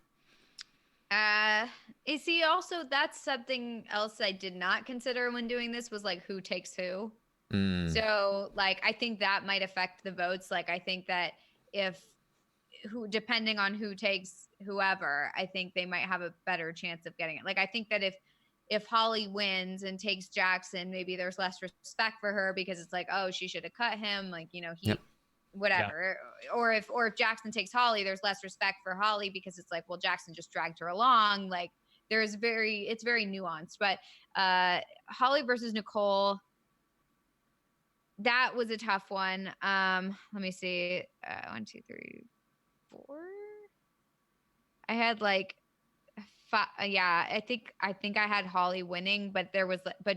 You see, also that's something else I did not consider when doing this, was like who takes who. So like I think that might affect the votes. Like I think that depending on who takes whoever, I think they might have a better chance of getting it. Like I think that if Holly wins and takes Jackson, maybe there's less respect for her because it's like, oh, she should have cut him. Like, you know, whatever. Yeah. Or if Jackson takes Holly, there's less respect for Holly because it's like, well, Jackson just dragged her along. Like it's very nuanced. But Holly versus Nicole, that was a tough one. Let me see. 1, 2, 3, 4. I had like 5. Yeah, I think I had Holly winning, but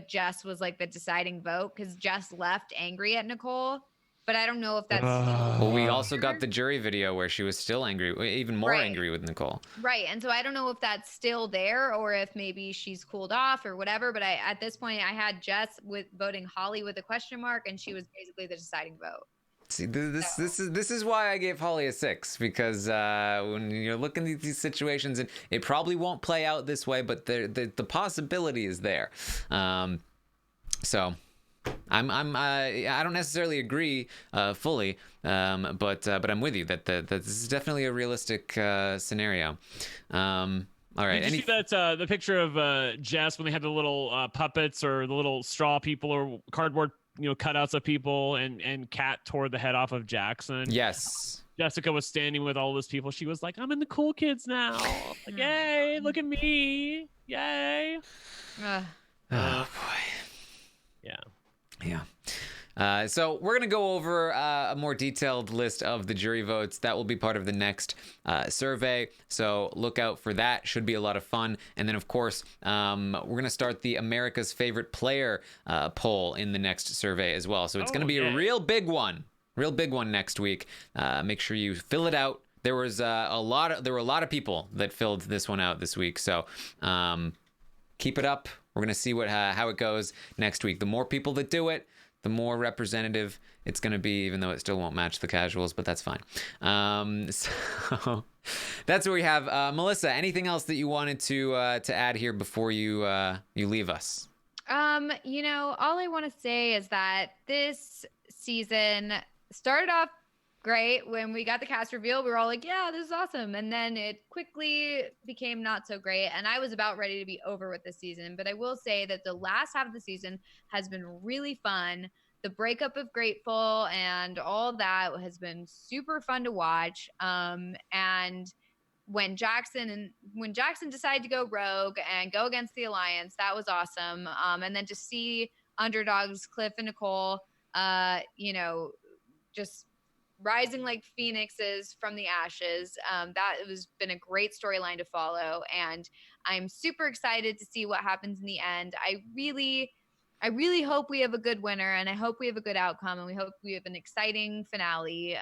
Jess was like the deciding vote because Jess left angry at Nicole. But I don't know if that's well, we also got the jury video where she was still angry, even more angry with Nicole. Right. And so I don't know if that's still there or if maybe she's cooled off or whatever. But at this point, I had Jess with voting Holly with a question mark, and she was basically the deciding vote. See, this is why I gave Holly a 6, because when you're looking at these situations, and it probably won't play out this way, but the possibility is there. So I don't necessarily agree fully, but I'm with you that this is definitely a realistic scenario. All right. Did you see that the picture of Jess when they had the little puppets or the little straw people or cardboard cutouts of people, and Kat tore the head off of Jackson? Yes. Jessica was standing with all those people. She was like, "I'm in the cool kids now. Like, yay! Look at me! Yay!" Oh boy. Yeah. Yeah. So we're going to go over a more detailed list of the jury votes. That will be part of the next survey. So look out for that. Should be a lot of fun. And then, of course, we're going to start the America's Favorite Player poll in the next survey as well. So it's going to be a real big one next week. Make sure you fill it out. There were a lot of people that filled this one out this week. So keep it up. We're going to see how it goes next week. The more people that do it, the more representative it's going to be, even though it still won't match the casuals, but that's fine. So that's what we have. Melissa, anything else that you wanted to add here before you leave us? All I want to say is that this season started off great. When we got the cast reveal, we were all like, yeah, this is awesome. And then it quickly became not so great. And I was about ready to be over with this season. But I will say that the last half of the season has been really fun. The breakup of Grateful and all that has been super fun to watch. And when Jackson decided to go rogue and go against the Alliance, that was awesome. And then to see underdogs Cliff and Nicole, just rising like phoenixes from the ashes. That has been a great storyline to follow, and I'm super excited to see what happens in the end. I really hope we have a good winner, and I hope we have a good outcome, and we hope we have an exciting finale.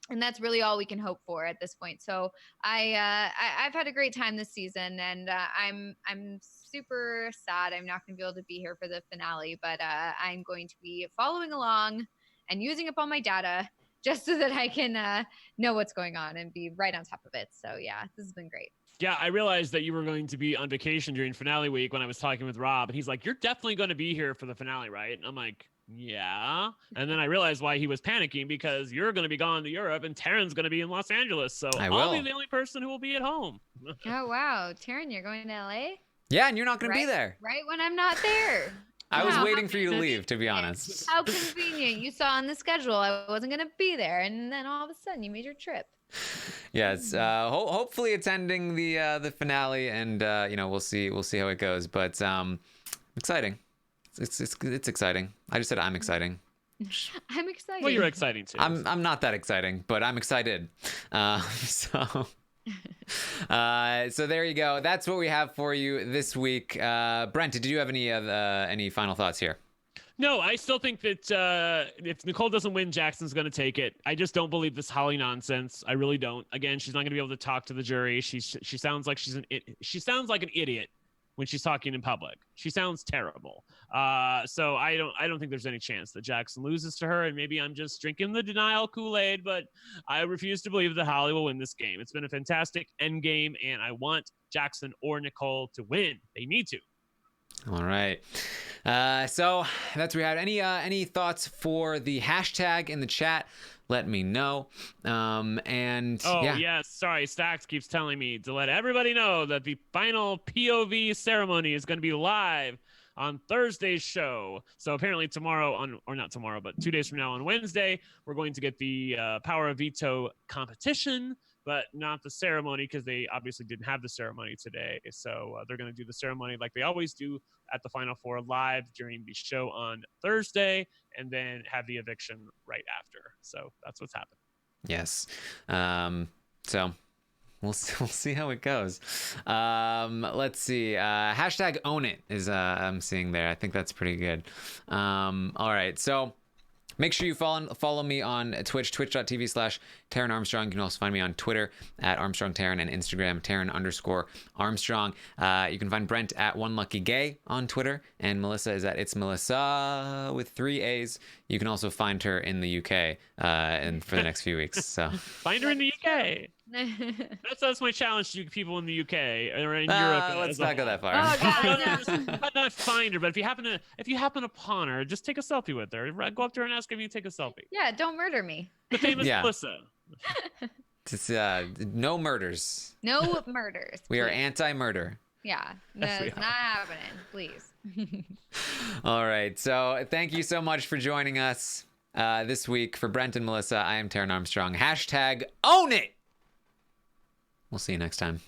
And that's really all we can hope for at this point. So I've had a great time this season, and I'm super sad I'm not going to be able to be here for the finale, but I'm going to be following along and using up all my data just so that I can know what's going on and be right on top of it. So yeah, this has been great. Yeah, I realized that you were going to be on vacation during finale week when I was talking with Rob, and he's like, "You're definitely going to be here for the finale, right?" And I'm like, "Yeah." And then I realized why he was panicking, because you're going to be gone to Europe and Taran's going to be in Los Angeles. So I'll be the only person who will be at home. Oh, wow. Taran, you're going to LA? Yeah, and you're not going to be there. Right when I'm not there. I was waiting for you to leave, to be honest. How convenient. You saw on the schedule I wasn't going to be there, and then all of a sudden you made your trip. Yes, hopefully attending the finale, and we'll see how it goes. But exciting. It's exciting. I just said I'm exciting. I'm excited. Well, you're exciting too. I'm not that exciting, but I'm excited. So there you go. That's what we have for you this week. Brent, did you have any final thoughts here? No, I still think that if Nicole doesn't win, Jackson's going to take it. I just don't believe this Holly nonsense. I really don't. Again, she's not going to be able to talk to the jury. She sounds like she sounds like an idiot when she's talking in public. She sounds terrible. So I don't think there's any chance that Jackson loses to her. And maybe I'm just drinking the denial Kool-Aid, but I refuse to believe that Holly will win this game. It's been a fantastic end game, and I want Jackson or Nicole to win. They need to. All right. So that's what we had. Any thoughts for the hashtag in the chat? Let me know. Yes. Sorry. Stacks keeps telling me to let everybody know that the final POV ceremony is going to be live on Thursday's show. So apparently not tomorrow, but 2 days from now on Wednesday, we're going to get the Power of Veto competition, but not the ceremony, because they obviously didn't have the ceremony today. So they're going to do the ceremony like they always do at the Final Four live during the show on Thursday, and then have the eviction right after. So that's what's happening. Yes. So we'll see how it goes. Let's see. Hashtag own it is I'm seeing there. I think that's pretty good. All right. So make sure you follow me on Twitch, twitch.tv/Taran Armstrong. You can also find me on Twitter at Armstrong Taran, and Instagram, Taran_Armstrong. You can find Brent at OneLuckyGay on Twitter, and Melissa is at It's Melissa with 3 A's. You can also find her in the UK and for the next few weeks. So find her in the UK. That's my challenge to people in the UK or in Europe. Let's not go that far. Oh, God, no. Not find her, but if you happen upon her, just take a selfie with her. Go up to her and ask if you can take a selfie. Yeah, don't murder me. The famous Melissa. Just, no murders. No murders. We are anti-murder. Yeah, that's not happening. Please. All right. So thank you so much for joining us this week. For Brent and Melissa, I am Taran Armstrong. Hashtag own it. We'll see you next time.